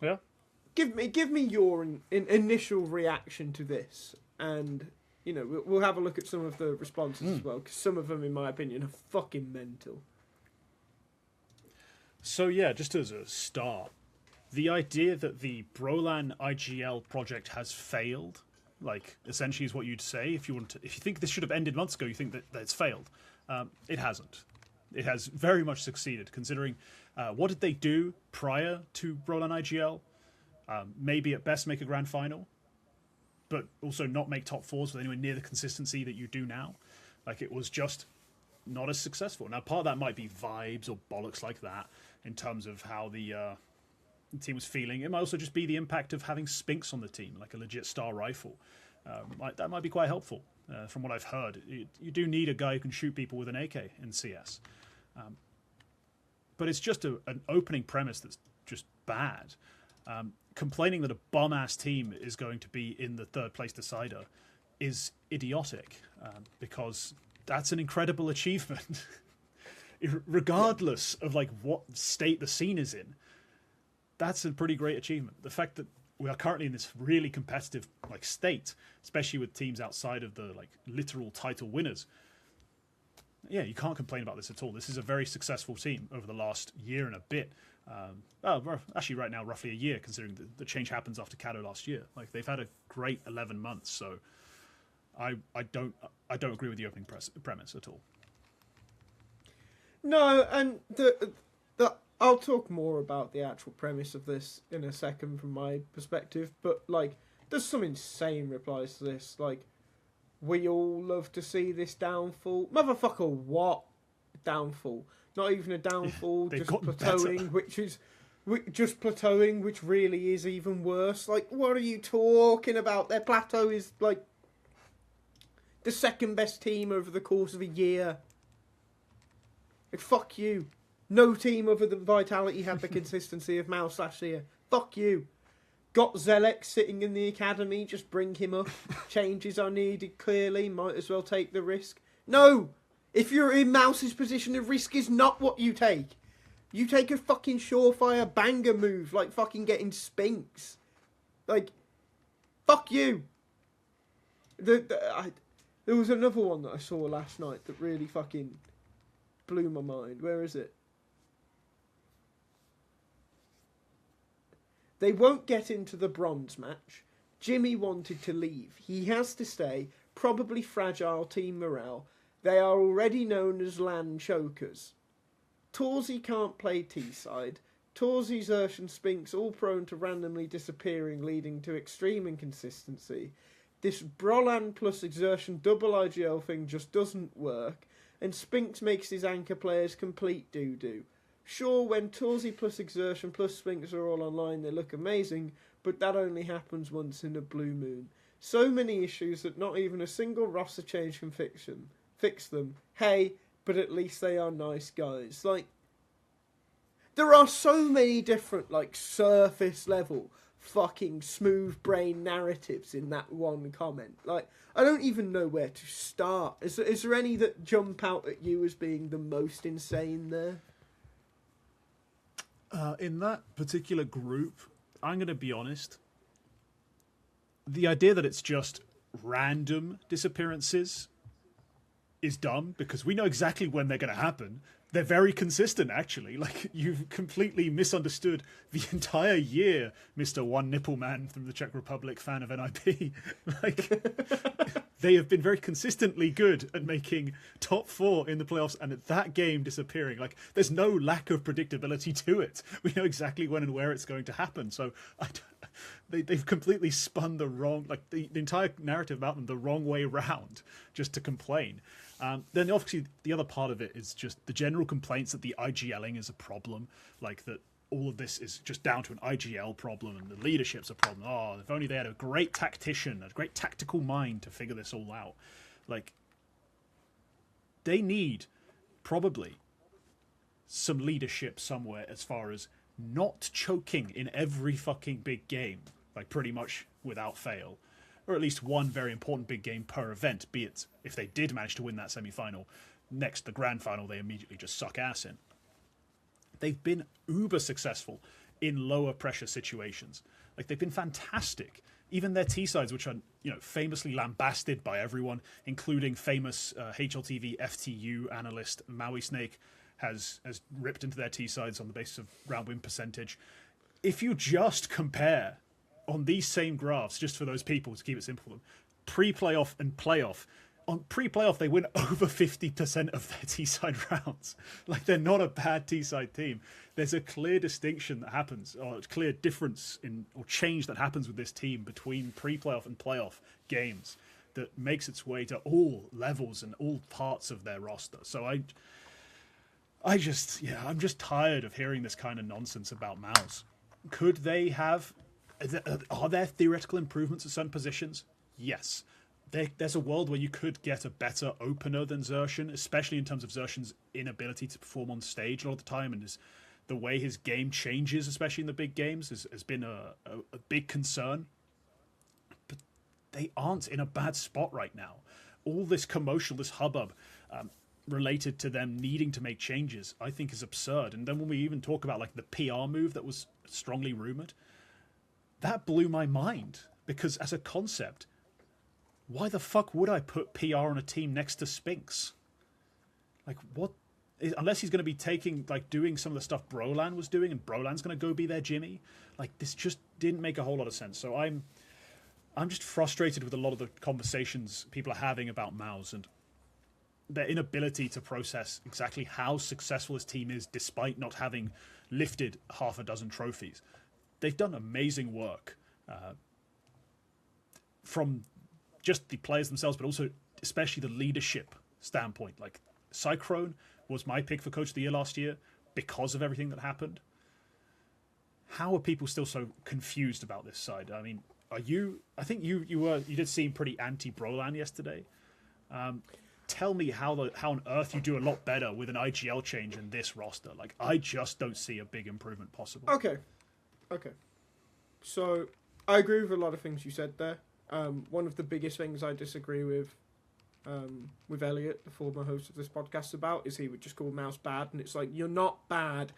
yeah, give me your initial reaction to this, and you know we'll have a look at some of the responses as well, because some of them, in my opinion, are fucking mental. So yeah, just as a start, the idea that the Brolan IGL project has failed, like, essentially is what you'd say if you think this should have ended months ago. You think that it's failed. It hasn't. It has very much succeeded, considering what did they do prior to Brolan IGL? Maybe at best make a grand final, but also not make top 4s with anywhere near the consistency that you do now. Like, it was just not as successful. Now, part of that might be vibes or bollocks like that in terms of how the team was feeling. It might also just be the impact of having Spinks on the team, like a legit star rifle. That might be quite helpful. From what I've heard, you do need a guy who can shoot people with an AK in CS. But it's just an opening premise that's just bad. Complaining that a bum-ass team is going to be in the third place decider is idiotic, because that's an incredible achievement. Regardless of like what state the scene is in, that's a pretty great achievement. The fact that we are currently in this really competitive like state, especially with teams outside of the like literal title winners, yeah, you can't complain about this at all. This is a very successful team over the last year and a bit. Actually, right now, roughly a year, considering the change happens after Cato last year. Like, they've had a great 11 months, so I don't agree with the opening premise at all. No, and I'll talk more about the actual premise of this in a second from my perspective, but like, there's some insane replies to this. Like, we all love to see this downfall. Motherfucker, what downfall? Not even a downfall, just plateauing, which really is even worse. Like, what are you talking about? Their plateau is like the second best team over the course of a year. Like, fuck you. No team other than Vitality had the consistency of MOUZ last year. Fuck you. Got Zelek sitting in the academy, just bring him up. Changes are needed, clearly. Might as well take the risk. No! If you're in MOUZ's position, the risk is not what you take. You take a fucking surefire banger move, like fucking getting Spinks. Like, fuck you. There was another one that I saw last night that really fucking blew my mind. Where is it? They won't get into the bronze match. Jimmy wanted to leave. He has to stay. Probably fragile team morale. They are already known as LAN chokers. Torzi can't play T-side. Torzi, Zersh and Spinks all prone to randomly disappearing, leading to extreme inconsistency. This Brolan plus exertion double IGL thing just doesn't work, and Spinks makes his anchor players complete doo-doo. Sure, when Torsey plus Exertion plus Sphinx are all online, they look amazing, but that only happens once in a blue moon. So many issues that not even a single roster change can fix them. Hey, but at least they are nice guys. Like, there are so many different, like, surface level fucking smooth brain narratives in that one comment. Like, I don't even know where to start. Is there any that jump out at you as being the most insane there? In that particular group, I'm going to be honest. The idea that it's just random disappearances is dumb, because we know exactly when they're going to happen. They're very consistent, actually. Like, you've completely misunderstood the entire year, Mr. One Nipple Man from the Czech Republic, fan of NIP. Like, they have been very consistently good at making top 4 in the playoffs, and at that game disappearing. Like, there's no lack of predictability to it. We know exactly when and where it's going to happen. So they've completely spun the wrong, like the entire narrative about them the wrong way round, just to complain. Then obviously the other part of it is just the general complaints that the IGLing is a problem, like that all of this is just down to an IGL problem and the leadership's a problem. Oh, if only they had a great tactician, a great tactical mind to figure this all out. Like, they need probably some leadership somewhere as far as not choking in every fucking big game, like pretty much without fail. Or at least one very important big game per event, be it if they did manage to win that semi-final, next the grand final they immediately just suck ass in. They've been uber successful in lower pressure situations. Like, they've been fantastic. Even their T-sides, which are, you know, famously lambasted by everyone, including famous HLTV FTU analyst Maui Snake, has ripped into their T-sides on the basis of round win percentage. If you just compare on these same graphs, just for those people, to keep it simple for them, pre-playoff and playoff. On pre-playoff, they win over 50% of their T-side rounds. Like, they're not a bad T-side team. There's a clear distinction that happens, or a clear difference in, or change that happens with this team between pre-playoff and playoff games that makes its way to all levels and all parts of their roster. So I'm just tired of hearing this kind of nonsense about MOUZ. Could they have... Are there theoretical improvements at certain positions? Yes. There's a world where you could get a better opener than Xerxen, especially in terms of Xerxen's inability to perform on stage a lot of the time, and the way his game changes, especially in the big games, has been a big concern. But they aren't in a bad spot right now. All this commotion, this hubbub, related to them needing to make changes, I think is absurd. And then when we even talk about, like, the PR move that was strongly rumoured, that blew my mind, because as a concept, why the fuck would I put PR on a team next to Sphinx? Like, what? Unless he's going to be doing some of the stuff Brolan was doing, and Brolan's going to go be their Jimmy. Like, this just didn't make a whole lot of sense. So I'm just frustrated with a lot of the conversations people are having about MOUZ and their inability to process exactly how successful this team is, despite not having lifted half a dozen trophies. They've done amazing work from just the players themselves, but also especially the leadership standpoint. Like, Cyclone was my pick for Coach of the Year last year because of everything that happened. How are people still so confused about this side? I mean, are you? I think you did seem pretty anti-Brolan yesterday. Tell me how on earth you do a lot better with an IGL change in this roster. Like, I just don't see a big improvement possible. Okay. So, I agree with a lot of things you said there. One of the biggest things I disagree with Elliot, the former host of this podcast, about is he would just call MOUZ bad, and it's like, you're not bad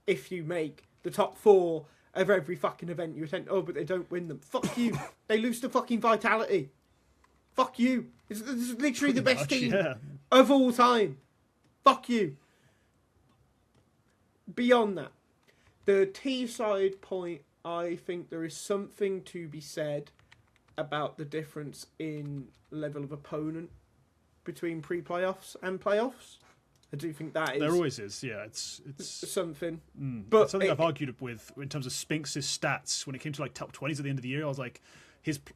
if you make the top 4 of every fucking event you attend. Oh, but they don't win them. Fuck you. They lose to fucking Vitality. Fuck you. This is literally the best team of all time. Fuck you. Beyond that, the T-side point, I think there is something to be said about the difference in level of opponent between pre-playoffs and playoffs. I do think that is... There always is, yeah. It's something. But it's something I've argued with in terms of Sphinx's stats. When it came to, like, top 20s at the end of the year, I was like...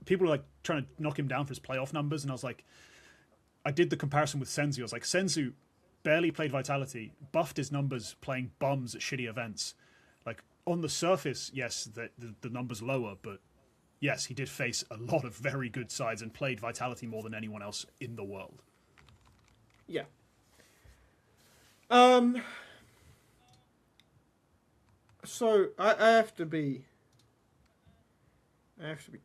People were, like, trying to knock him down for his playoff numbers, and I was like... I did the comparison with Senzu. I was like, Senzu barely played Vitality, buffed his numbers playing bums at shitty events. Like, on the surface, yes, the numbers lower, but yes, he did face a lot of very good sides and played Vitality more than anyone else in the world. Yeah. So I have to be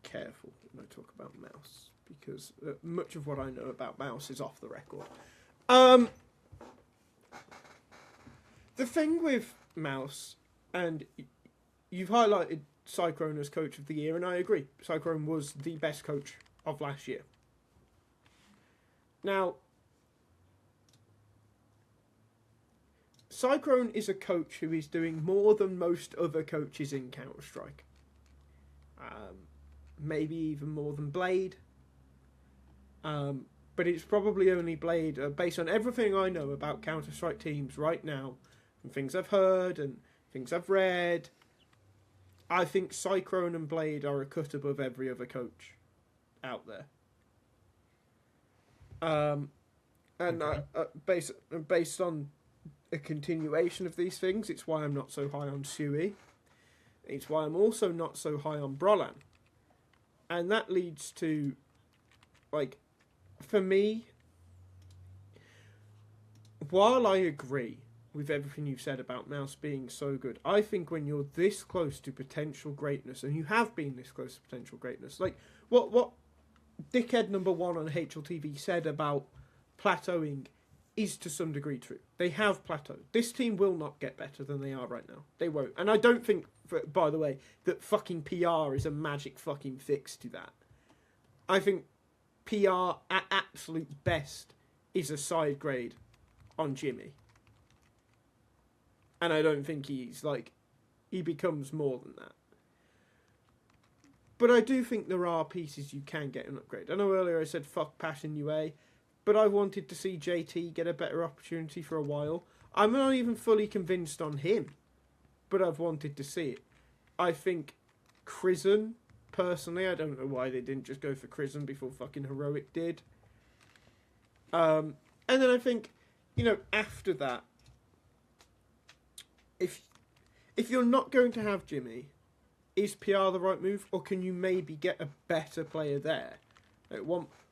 careful when I talk about MOUZ, because much of what I know about MOUZ is off the record. The thing with MOUZ, and you've highlighted Cyclone as Coach of the Year, and I agree. Cyclone was the best coach of last year. Now, Cyclone is a coach who is doing more than most other coaches in Counter-Strike. Maybe even more than Blade. But it's probably only Blade, based on everything I know about Counter-Strike teams right now, from things I've heard and things I've read. I think Cyclone and Blade are a cut above every other coach out there. And okay. Based on a continuation of these things, it's why I'm not so high on Sui. It's why I'm also not so high on Brolan. And that leads to, like, for me, while I agree with everything you've said about MOUZ being so good, I think when you're this close to potential greatness, and you have been this close to potential greatness, like, what dickhead number one on HLTV said about plateauing is to some degree true. They have plateaued. This team will not get better than they are right now. They won't. And I don't think, by the way, that fucking PR is a magic fucking fix to that. I think PR, at absolute best, is a side grade on Jimmy. And I don't think he becomes more than that. But I do think there are pieces you can get an upgrade. I know earlier I said fuck Passion UA, but I wanted to see JT get a better opportunity for a while. I'm not even fully convinced on him, but I've wanted to see it. I think Crizzen, personally, I don't know why they didn't just go for Crizzen before fucking Heroic did. And then I think, after that, if you're not going to have Jimmy, is PR the right move, or can you maybe get a better player there? Like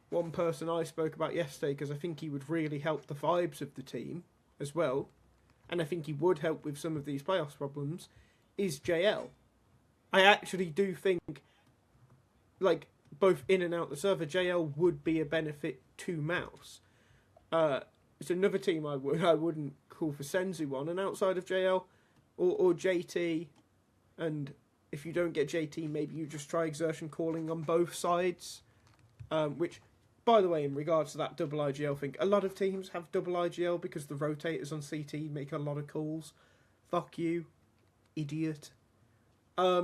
one person I spoke about yesterday, because I think he would really help the vibes of the team as well, and I think he would help with some of these playoffs problems, is JL. I actually do think, like, both in and out the server, JL would be a benefit to MOUZ. It's another team I wouldn't call for Senzu on, and outside of JL, or JT, and if you don't get JT, maybe you just try Exertion calling on both sides, which, by the way, in regards to that double IGL thing, a lot of teams have double IGL because the rotators on CT make a lot of calls. Fuck you, idiot. I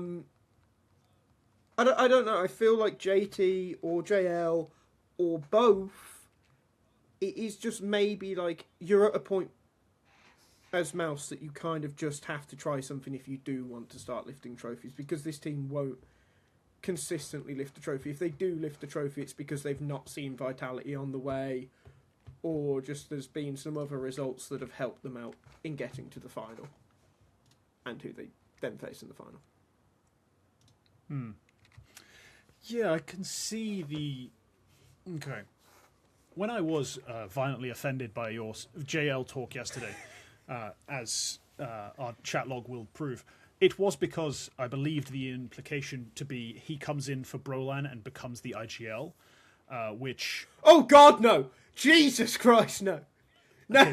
don't know. I feel like JT or JL or both, it is just maybe like you're at a point as MOUZ that you kind of just have to try something if you do want to start lifting trophies, because this team won't consistently lift a trophy. If they do lift a trophy, it's because they've not seen Vitality on the way, or just there's been some other results that have helped them out in getting to the final, and who they then face in the final. Yeah, I can see the... Okay. When I was violently offended by your JL talk yesterday, as our chat log will prove, it was because I believed the implication to be he comes in for Brolan and becomes the IGL, which... Oh God, no! Jesus Christ, no! No.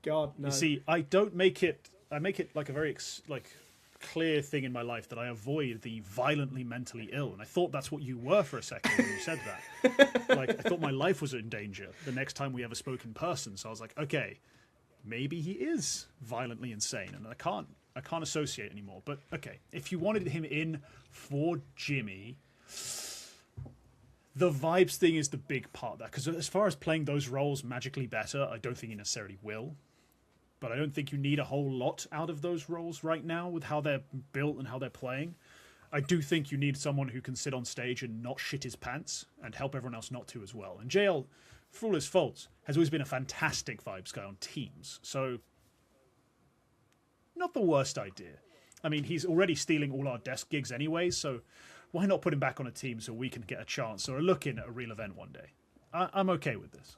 God, no. You see, I don't make it... I make it like a very clear thing in my life that I avoid the violently mentally ill, and I thought that's what you were for a second when you said that. Like, I thought my life was in danger the next time we ever spoke in person, so I was like, okay, maybe he is violently insane, and I can't associate anymore. But okay, if you wanted him in for Jimmy, the vibes thing is the big part of that, because as far as playing those roles magically better, I don't think he necessarily will. But I don't think you need a whole lot out of those roles right now with how they're built and how they're playing. I do think you need someone who can sit on stage and not shit his pants and help everyone else not to as well. And JL, for all his faults, has always been a fantastic vibes guy on teams. So, not the worst idea. I mean, he's already stealing all our desk gigs anyway, so why not put him back on a team so we can get a chance or a look in at a real event one day? I'm okay with this.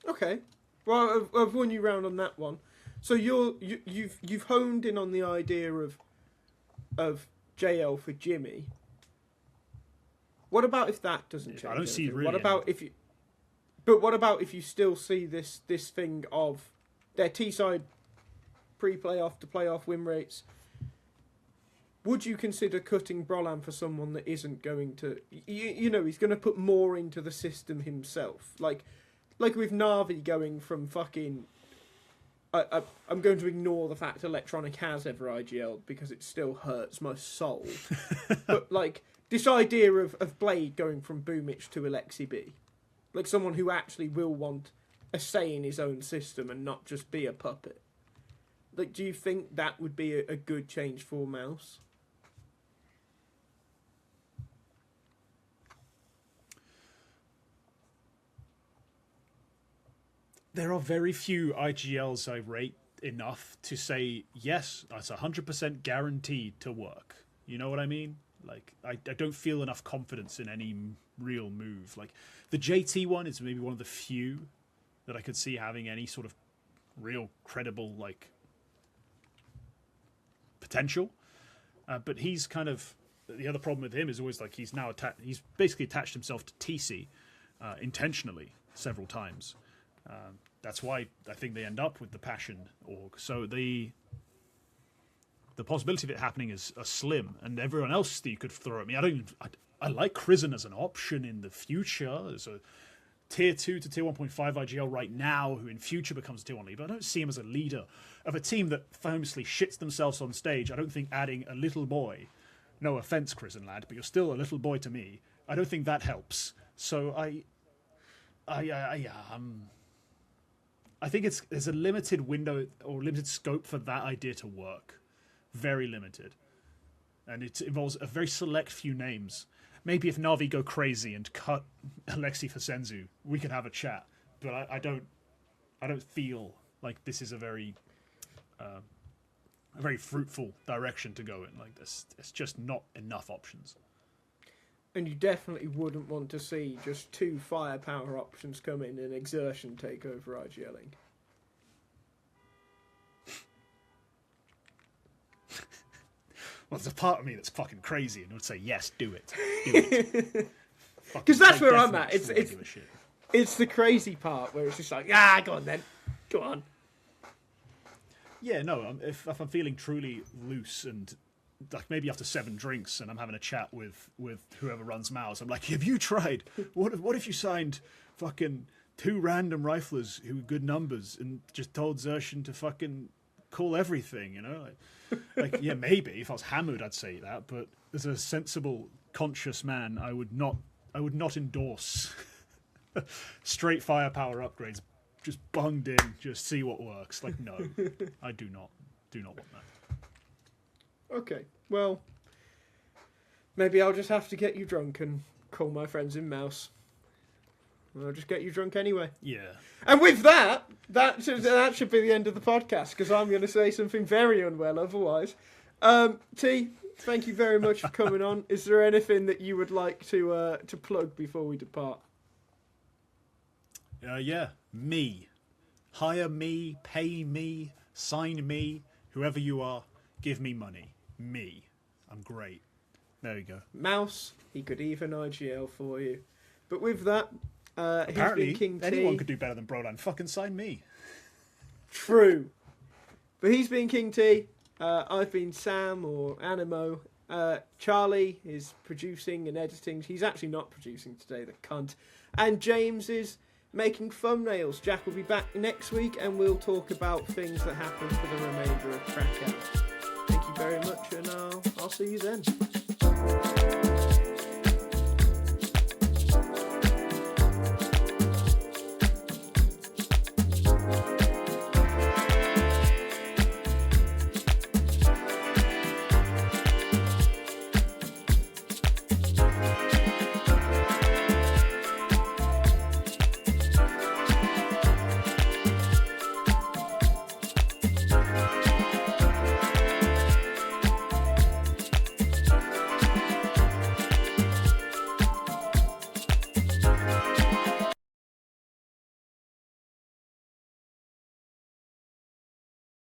Okay. Well, I've won you round on that one. So you've honed in on the idea of JL for Jimmy. What about if that doesn't change? I don't see really. What about if you? But what about if you still see this thing of their T-side pre-playoff to playoff win rates? Would you consider cutting Brolan for someone that isn't going to? You know, he's going to put more into the system himself, like with Na'Vi going from fucking. I'm going to ignore the fact Electronic has ever IGL'd because it still hurts my soul. But, like, this idea of Blade going from Boomich to Alexi B. Like, someone who actually will want a say in his own system and not just be a puppet. Like, do you think that would be a good change for MOUZ? There are very few IGLs I rate enough to say, yes, that's 100% guaranteed to work. You know what I mean? Like, I don't feel enough confidence in any real move. Like, the JT one is maybe one of the few that I could see having any sort of real credible, like, potential. But he's kind of... The other problem with him is always, like, he's basically attached himself to TC intentionally several times. That's why I think they end up with the Passion org. So the possibility of it happening is slim, and everyone else that you could throw at me. I like Krizen as an option in the future, as a tier 2 to tier 1.5 IGL right now, who in future becomes a tier 1 leader. But I don't see him as a leader of a team that famously shits themselves on stage. I don't think adding a little boy, no offense, Krizen lad, but you're still a little boy to me. I don't think that helps. So I think there's a limited window or limited scope for that idea to work. Very limited. And it involves a very select few names. Maybe if Na'Vi go crazy and cut Alexi for Senzu, we can have a chat. But I don't feel like this is a very fruitful direction to go in. Like this, it's just not enough options. And you definitely wouldn't want to see just 2 firepower options come in and Exertion take over IGLing. Well, there's a part of me that's fucking crazy and would say, yes, do it. Do it. Because that's where I'm at. It's the crazy part where it's just like, go on then. Go on. Yeah, no, if I'm feeling truly loose and... like maybe after 7 drinks and I'm having a chat with whoever runs MOUZ, I'm like, have you tried? What if you signed fucking 2 random riflers who good numbers and just told Xertion to fucking call everything, you know? Like yeah, maybe if I was hammered I'd say that, but as a sensible, conscious man, I would not endorse straight firepower upgrades, just bunged in, just see what works. Like no, I do not want that. Okay, well, maybe I'll just have to get you drunk and call my friends in MOUZ. I'll just get you drunk anyway. Yeah. And with that should be the end of the podcast, because I'm going to say something very unwell otherwise. T, thank you very much for coming on. Is there anything that you would like to plug before we depart? Yeah, me. Hire me, pay me, sign me, whoever you are, give me money. Me. I'm great. There you go. MOUZ, he could even IGL for you. But with that, apparently he's been KingT. Anyone could do better than Brolan. Fucking sign me. True. But he's been KingT. I've been Sam or Animo. Charlie is producing and editing. He's actually not producing today, the cunt. And James is making thumbnails. Jack will be back next week and we'll talk about things that happen for the remainder of Krakow. Thank you very much, and I'll see you then.